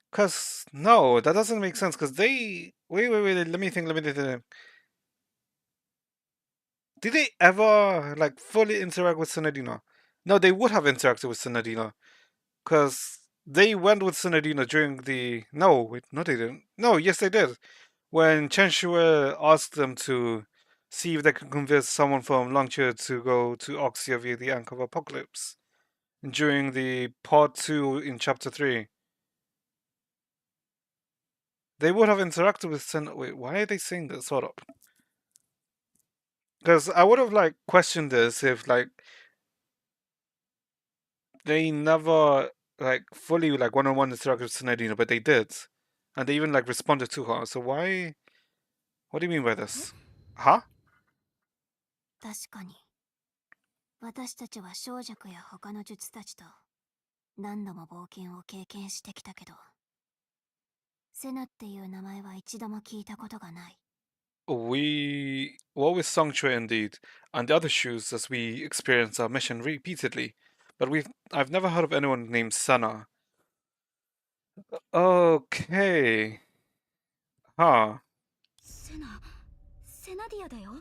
Because, no, that doesn't make sense, because they... Wait, let me think. Did they ever, like, fully interact with Senadina? No, they would have interacted with Senadina. Because they went with Senadina during the... No, wait, no they didn't. No, yes they did. When Chen Shue asked them to see if they could convince someone from Longcheer to go to Oxia via the Ank of Apocalypse. During the part 2 in chapter 3. They would have interacted with Sen... Wait, why are they saying this? Hold up. Because I would have, like, questioned this if, like, they never, like, fully, like, one-on-one interacted with Senadina, but they did. And they even, like, responded to her. So why... What do you mean by this? Huh? 確かに。私たちは小弱や他の術たちと何度も冒険を経験してきたけど、セナっていう名前は一度も聞いたことがない。We were with Songchue indeed, and the other shoes as we experienced our mission repeatedly. But I've never heard of anyone named Sana. Okay. Huh. セナディアだよ。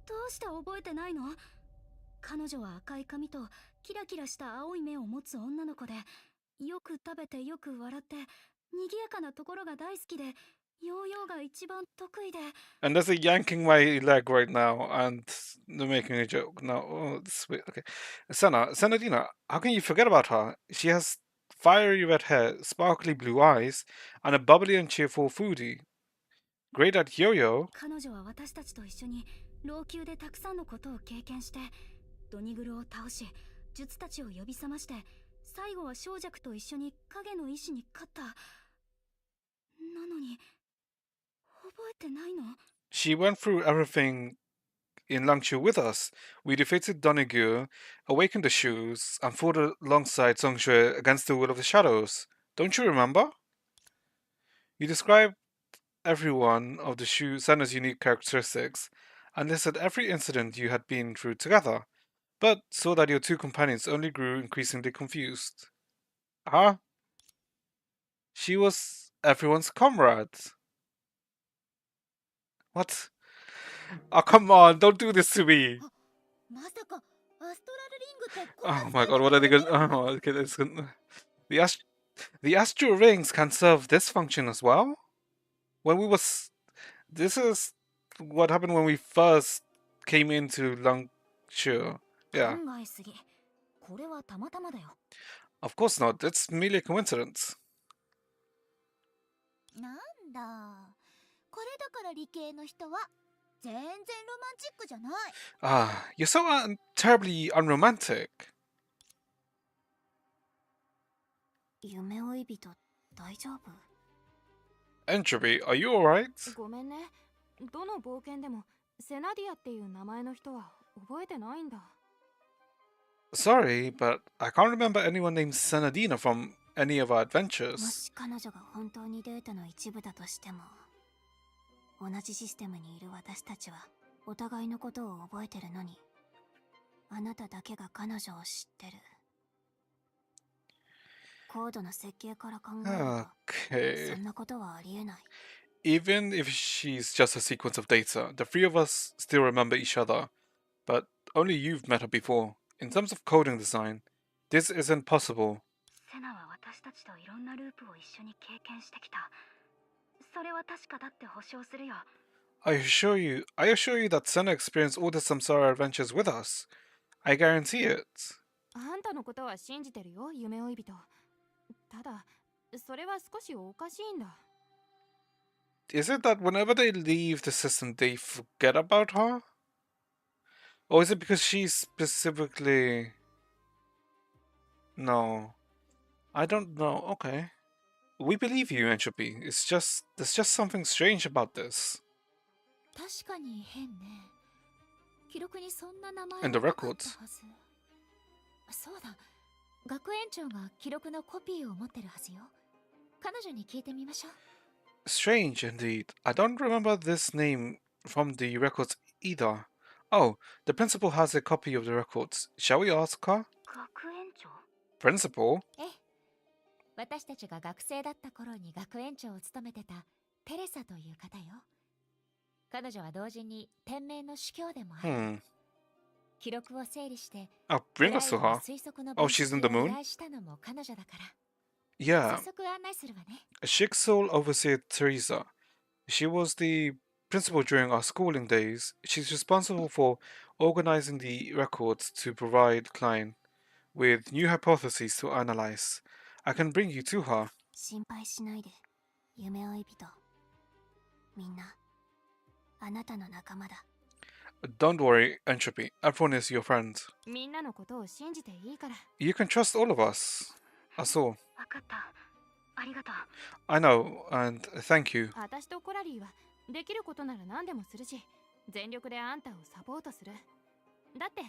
どうして覚えてないの？彼女は赤い髪とキラキラした青い目を持つ女の子で、よく食べてよく笑って賑やかなところが大好きで、ヨーヨーが一番得意で。 And there's a yanking my leg right now, and they're making a joke. No, oh, this way. Okay. Senadina, how can you forget about her? She has fiery red hair, sparkly blue eyes, and a bubbly and cheerful foodie. great at yo-yo. 彼女は私たちと一緒に老朽でたくさんのことを経験して、ドニグルを倒し、術たちを呼び覚まして、最後は小弱と一緒に影の意志に勝った。なのに覚えてないの？ She went through everything in Langchu with us. We defeated Donegur, awakened the shoes, and fought alongside Songshui against the will of the shadows. Don't you remember? You described every one of the Senna's unique characteristics, and listed every incident you had been through together, but saw that your two companions only grew increasingly confused. Huh? She was everyone's comrade. What? Oh, come on, don't do this to me. まさかアストラルリングってこん Oh な my 使い god, what 方 are they でき gonna. るの？ Oh, okay, that's gonna. The astral rings can serve this function as well? When we was. This is what happened when we first came into Langshu. Yeah. 考えすぎ。これはたまたまだよ。 Of course not, it's merely a coincidence. なんだ。これだから理系の人は全然ロマンチックじゃない。 Ah, you're so terribly unromantic. 夢追い人大丈夫？ Entropy, are you alright? ごめんね。どの冒険でもセナディアっていう名前の人は覚えてないんだ。 Sorry, but I can't remember anyone named Senadina from any of our も adventures. し彼女が本当にデータの一部だとしても、同じシステムにいる私たちはお互いのことを覚えてるのに、あなただけが彼女を知ってる。コードの設計から考えると、 Okay. そんなことはありえない。 Even if she's just a sequence of data, the three of us still remember each other. But only you've met her before. In terms of coding design, this isn't possible. セナは私たちといろんなループを一緒に経験してきた。それは確かだって保証するよ。I assure you that Senna experienced all the Samsara adventures with us. I guarantee it. あんたのことは信じてるよ、夢追い人。ただ、それは少しおかしいんだ。 Is it that whenever they leave the system, they forget about her? Or is it because she's specifically... No. I don't know. Okay. We believe you, Entropy. There's just something strange about this. 確かに変ね。記録にそんな名前 And は the なかった records. はず。そうだ。学園長が記録のコピーを持ってるはずよ。彼女に聞いてみましょう。 Strange indeed. I don't remember this name from the records either. Oh, the principal has a copy of the records. Shall we ask her? 学園長？ Principal? ええ。私たちが学生だった頃に学園長を務めてたテレサという方よ。彼女は同時に天命の司教でもある。Hmm. 記録を整理して Oh, bring us to her. Oh, she's in the moon? 依頼したのも彼女だから。 Yeah. 早速案内するわね。 Shixol overseer Teresa. She was the principal during our schooling days. She's responsible for organizing the records to provide Klein with new hypotheses to analyze. I can bring you to her. 心配しないで、夢追い人。みんな、あなたの仲間だ。 Don't worry, Entropy. Everyone is your friend. みんなのことを信じていいから。 You can trust all of us. Us all. わかった。ありがとう。 I know, and thank you. 私とコラリーはできることなら何でもするし、全力であんたをサポートする。だって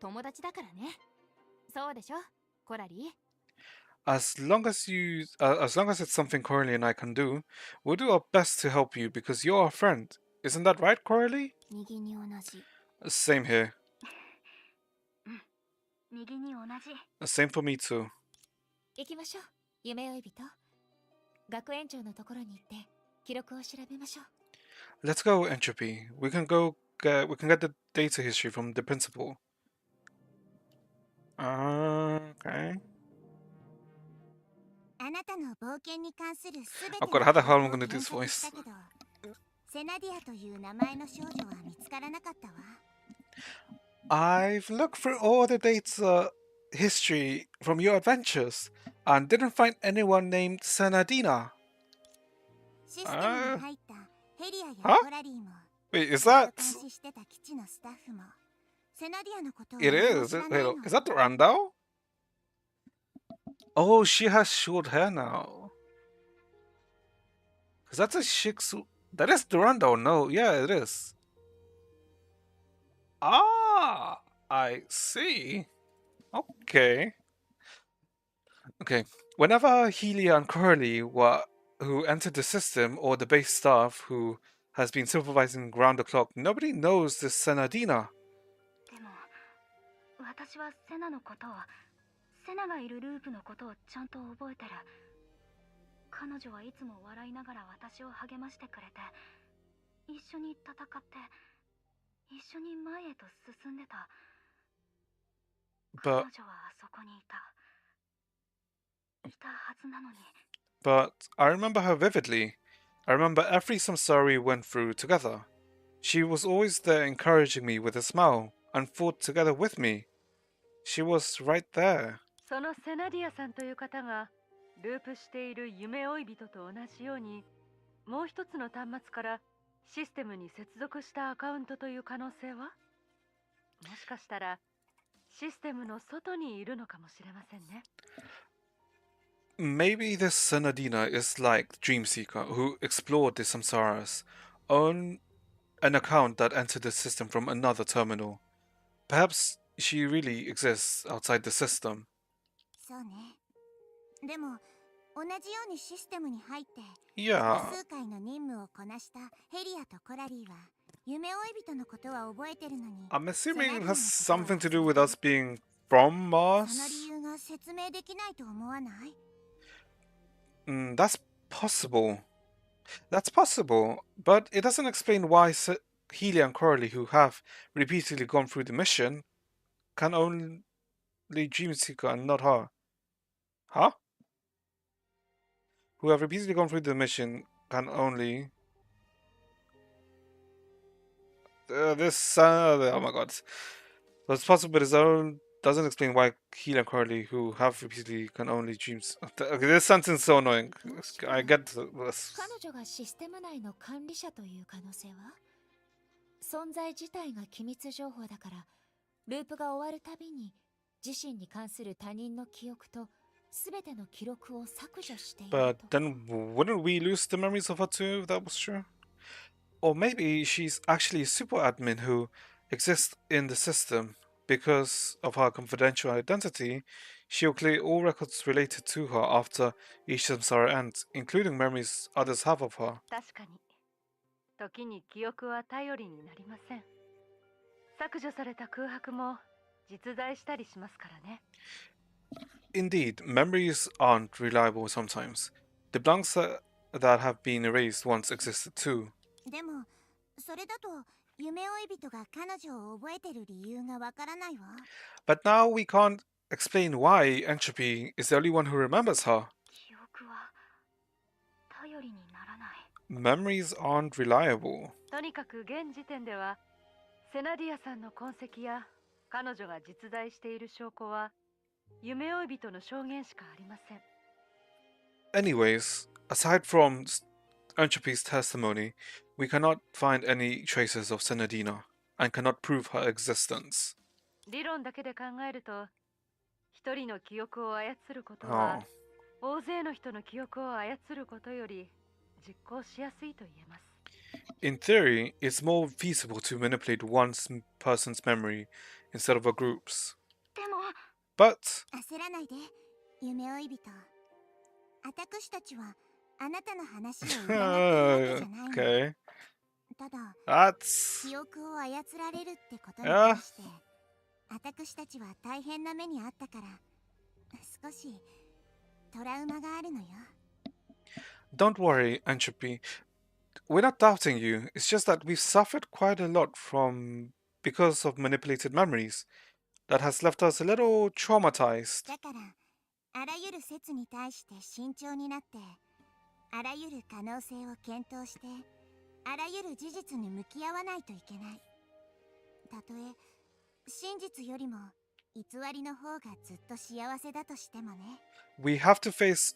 友達だからね。そうでしょ、コラリー。 As long as it's something Coralie and I can do, we'll do our best to help you because you're our friend. Isn't that right, Coralie? 右に同じ。 Same here. 右に同じ。 Same for me too. 行きましょう。夢追い人。学園長のところに行って記録を調べましょう。 Let's go, Entropy. We can get the data history from the principal. Okay. あなたの冒険に関するすべて Oh god, how the hell am I gonna do this voice? セナディアという名前の少女は見つからなかったわ。 I've looked through all the data history from your adventures and didn't find anyone named Senadina. システムに入ったヘリアや Huh? コラリーも Wait, is ずっ that? と監視してた基地のスタッフもセナディアのことを It 何も is. 知らない Wait, の。 is that Durandal? Oh, she has short hair now. Cause that's a Shiksu. That is Durandal. No, yeah, it is. Ah, I see. Okay. Okay. Whenever Healy and Curly who entered the system, or the base staff who has been supervising round the clock, nobody knows this Senadina. でも私はセナのことを、セナがいるループのことをちゃんと覚えてる。彼女はいつも笑いながら私を励ましてくれて、一緒に戦って一緒に前へと進んでた。彼 But 女はあそこにいたはずなのに。 but I remember her vividly. I remember every samsara we went through together. She was always there encouraging me with a smile and fought together with me. She was right there. そのセナディアさんという方がループしている夢追い人と同じように、もう一つの端末からシステムに接続したアカウントという可能性は、もしかしたらシステムの外にいるのかもしれませんね。Maybe this Senadina is like Dreamseeker, who explored the samsaras on an account that entered the system from another terminal. Perhaps she really exists outside the system. そうね。でも同じようにシステムに入って Yeah, 複数回の任務をこなしたヘリアとコラリーは夢追い人のことは覚えてるのに、 I'm assuming it has something to do with us being from その Mars. 理由が説明できないと思わない？ That's possible. That's possible, but it doesn't explain why Healy and Coralie, who have repeatedly gone through the mission, can only Dreamseeker and not her. Huh? Who have repeatedly gone through the mission can only... oh my god. So it's possible, but it doesn't explain why Healy and Coralie, who have repeatedly can only dreams... Okay, this sentence is so annoying. I get this. 彼女がシステム内の管理者という可能性は？存在自体が機密情報だから、ループが終わるたびに自身に関する他人の記憶と全ての記録を削除していると。 But then wouldn't we lose the memories of her too, if that was true? Or maybe she's actually a super admin who exists in the system. Because of her confidential identity, she'll clear all records related to her after each samsara ends, including memories others have of her. 確かに時に記憶は頼りになりません。削除された空白も実在したりしますからね。 Indeed, memories aren't reliable sometimes. The blanks that have been erased once existed too. でもそれだと夢追い人が彼女を覚えてる理由がわからないわ。 But now we can't explain why Entropy is the only one who remembers her. 記憶は頼りにならない。 Memories aren't reliable. とにかく現時点ではセナディアさんの痕跡や彼女が実在している証拠は夢追い人の証言しかありません。 Anyways, aside from Entropy's testimony, we cannot find any traces of Senadina and cannot prove her existence. 理論だけで考えると、一人の記憶を操ることは、大勢の人の記憶を操ることより実行しやすいと言えます。 In theory, it's more feasible to manipulate one person's memory instead of a group's. でも But 焦らないで夢追い人。私たちはあなたの話を疑ってるわけじゃないの。 okay, ただ that's 記憶を操られるってことに対して私たちは大変な目にあったから少しトラウマがあるのよ。 don't worry, Entropy. We're not doubting you. It's just that we've suffered quite a lot because of manipulated memories. That has left us a little traumatized. だからあらゆる説に対して慎重になってあらゆる可能性を検討してあらゆる事実に向き合わないといけない。たとえ真実よりも偽りの方がずっと幸せだとしてもね。 We have to face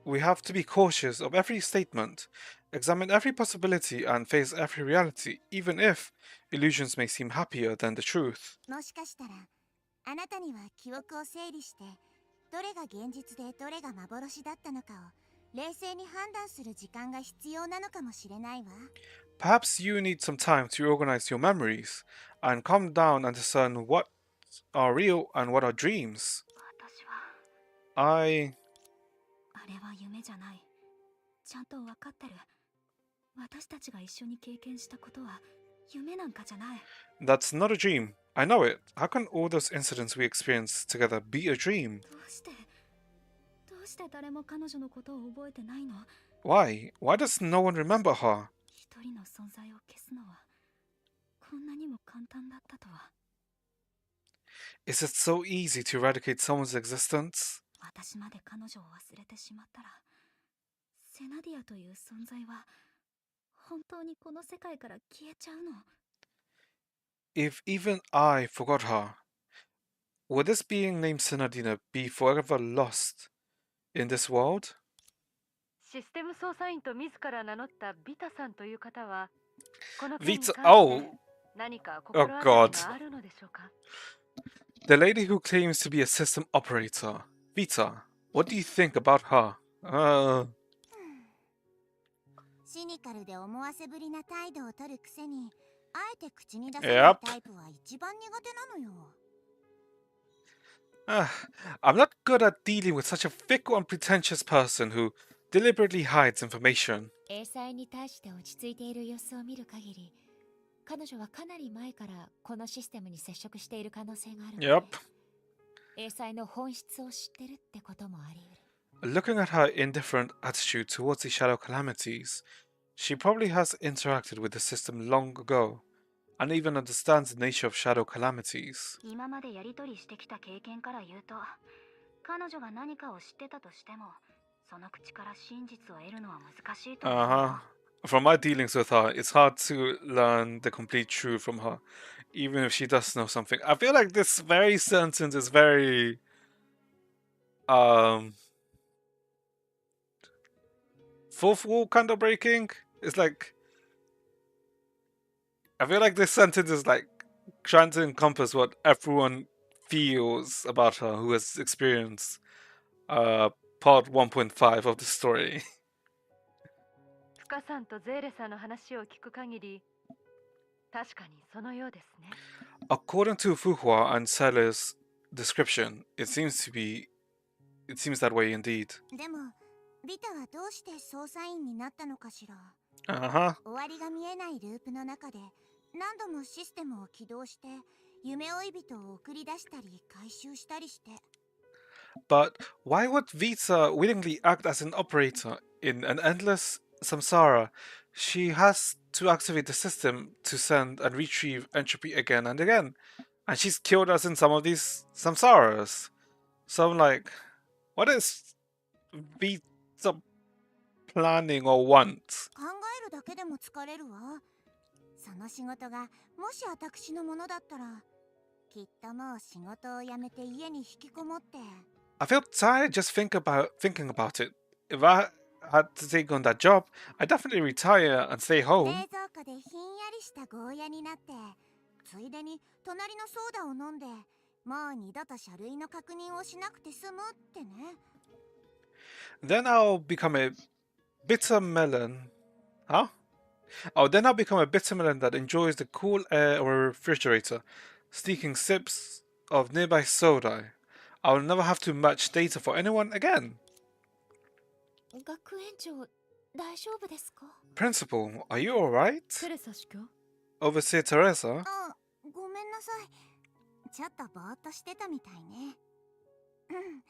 we have to be cautious of every statement, examine every possibility, and face every reality, even if illusions may seem happier than the truth. もしかしたらあなたには記憶を整理してどれが現実でどれが幻だったのかを冷静に判断する時間が必要なのかもしれないわ。 Perhaps you need some time to organize your memories and calm down and discern what are real and what are dreams. 私は I. あれは夢じゃない。ちゃんと分かってる。私たちが一緒に経験したことは夢なんかじゃない。 That's not a dream. I know it. How can all those incidents we experienced together be a dream? どうして誰も彼女のことを覚えてないの？ Why? Why does no one remember her? 一人の存在を消すのはこんなにも簡単だったとは。 Is it so easy to eradicate someone's existence? 私まで彼女を忘れてしまったら、セナディアという存在は本当にこの世界から消えちゃうの？ If even I forgot her, would this being named Sinadina be forever lost in this world? システム操作員と自ら名乗ったビタさんという方はこの件に Vita. 関して Oh, 何か心当たり God. があるのでしょうか？ The lady who claims to be a system operator. Vita, what do you think about her? シニカルで思わせぶりな態度を取るくせにあえて口に出さない Yep. タイプは一番苦手なのよ。 I'm not good at dealing with such a fickle and pretentious person who deliberately hides information. 英才に対して落ち着いている様子を見る限り、彼女はかなり前からこのシステムに接触している可能性があるので、 Yep. 英才の本質を知ってるってこともあり得る。 Looking at her indifferent attitude towards the shadow calamities, she probably has interacted with the system long ago, and even understands the nature of shadow calamities. 今までやり取りしてきた経験から言うと、彼女が何かを知ってたとしても、その口から真実を得るのは難しいと思うよ。 Uh-huh. From my dealings with her, it's hard to learn the complete truth from her, even if she does know something. I feel like this very sentence is very fourth wall kind of breaking. It's like I feel like this sentence is like trying to encompass what everyone feels about her who has experienced part 1.5 of the story. スカさんとゼーレさんの話を聞く限り確かにそのようですね。 According to Fuhua and Seller's description, it seems that way indeed. でもビタはどうして捜査員になったのかしら。 Uh-huh. 終わりが見えないループの中で何度もシステムを起動して夢追い人を送り出したり回収したりして。 But why would Vita willingly act as an operator in an endless samsara? She has to activate the system to send and retrieve entropy again and again. And she's killed us in some of these samsaras. So I'm like, what is Vita planning or want? 考えるだけでも疲れるわ。その仕事がもし私のものだったらきっともう仕事を辞めて家に引きこもって。 I feel tired just thinking about it. If I had to take on that job, I'd definitely retire and stay 冷 home. 蔵庫でひんやりしたゴーヤになってついでに隣のソーダを飲んでもう二度と書類の確認をしなくて済むってね。 Then I'll become a bitter melon. Huh? Oh, then I'll become a bitter melon that enjoys the cool air of a refrigerator, sneaking sips of nearby soda. I'll never have to match data for anyone again. 学園長、大丈夫ですか？ Principal, are you alright? テレサ司教 Overseer Teresa? あ、ごめんなさい。ちょっとぼーっとしてたみたいね。うん。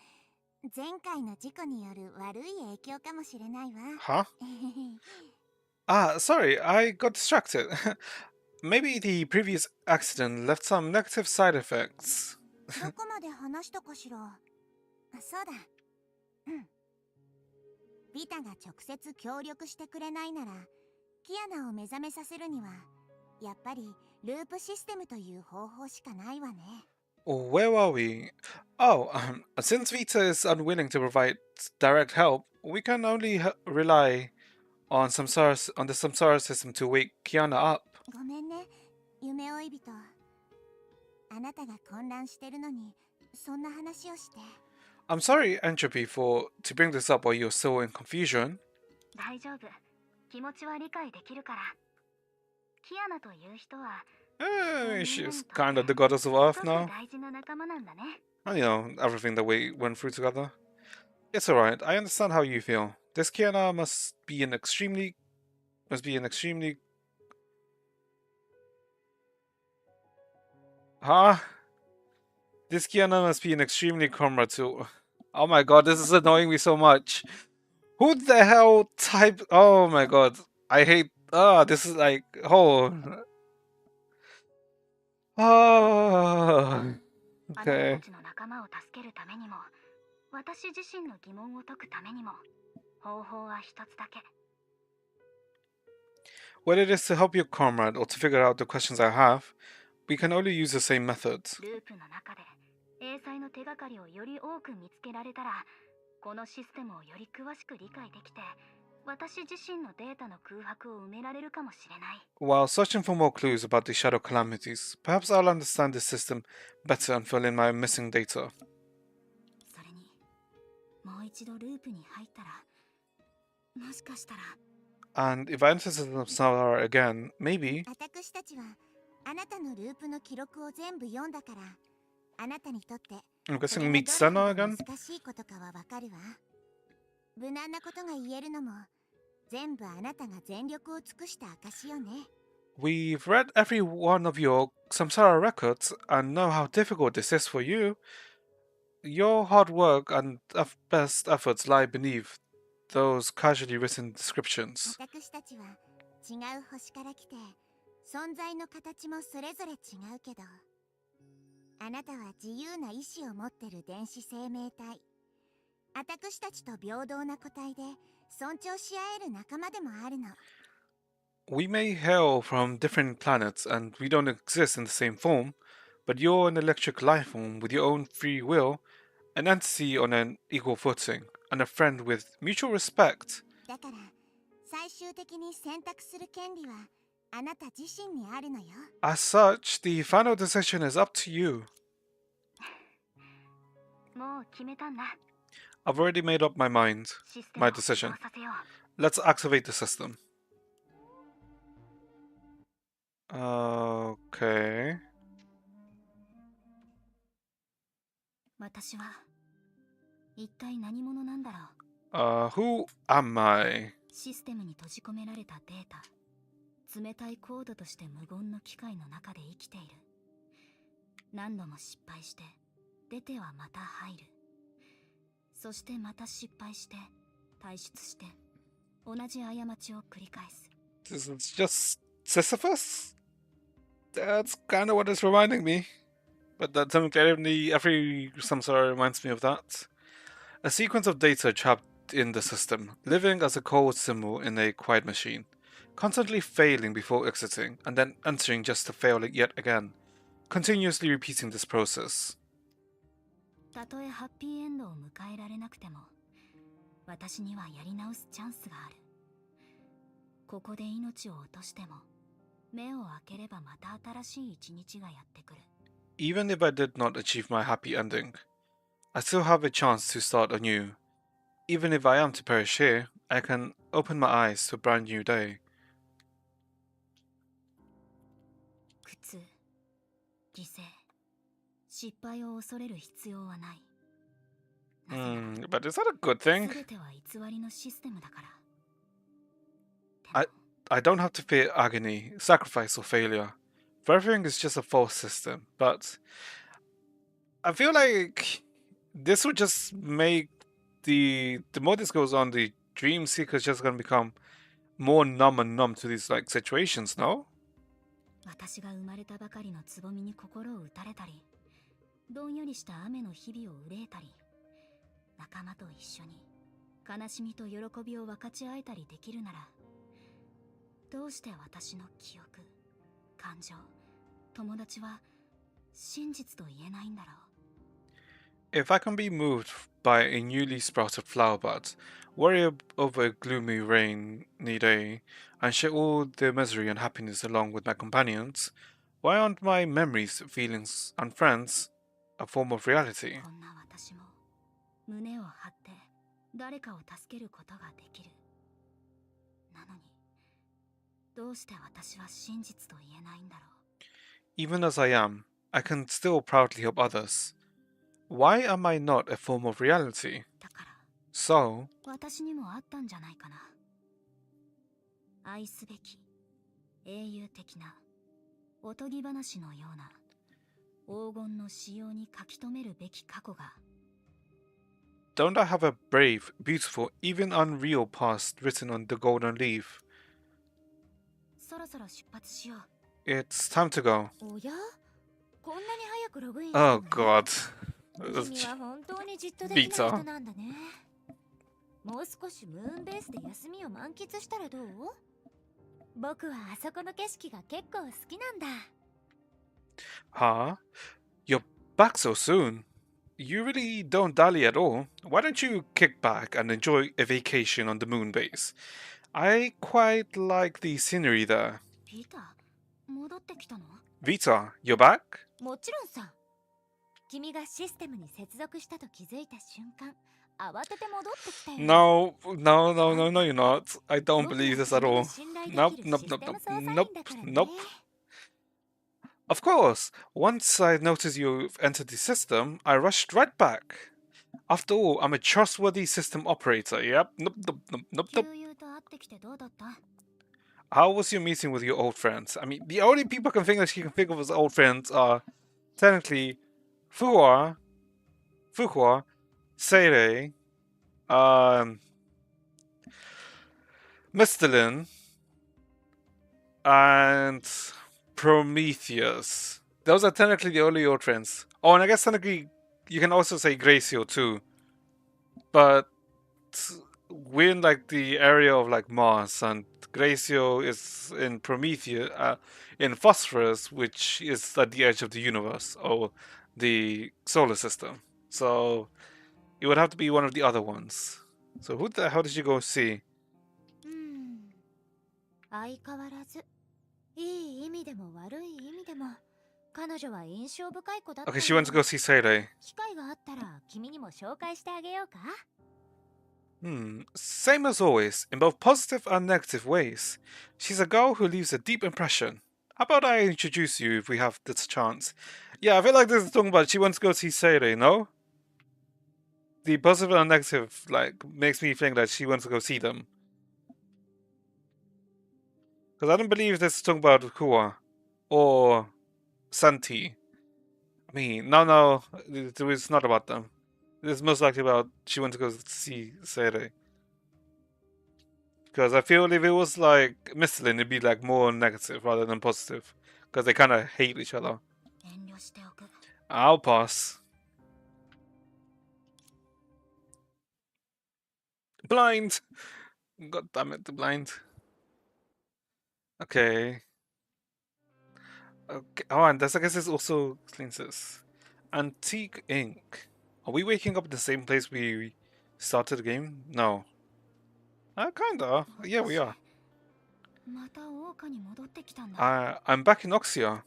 前回の事故による悪い影響かもしれないわ。 Huh? Sorry, I got distracted. Maybe the previous accident left some negative side effects. どこまで話したかしら。そうだ。うん。ビタが直接協力してくれないなら、キアナを目覚めさせるには、やっぱりループシステムという方法しかないわね。 Where are we? Oh, since Vita is unwilling to provide direct help, we can only rely on the samsara system to wake Kiana up. ごめんね、夢追い人。あなたが混乱してるのに、そんな話をして。I'm sorry, Entropy, to bring this up while you're still in confusion. 大丈夫。気持ちは理解できるから。キアナという人は She's kind of the goddess of Earth すごく now. 大事な仲間なんだね。 And you know, everything that we went through together. It's alright, I understand how you feel. This Kiana must be an extremely... Huh? This Kiana must be an extremely comrade too. Oh my god, this is annoying me so much. Who the hell typed... Oh my god. I hate... this is like... Oh... あなた Okay. たちの仲間を助けるためにも、私自身の疑問を解くためにも、方法は一つだけ。 Whether it is to help your comrade or to figure out the questions I have, we can only use the same method. ループの中で英才の手がかりをより多く見つけられたら、このシステムをより詳しく理解できて、私自身のデータの空白を埋められるかもしれない。 While searching for more clues about the shadow calamities, perhaps I'll understand this system better and fill in my missing data. それに、もう一度ループに入ったら、もしかしたら。 And if I enter the Samsara again, maybe... 私たちはあなたのループの記録を全部読んだから、あなたにとって I'm そ guessing れ meet がどれ Senna ほど again? 難しいことかはわかるわ。無難なことが言えるのも全部あなたが全力を尽くした証よね。 We've read every one of your Samsara records and know how difficult this is for you. Your hard work and best efforts lie beneath those casually written descriptions. 私たちは違う星から来て、存在の形もそれぞれ違うけど、あなたは自由な意志を持ってる電子生命体。私たちと平等な個体で尊重し合える仲間でもあるの。 We may hail from different planets and we don't exist in the same form, but you're an electric life form with your own free will, an entity on an equal footing, and a friend with mutual respect. だから最終的に選択する権利はあなた自身にあるのよ。 As such, the final decision is up to you. もう決めたんだ。 I've already made up my mind, システム my を起 decision. 動させよう。 Let's activate the system. Okay. 私は一体何者なんだろう。 Who am I? システムに閉じ込められたデータ、冷たいコードとして無言の機械の中で生きている。何度も失敗して出てはまた入る。そしてまた失敗して退出して同じ過ちを繰り返す。 This is just Sisyphus? That's kind of what it's reminding me. But that definitely every samsara reminds me of that. A sequence of data trapped in the system, living as a cold symbol in a quiet machine, constantly failing before exiting, and then entering just to fail yet again, continuously repeating this process. たとえハッピーエンドを迎えられなくても、私にはやり直すチャンスがある。ここで命を落としても、目を開ければまた新しい一日がやってくる。 Even if I did not achieve my happy ending, I still have a chance to start anew. Even if I am to perish here, I can open my eyes to a brand new day. 苦痛、犠牲、失敗を恐れる必要はない。なぜなら But is that a good thing? 全ては偽りのシステムだから。 I don't have to fear agony, sacrifice, or failure. For everything is just a false system, but I feel like this would just make the more this goes on, the dream seeker is just gonna become more numb to these like situations, no? 私が生まれたばかりのつぼみに心を打たれたり、どんよりした雨の日々を憂えたり、仲間と一緒に悲しみと喜びを分かち合えたりできるなら、どうして私の記憶、感情、友達は真実と言えないんだろう。 If I can be moved by a newly sprouted flower bud, worry over a gloomy rainy day, and share all the misery and happiness along with my companions, why aren't my memories, feelings, and friends a form of reality? こんな私も胸を張って誰かを助けることができる。なのにどうして私は真実と言えないんだろう。 Even as I am, I can still proudly help others. Why am I not a form of reality? だから So, 私にもあったんじゃないかな。愛すべき英雄的なおとぎ話のような黄金の仕様に書き留めるべき過去が don't I have a brave, beautiful, even unreal past written on the golden leaf? そろそろ出発しよう。 It's time to go. おや、こんなに早くログインした Oh のね。 god. 君は本当にじっとできない人なんだね。もう少しムーンベースで休みを満喫したらどう？僕はあそこの景色が結構好きなんだ。 Huh? You're back so soon? You really don't dally at all. Why don't you kick back and enjoy a vacation on the moon base? I quite like the scenery there. ピーター、戻ってきたの？ Vita, you're back? もちろんさ。君がシステムに接続したと気づいた瞬間、慌てて戻ってきたよ。 No, no, no, no, no, you're not. I don't believe this at all. Nope, nope, nope, nope, nope, nope. Of course, once I noticed you've entered the system, I rushed right back. After all, I'm a trustworthy system operator, yep. Nope, nope, nope, nope, nope. 旧友と会ってきてどうだった？ How was your meeting with your old friends? I mean, the only people I can think that she can think of as old friends are technically Fuhua, Seirei, Mistalin, and Prometheus. Those are technically the only old friends. Oh, and I guess technically you can also say Gracio too. But we're in like the area of like Mars, and Gracio is in Prometheus, in Phosphorus, which is at the edge of the universe or the solar system. So it would have to be one of the other ones. So who the hell did you go see? 相変わらず、いい意味でも悪い意味でも、彼女は印象深い子だった。 Okay, she went to go see Seirei. 機会があったら君にも紹介してあげようか。 Same as always, in both positive and negative ways. She's a girl who leaves a deep impression. How about I introduce you if we have this chance? Yeah, I feel like this is talking about she wants to go see Seirei, no? The positive and negative, like, makes me think that she wants to go see them. Because I don't believe this is talking about Hua or Santi. I mean, no, it's not about them. It's most likely about she wants to go see Seirei. Because I feel if it was like Mistlin, it'd be like more negative rather than positive. Because they kind of hate each other. 遠慮しておく。 I'll pass. Blind! God damn it, the blind. Okay. Okay. Oh, and I guess this also explains this. Antique Ink. Are we waking up at the same place we started the game? No. Kinda. Yeah, we are. また桜花に戻ってきたんだ。 I'm back in Oxia.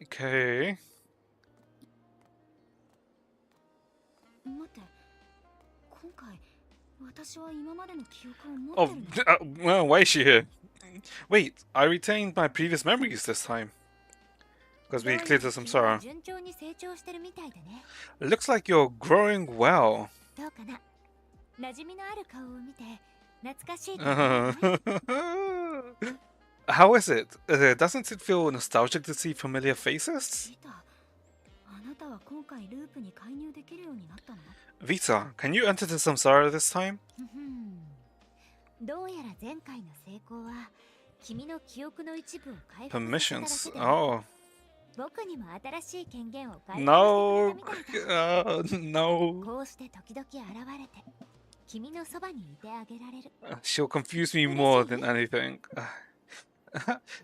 Okay. 待って、今回私は今までの記憶を持ってる Oh, の？ well, why is she here? Wait, I retained my previous memories this time. Because we cleared the samsara. 順調に成長してるみたいだね。 Looks like you're growing well. どうかな。馴染みのある顔を見て懐かしいと思わない？ How is it? Doesn't it feel nostalgic to see familiar faces? ピーター、あなたは今回ループに介入できるようになったの？ Vita, can you enter the samsara this time? どうやら前回の成功は君の記憶の一部を回復させただ Permissions. けで、 Oh. 僕にも新しい権限を回復 No. してくれたみたいだ。 No. こうして時々現れて君のそばにいてあげられる。 She'll confuse me more than anything.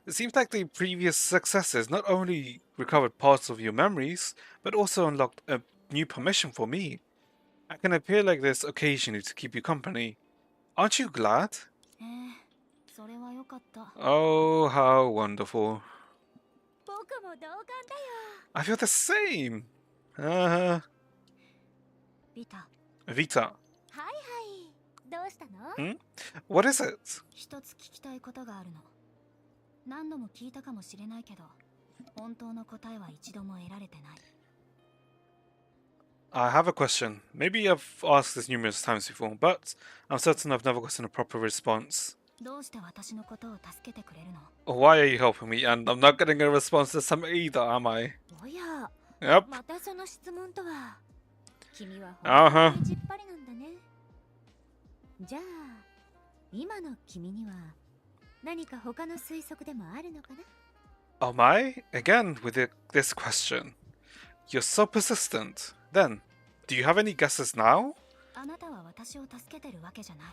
It seems like the previous successes not only recovered parts of your memories, but also unlocked a new permission for me. I can appear like this occasionally to keep you company. Aren't you glad? それはよかった。 Oh, how wonderful. 僕も同感だよ。 I feel the same. Uh, ビタ、 Vita, はいはい。どうしたの？ what is it? 一つ聞きたいことがあるの。何度も聞いたかもしれないけど、本当の答えは一度も得られてない。 I have a question. Maybe I've asked this numerous times before, but I'm certain I've never gotten a proper response. どうして私のことを助けてくれるの？ Why are you helping me? And I'm not getting a response this time either, am I? おや、 Yep. またその質問とは。君はあは本当にじっぱりなんだね。じゃあ、今の君には何か他の推測でもあるのかな？ Am I? Again with this question. You're so persistent. Then, do you have any guesses now? あなたは私を助けてるわけじゃない。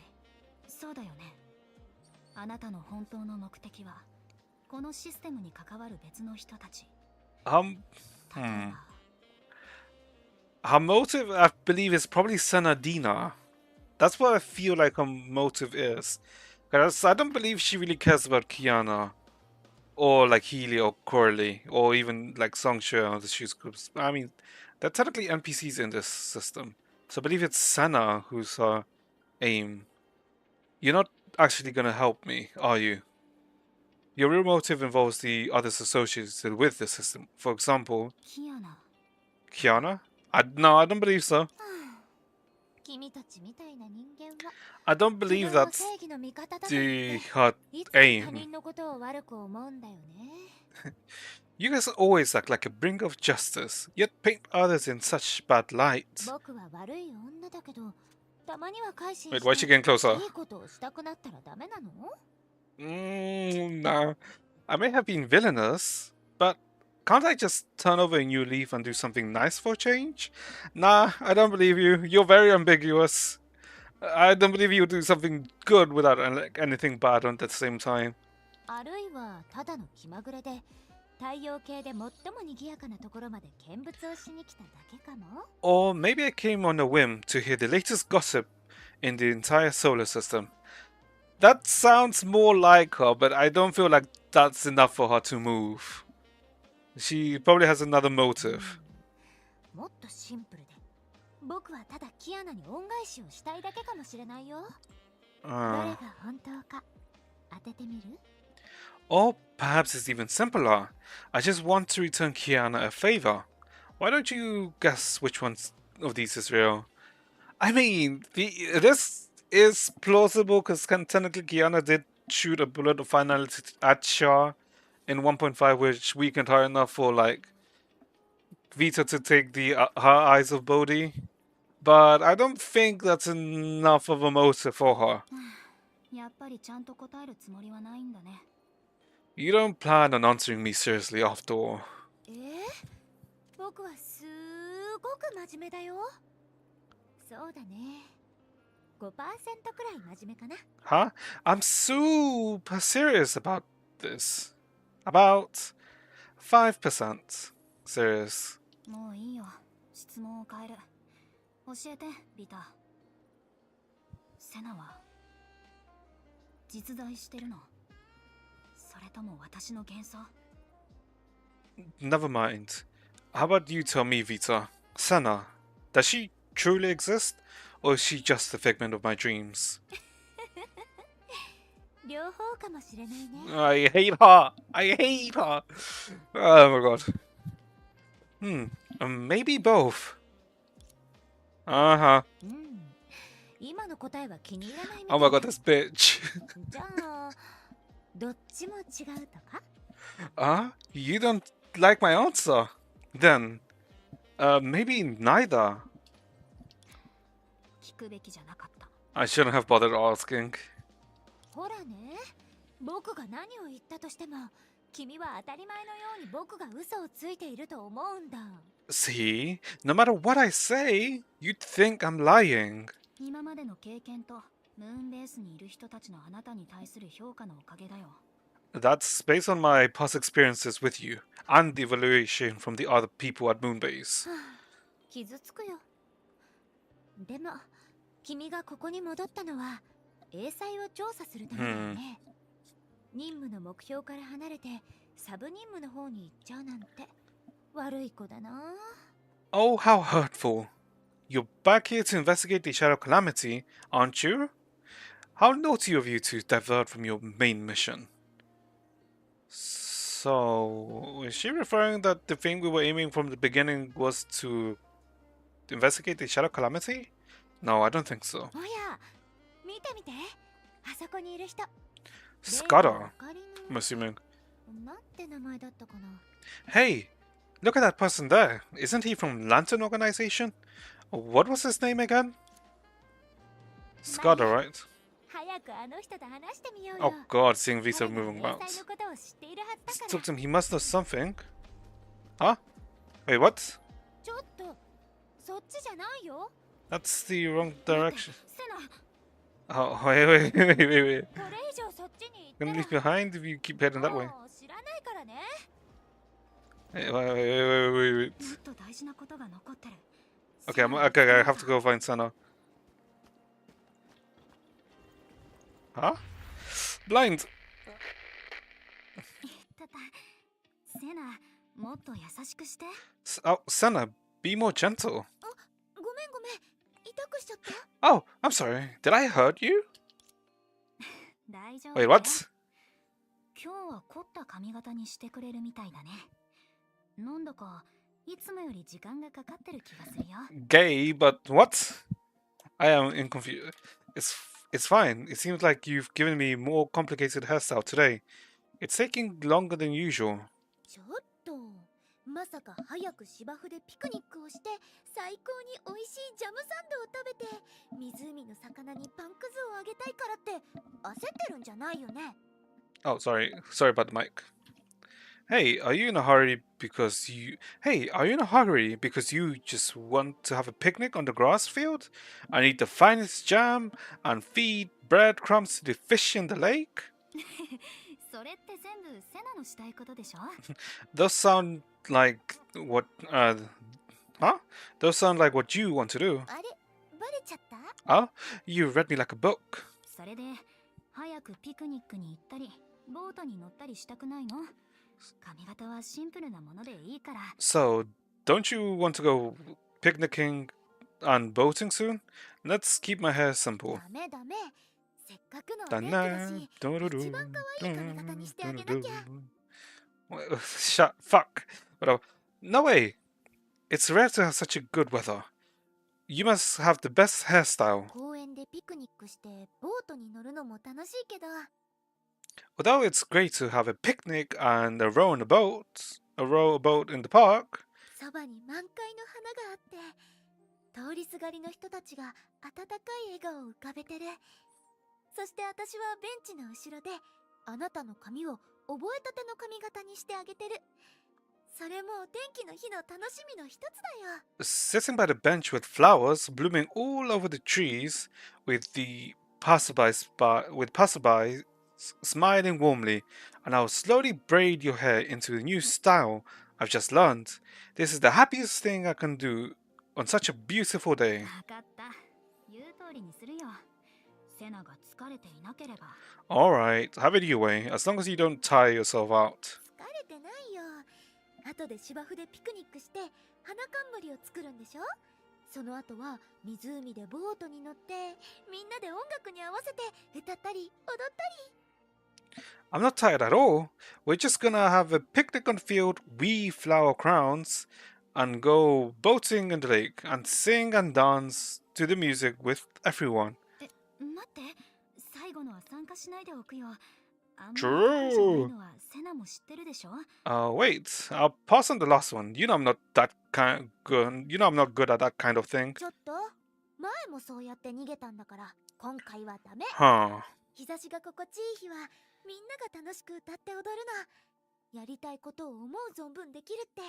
そうだよね。あなたの本当の目的は、このシステムに関わる別の人たち。例えば、 Her motive, I believe, is probably Senadina. That's what I feel like her motive is. Because I don't believe she really cares about Kiana. Or like Healy or Coralie. Or even like Songshu or the Shoes groups. I mean, they're technically NPCs in this system. So I believe it's Senna who's her aim. You're not actually gonna help me, are you? Your real motive involves the others associated with the system. For example, キアナ。 Kiana? No, I don't believe so. 君たちみたいな人間は I don't 自 believe 分を that's 正義の味方だなん the て her いつも他 aim. 人のことを悪く思うんだよね。 You guys always act like a bringer of justice, yet paint others in such bad light. 僕は悪い女だけど、たまには改心 Wait, し why is she getting closer? ていいことをしたくなったらダメなの？ Nah. I may have been villainous, but can't I just turn over a new leaf and do something nice for a change? Nah, I don't believe you. You're very ambiguous. I don't believe you do something good without anything bad at the same time. あるいはただの気まぐれで太陽系で最も賑やかなところまで見物をしに来ただけかも？ Or maybe I came on a whim to hear the latest gossip in the entire solar system. That sounds more like her, but I don't feel like that's enough for her to move. She probably has another motive. もっとシンプルで、僕はただキアナに恩返しをしたいだけかもしれないよ。どれが本当か当ててみる？ Or perhaps it's even simpler. I just want to return Kiana a favor. Why don't you guess which one of these is real? I mean, this is plausible because technically Kiana did shoot a bullet of finality at Shah in 1.5, which weakened her enough for like Vita to take the her eyes of Bodhi. But I don't think that's enough of a motive for her. やっぱりちゃんと答えるつもりはないんだね。 You don't plan on answering me seriously after all. 僕はすごく真面目だよ。そうだね。5% くらい真面目かな。 Huh? I'm super serious about this. About 5% serious. もういいよ。質問を変える。教えて、ビタ。セナは実在してるの？それとも私の幻想？ Never mind. How about you tell me, Vita? Senna, does she truly exist? Or is she just a figment of my dreams? 両方かもしれないね。 I hate her! I hate her! Oh my god. Maybe both. Uh-huh. 今の答えは気に入らないみたい。 Oh my god, this bitch. じゃあ、どっちも違うとか？ You don't like my answer? Then, maybe neither. 聞くべきじゃなかった。 I shouldn't have bothered asking. ほらね、僕が何を言ったとしても、君は当たり前のように僕が嘘をついていると思うんだ。 See? No matter what I say, you'd think I'm lying. 今までの経験とムーンベースにいる人たちのあなたに対する評価のおかげだよ。 That's based on my past experiences with you, and the evaluation from the other people at Moonbase. 傷つくよ。でも君がここに戻ったのは英才を調査するためだよね。任務の目標から離れてサブ任務の方に行っちゃうなんて悪い子だな。 Oh, how hurtful. You're back here to investigate the Shadow Calamity, aren't you? How naughty of you to divert from your main mission. So, is she referring that the thing we were aiming from the beginning was to investigate the Shadow Calamity? No, I don't think so. おや見て見て、あそこにいる人。 Scudder, I'm assuming. なんて名前だったかな。 Hey, look at that person there. Isn't he from Lantern Organization? What was his name again? Scudder, right? 早くあの人と話してみようよ。 Oh god, seeing Visa 彼が moving 英 about. 才のことを知っているはずだ Talk から。 to him, he must know something. Huh? Wait, what? ちょっとそっちじゃないよ。 That's the wrong direction. セナ、 Oh, wait. これ以上そっちに Gonna 行 leave ったら behind if you keep heading that way. もう知らないからね。 Wait. もっと大事なことが残ってる。 Okay, okay, I have to go find Sana. Huh? Blind! セナ、もっと優しくして。 Oh, Sana, be more gentle. ごめんごめん、痛くしちゃった。 Oh, I'm sorry. Did I hurt you? 大丈夫 Wait, だよ。 what? 今日は凝った髪型にしてくれるみたいだね。なんだかいつもより時間がかかってる気がするよ。 Gay, but what? I am in confusion. It's fine. It seems like you've given me more complicated hairstyle today. It's taking longer than usual. ちょっとまさか早く芝生でピクニックをして最高に美味しいジャムサンドを食べて湖の魚にパンくずをあげたいからって焦ってるんじゃないよね。 Oh, sorry. Sorry about the mic. Hey, are you in a hurry because you... Hey, are you in a hurry because you just want to have a picnic on the grass field? And eat the finest jam and feed breadcrumbs to the fish in the lake? それって全部セナのしたいことでしょ。 Those sound like what... Huh? Those sound like what you want to do. あれバレちゃった？ Oh? You read me like a book. それで早くピクニックに行ったりボートに乗ったりしたくないの？髪型はシンプルなものでいいから。 So, don't you want to go picnicking and boating soon? Let's keep my hair simple. ダメダメ。せっかくのお天気だし、一番可愛い髪型にしてあげなきゃ。 Shut fuck. Whatever. No way. It's rare to have such a good weather. You must have the best hairstyle. 公園でピクニックしてボートに乗るのも楽しいけど。 Although it's great to have a picnic and a row a boat in the park. そばに満開の花があって通りすがりの人たちが温かい笑顔を浮かべてる。そして私はベンチの後ろであなたの髪を覚えたての髪型にしてあげてる。それもお天気の日の楽しみの一つだよ。 Sitting by the bench with flowers blooming all over the trees, with passersby smiling warmly, and I'll slowly braid your hair into the new style I've just learned. This is the happiest thing I can do on such a beautiful day. 分かった。言う通りにするよ。セナが疲れていなければ。 Alright, have it your way, as long as you don't tire yourself out. 疲れてないよ。後で芝生でピクニックして花冠を作るんでしょ。その後は湖でボートに乗ってみんなで音楽に合わせて歌ったり踊ったり。 I'm not tired at all. We're just gonna have a picnic on the field, weave flower crowns, and go boating in the lake, and sing and dance to the music with everyone. 待って、最後のは参加しないでおくよ。あんまり True. 高いじゃないのはセナも知ってるでしょ。 Wait, I'll pass on the last one. You know I'm not that kind good. You know I'm not good at that kind of thing. ちょっと前もそうやって逃げたんだから今回はダメ。 Huh. 日差しが心地いい日はみんなが楽しく歌って踊るの。やりたいことを思う存分できるって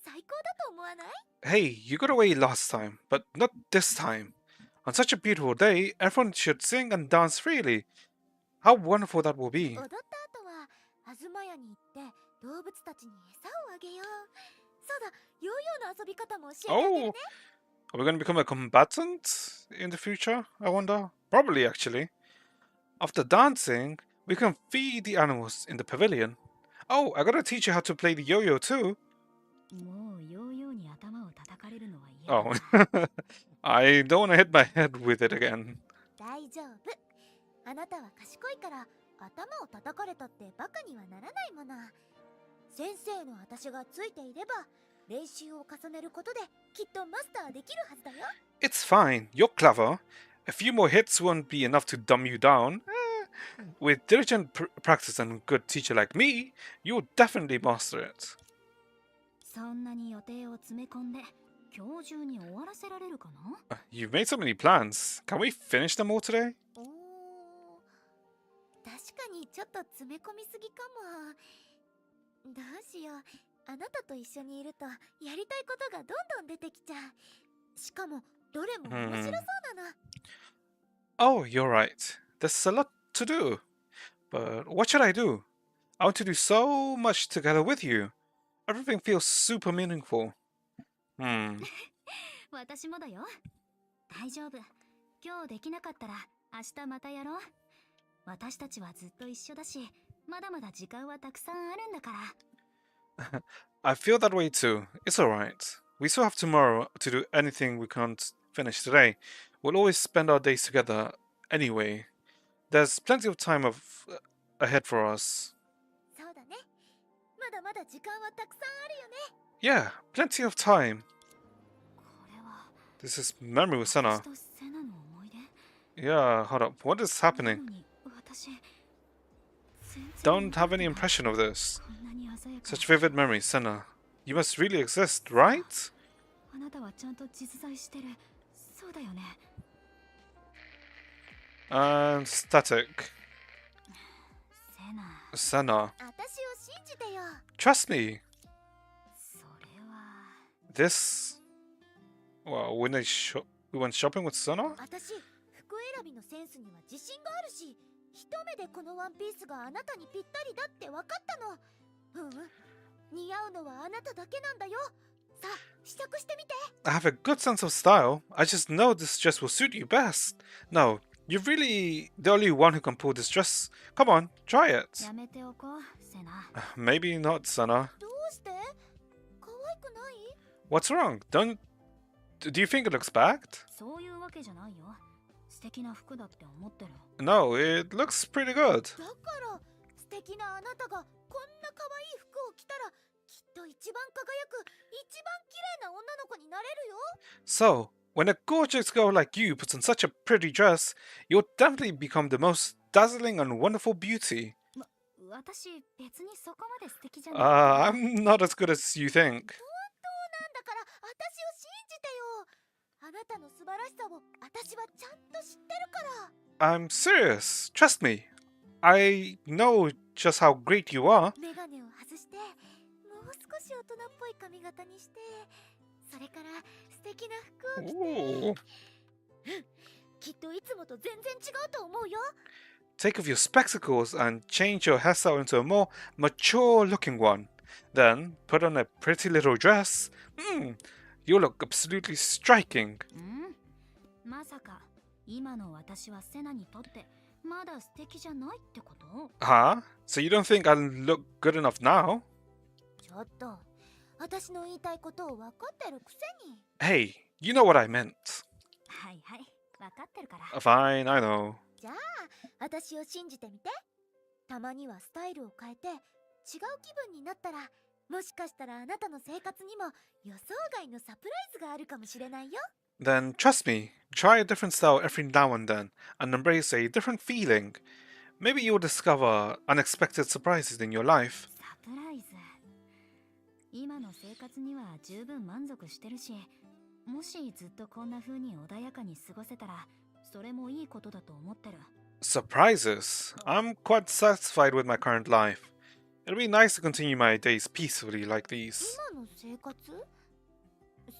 最高だと思わない？ Hey, you got away last time, but not this time. On such a beautiful day, everyone should sing and dance freely. How wonderful that will be. 踊った後は東屋に行って動物たちに餌をあげよう。そうだ、ヨーヨーの遊び方も教えてあげるね。Are we going to become a combatant in the future, I wonder? Probably, actually. After dancing, we can feed the animals in the pavilion. Oh, I gotta teach you how to play the yo-yo too. もうヨーヨーに頭を叩かれるのは嫌だ Oh, な I don't want to hit my head with it again. 大丈夫。あなたは賢いから頭を叩かれたってバカにはならないもの。先生の私がついていれば練習を重ねることできっとマスターできるはずだよ。 It's fine, you're clever. A few more hits won't be enough to dumb you down. With diligent practice and a good teacher like me, you'll definitely master it. そんなに予定を詰め込んで今日中に終わらせられるかな You've made so many plans. Can we finish them all today? おー、確かにちょっと詰め込みすぎかも。どうしよう。あなたと一緒にいるとやりたいことがどんどん出てきちゃう。しかもどれも面白そうなの。Oh, you're right. There's a lot to do. But what should I do? I want to do so much together with you. Everything feels super meaningful. 私もだよ大丈夫今日できなかったら明日またやろう私たちはずっと一緒だしまだまだ時間はたくさんあるんだから I feel that way too. It's alright. We still have tomorrow to do anything we can't finish today. We'll always spend our days together anyway. There's plenty of time ahead for us. そうだね。まだまだ時間はたくさんあるよね。 Yeah, plenty of time. これは This is memory with Senna. 私とセナの思い出 Yeah, hold up. What is な happening? のに私全然 Don't have any 覚えてない impression of this. こんなに鮮やか Such vivid memories, Senna. You must really exist, right? あなたはちゃんと実在してるそうだよね And static. セナ Senna. 私を信じてよ。 Trust me. それは This. Well, we went shopping with Senna? 私、服選びのセンスには自信があるし、一目でこのワンピースがあなたにぴったりだって分かったの。似合うのはあなただけなんだよ。さあ、試着してみて。 I have a good sense of style. I just know this dress will suit you best. No, you're really the only one who can pull this dress. Come on, try it. やめておこうセナ Maybe not, Senna. どうして？可愛くない？ What's wrong? Do you think it looks bad? そういうわけじゃないよ素敵な服だって思ってる No, it looks pretty good. だから素敵なあなたがこんな可愛い服を着たらきっと一番輝く一番綺麗な女の子になれるよ。 So, when a gorgeous girl like you puts on such a pretty dress, you'll definitely become the most dazzling and wonderful beauty. 私別にそこまで素敵じゃない I'm not as good as you think. なんだから私を信じてよ。あなたの素晴らしさを私はちゃんと知ってるから。 I'm serious. Trust me. I know just how great you are. メガネを外してもう少し大人っぽい髪型にして、それから素敵な服を着て、 Ooh. きっといつもと全然違うと思うよ。 Take off your spectacles and change your hairstyle into a more mature looking one. Then put on a pretty little dress. You look absolutely striking. んまさか今の私はセナにとってまだ素敵じゃないってこと Huh? So you don't think I look good enough now? ちょっと私の言いたいことを分かってるくせに。 Hey, you know what I meant. はいはい分かってるから Fine, I know. じゃあ私を信じてみて。たまにはスタイルを変えて違う気分になったら、もしかしたらあなたの生活にも予想外のサプライズがあるかもしれないよ。 Then trust me, try a different style every now and then and embrace a different feeling. Maybe you'll discover unexpected surprises in your life. サプライズ今の生活には十分満足してるしもしずっとこんな風に穏やかに過ごせたらそれもいいことだと思ってる Surprises? I'm quite satisfied with my current life. It'll be nice to continue my days peacefully like these. 今の生活？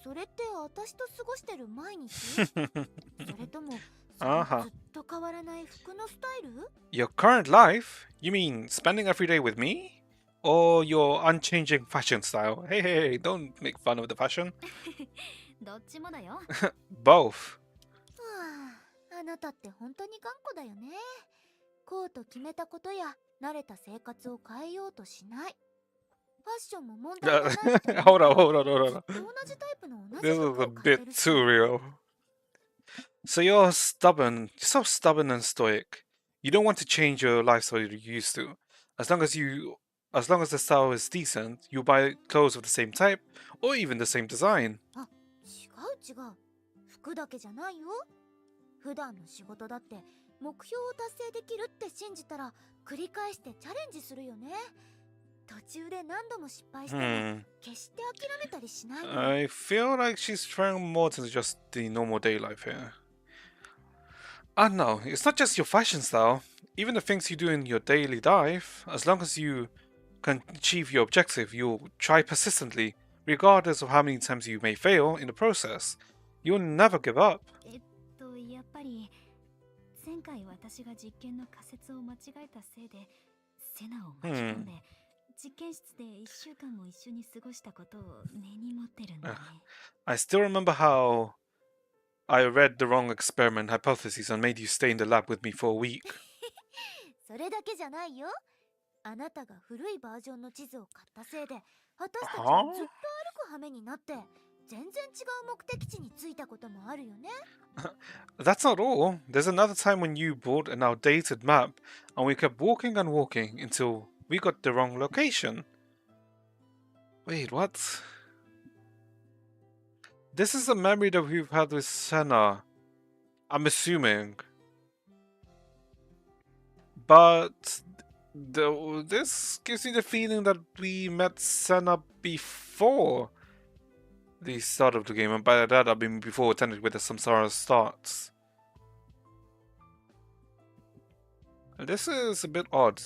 それって私と過ごしてる毎日？それともそのずっと変わらない服のスタイル？ Your current life? You mean spending every day with me? Or your unchanging fashion style? Hey, don't make fun of the fashion. どっちもだよ。 Both. あなたって本当に頑固だよね。こうと決めたことや慣れた生活を変えようとしない。ファッションも問題がないって思う Hold から on, hold on, hold on. きっと同じタイプの同じ This 服 is a を買って bit るし。 too real. So you're stubborn. You're so stubborn and stoic. You don't want to change your lifestyle you used to. As long as the style is decent, you buy clothes of the same type or even the same design. あ、違う。服だけじゃないよ。普段の仕事だって目標を達成できるって信じたら繰り返してチャレンジするよね。途中で何度も失敗しても決して諦めたりしないの。 I feel like she's trying more than just the normal day life here. And no, it's not just your fashion style. Even the things you do in your daily life, as long as you can achieve your objective, you'll try persistently, regardless of how many times you may fail in the process. You'll never give up. やっぱり前回私が実験の仮説を間違えたせいでセナを巻き込んで、実験室で1週間も一緒に過ごしたことを根に持ってるんだね。 I still remember how I read the wrong experiment hypothesis and made you stay in the lab with me for a week. それだけじゃないよ。あなたが古いバージョンの地図を買ったせいで私たちはずっと歩く羽目になって全然違う目的地に着いたこともあるよね。 That's not all. There's another time when you bought an outdated map and we kept walking and walking until we got the wrong location. Wait, what? This is a memory that we've had with Senna. I'm assuming. But this gives me the feeling that we met Senna before the start of the game, and by that I mean before technically where the Samsara starts. This is a bit odd.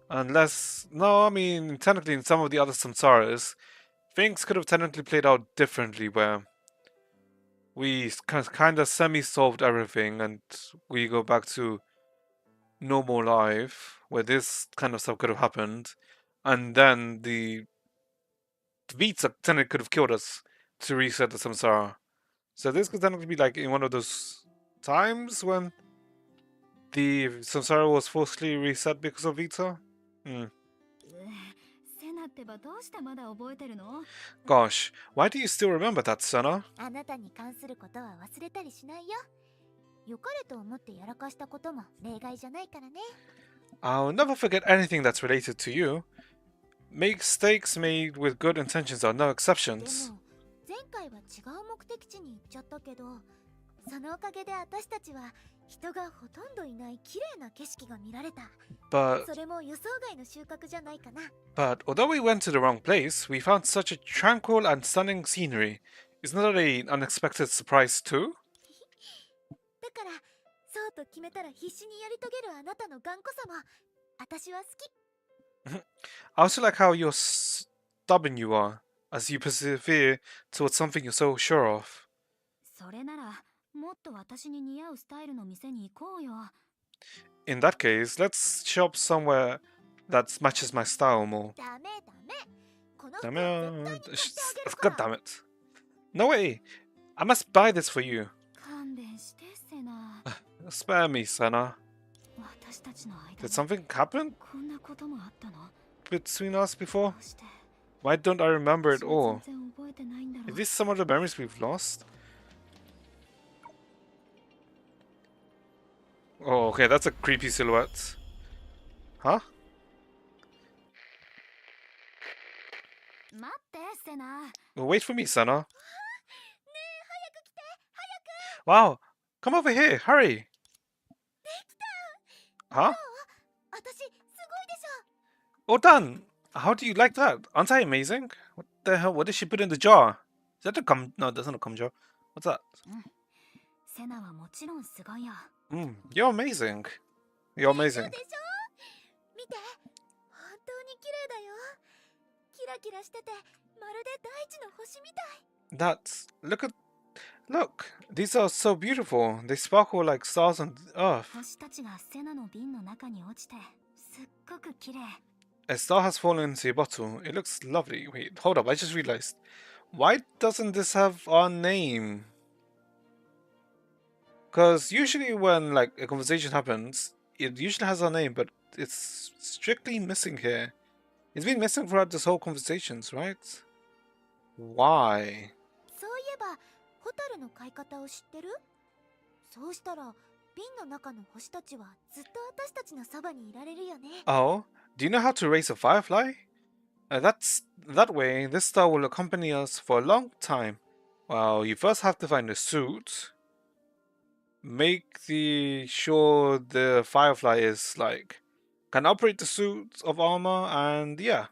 Unless, no, I mean, technically in some of the other Samsaras, things could have technically played out differently where we kind of semi-solved everything and we go back to normal life, where this kind of stuff could have happened, and then the Vita technically could have killed us to reset the Samsara. So this could technically be like in one of those times when the Samsara was forcibly reset because of Vita? Hmm. セナってばどうしてまだ覚えてるの？ Gosh, why do you still remember that, Senna? あなたに関することは忘れたりしないよ。良かれと思ってやらかしたことも例外じゃないからね。 I'll never forget anything that's related to you. Mistakes made with good intentions are no で exceptions. も前回は違う目的地に行っちゃったけど、そのおかげで私たちは人がほとんどいない綺麗な景色が見られた。 But それも予想外の収穫じゃないかな。 although we went to the wrong place, we found such a tranquil and stunning scenery. Isn't that an unexpected surprise too? だからそうと決めたら必死にやり遂げるあなたの頑固さも私は好き。 I also like how you're stubborn you are, as you persevere towards something you're so sure of. それならもっと私に似合うスタイルの店に行こうよ。 In that case, let's shop somewhere that matches my style more. ダメ。この服 Damn は it. 絶対に買ってあげるから。 God damn it. No way. I must buy this for you. 勘弁してセナ。 Spare me, Senna. 私たちの間 Did に something happen こんなこともあったの？ between us before? どうして Why don't I remember it 私は all? 全然覚えてないんだろ Is う。 this some of the memories we've lost? Oh, okay, that's a creepy silhouette. Huh? 待ってセナ。 Well, wait for me, Senna. Wow, come over here, hurry. Huh? 私すごいでしょ。 Oh, done. How do you like that? Aren't I amazing? What the hell? What did she put in the jar? Is that a cum? No, that's not a cum jar. What's that? セナはもちろんすごいよ。 You're amazing. You're でし amazing. ょ見て本当に綺麗だよ。キラキラしててまるで大地の星みたい。 That's look. These are so beautiful. They sparkle like stars on Earth. 星たちがセナの瓶の中に落ちてすっごく綺麗。 A star has fallen into your bottle. It looks lovely. Wait, hold up. I just realized Why doesn't this have our name? Because usually when like a conversation happens, it usually has our name, but it's strictly missing here. It's been missing throughout this whole conversations, right? Why? そういえばホタルの飼い方を知ってる？そうしたら瓶の中の星たちはずっと私たちのそばにいられるよね。 Oh, do you know how to raise a firefly? That way, this star will accompany us for a long time. Well, you first have to find a suit. Make sure the firefly is like can operate the suit of armor, and yeah,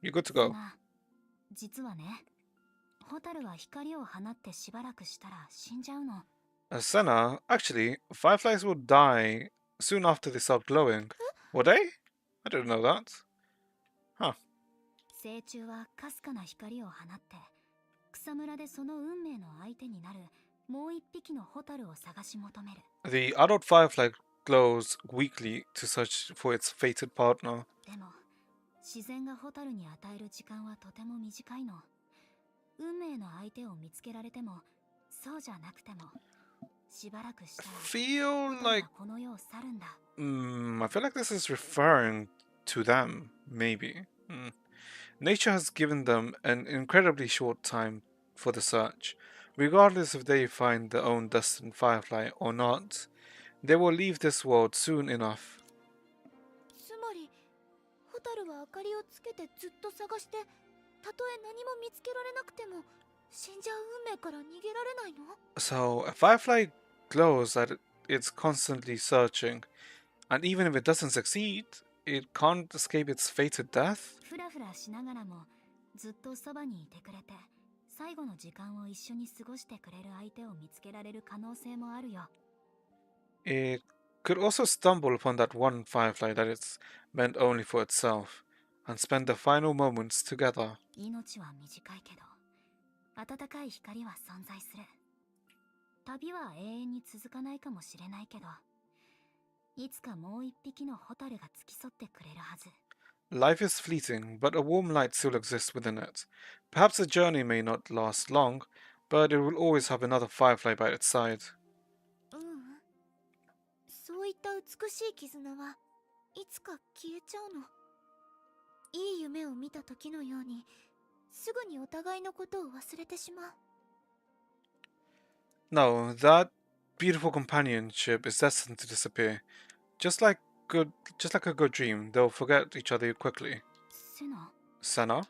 you're good to セ go. ナ、実はね、ホタルは光を放ってしばらくしたら死んじゃうの。Senna, actually, fireflies will die soon after they start glowing. Will they? I didn't know that. Huh. 成虫はかすかな光を放って草むらでその運命の相手になるもう一匹のホタルを探し求める。 The adult firefly glows weakly to search for its fated partner. でも自然がホタルに与える時間はとても短いの。運命の相手を見つけられてもそうじゃなくてもしばらくしたら Feel ホタル like はこの世を去るんだ。 I feel like this is referring to them, maybe. Nature has given them an incredibly short time for the search. Regardless if they find their own destined firefly or not, they will leave this world soon enough. つまりホタルは明かりをつけてずっと探して、たとえ何も見つけられなくても死んじゃう運命から逃げられないの？ So, a firefly glows that it's constantly searching, and even if it doesn't succeed, it can't escape its fated death? ふらふらしながらもずっとそばにいてくれて最後の時間を一緒に過ごしてくれる相手を見つけられる可能性もあるよ。 It could also stumble upon that one firefly that it's meant only for itself, and spend the final moments together. 命は短いけど温かい光は存在する。旅は永遠に続かないかもしれないけどいつかもう一匹のホタルが付き添ってくれるはず。 Life is fleeting, but a warm light still exists within it. Perhaps the journey may not last long, but it will always have another firefly by its side. うん。そういった美しい絆はいつか消えちゃうの。いい夢を見た時のようにすぐにお互いのことを忘れてしまう。 No, that beautiful companionship is destined to disappear. Just like a good dream, they'll forget each other quickly. セナ、 Senna,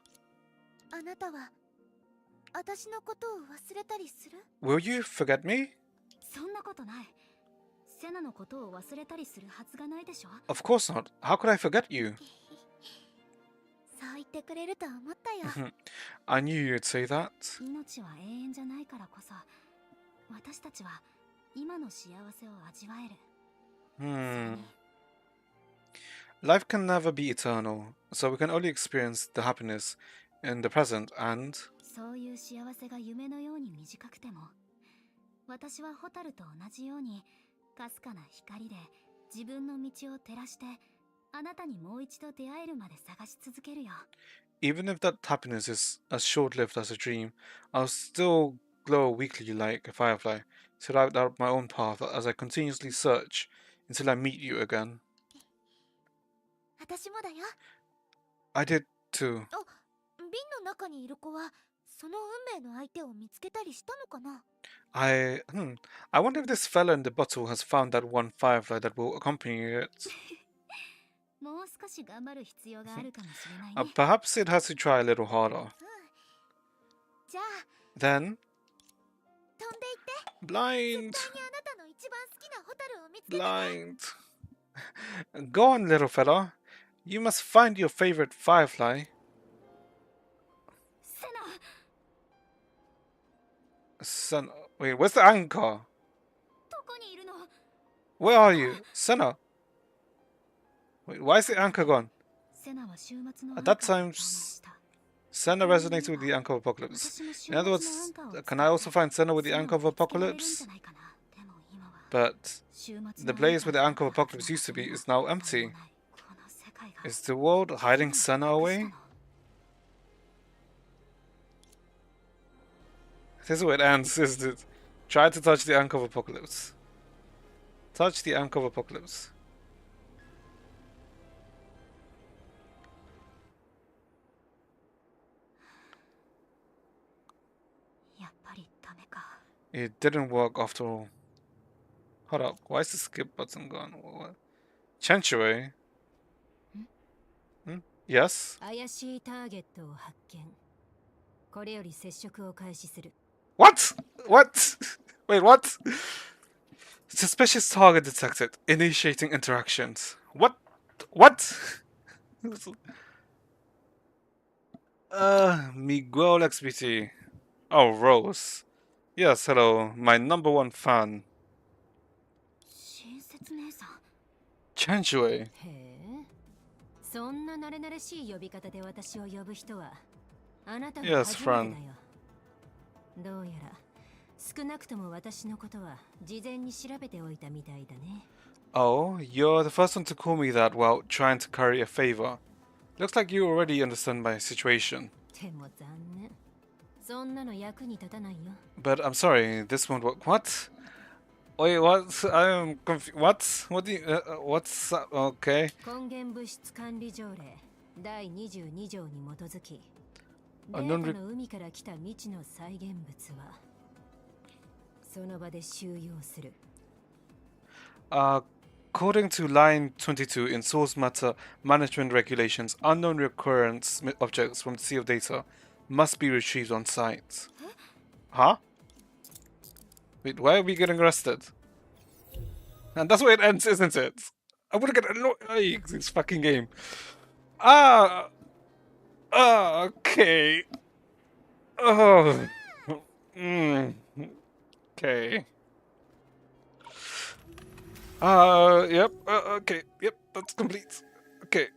あなたは私のことを忘れたりする？ will you forget me? そんなことない。セナのことを忘れたりするはずがないでしょ。 Of course not. How could I forget you? そう言ってくれると思ったよ。I knew you'd say that. 命は永遠じゃないからこそ私たちは今の幸せを味わえる。 Life can never be eternal, so we can only experience the happiness in the present and そういう幸せが夢のように短くても私はホタルと同じようにかすかな光で自分の道を照らしてあなたにもう一度出会えるまで探し続けるよ。 even if that happiness is as short-lived as a dream, I'll still glow weakly like a firefly, to light out my own path as I continuously search until I meet you again. 私もだよ。 I did too. 瓶の中にいる子はその運命の相手を見つけたりしたのかな？ I wonder if this fella in the bottle has found that one firefly that will accompany it. もう少し頑張る必要があるかもしれないね。 Perhaps it has to try a little harder. じゃあ Then, 飛んでいって。 blind, 絶対にあなたの一番好きなホタルを見つけてね。 blind. Go on, little fella. You must find your favorite firefly. セナ、 Senna. Wait, where's the anchor? どこにいるの？ Where are you? Senna. Wait, why is the anchor gone? セナは週末の At that アンカーを time, 訪問した Senna resonates with the anchor of apocalypse. 私も週 In 末 other の words, アンカーを使って can I also find Senna with the セナを anchor of 見つけられるん apocalypse? じゃないかな。でも今は But 週末の the アンカ place ー where the が anchor of なく apocalypse な used to って be も is now とんでも empty. ないこの世界が Is the world hiding Senna 隠 away? したの。This is where it ends, isn't it? Try to touch the Anchor of Apocalypse. Touch the Anchor of Apocalypse. It didn't work after all. Hold up, why is the skip button gone? What? Chanchue? Hmm? Yes? 怪しいターゲットを発見。これより接触を開始する。What? What? Wait, what? Suspicious target detected. Initiating interactions. What? What? Miguel XBT. Oh, Rose. Yes, hello. My number one fan. 親切姉さん。 Chanchue. へえ。そんな慣れ慣れしい呼び方で私を呼ぶ人はあなたが Yes, 初めて friend. だよ。どうやら少なくとも私のことは事前に調べておいたみたいだね。 Oh, you're the first one to call me that while trying to curry a favor. Looks like you already understand my situation. でも残念。そんなの役に立たないよ。 But I'm sorry, this won't work. What? Wait, what? I'm confused. What? What do you? What's okay? 根源物質管理条例第22条に基づき、あデータの海から来た未知の再現物はその場で収容する。 According to line 22 in source matter management regulations, unknown recurrence objects from the sea of data must be retrieved on site. Huh? Wait, why are we getting arrested? And that's where it ends, isn't it? I'm gonna get annoyed this fucking game. Okay. Oh. Okay. Yep, okay, yep, that's complete. Okay,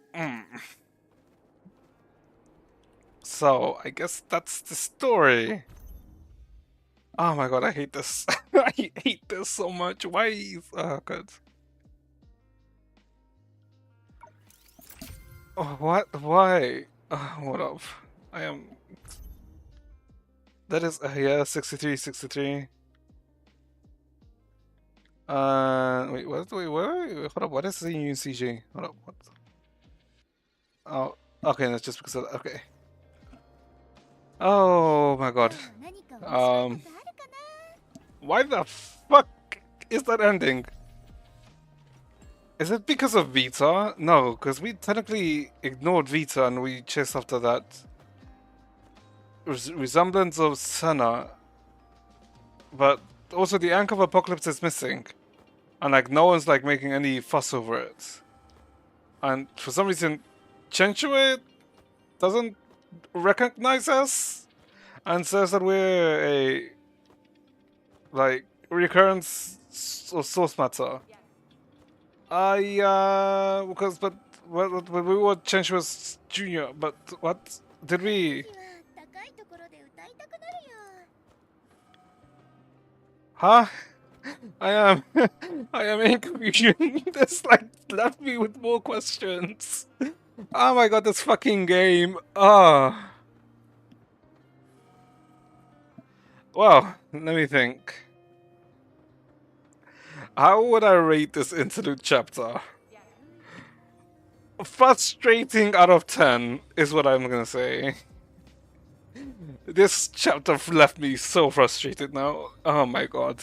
So, I guess that's the story. Oh my god, I hate this. I hate this so much. Why is... Oh god. Oh, what? Why? What up? I am... That is... yeah, 63, 63. Wait, what? Wait, hold up, what is the UCG? Hold up, what? Oh, okay, that's just because of... Okay. Oh my god. Why the fuck is that ending? Is it because of Vita? No, because we technically ignored Vita and we chased after that resemblance of Senna. But also the Anchor of Apocalypse is missing. And like no one's like making any fuss over it. And for some reason Chenchue doesn't recognize us and says that we're a like recurrence or source matter. Yeah, because but we were Chenchue's junior, but what did we? Huh? I am in confusion. This like left me with more questions. Oh my god, this fucking game. Ah. Well, let me think. How would I rate this interlude chapter? Frustrating out of 10 is what I'm gonna say. This chapter left me so frustrated now. Oh my god.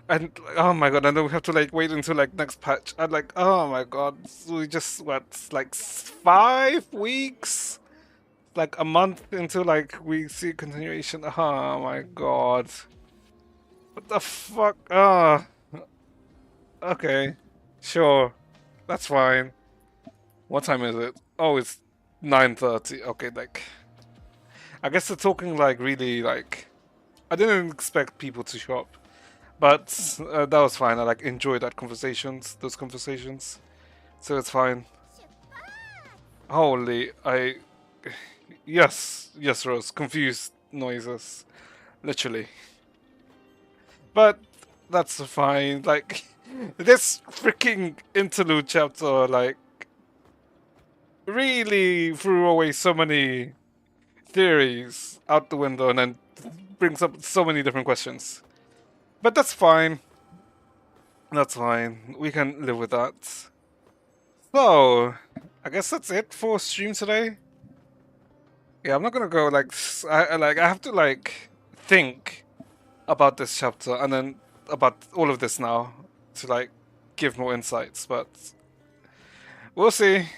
And oh my god, and then we have to like wait until like next patch. And like, oh my god, so we just what like 5 weeks? Like a month until like we see continuation. Oh my god. What the fuck? Okay. Sure. That's fine. What time is it? Oh, it's 9:30. Okay, like I guess they're talking like really like I didn't expect people to show up. But that was fine. I like enjoyed those conversations. So it's fine. Holy, yes, Rose, confused noises. Literally. But that's fine. Like this freaking interlude chapter like really threw away so many theories out the window and then brings up so many different questions. But that's fine. That's fine. We can live with that. So, I guess that's it for stream today. Yeah, I'm not gonna go like I have to like think about this chapter and then about all of this now to like give more insights, but we'll see.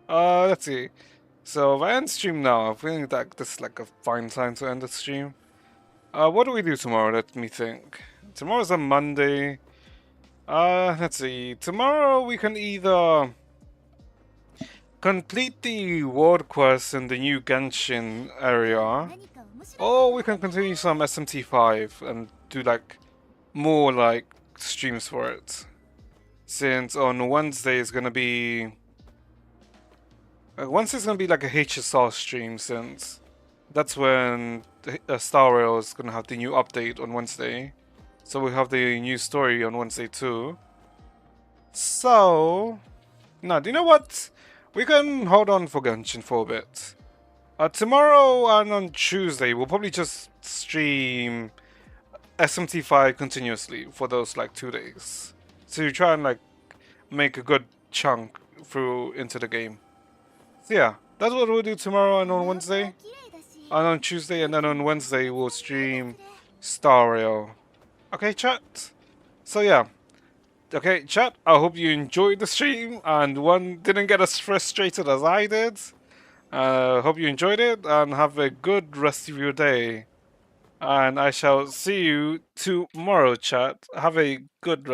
Let's see. So if I end stream now, I'm feeling that this is like a fine time to end the stream. What do we do tomorrow? Let me think. Tomorrow's a Monday. Let's see. Tomorrow we can either complete the world quest in the new Genshin area, or we can continue some SMT5 and do like more like streams for it. Since on Wednesday is gonna be Wednesday's gonna be like a HSR stream, since that's when Star Rail is gonna have the new update on Wednesday. So we have the new story on Wednesday too. So, now do you know what? We can hold on for Genshin for a bit. Tomorrow and on Tuesday we'll probably just stream SMT5 continuously for those like 2 days. So try and like make a good chunk through into the game. So yeah, that's what we'll do tomorrow and on Wednesday. And on Tuesday and then on Wednesday we'll stream Star Rail. Okay, chat? So yeah. Okay, chat, I hope you enjoyed the stream and one didn't get as frustrated as I did. Hope you enjoyed it and have a good rest of your day. And I shall see you tomorrow, chat. Have a good rest.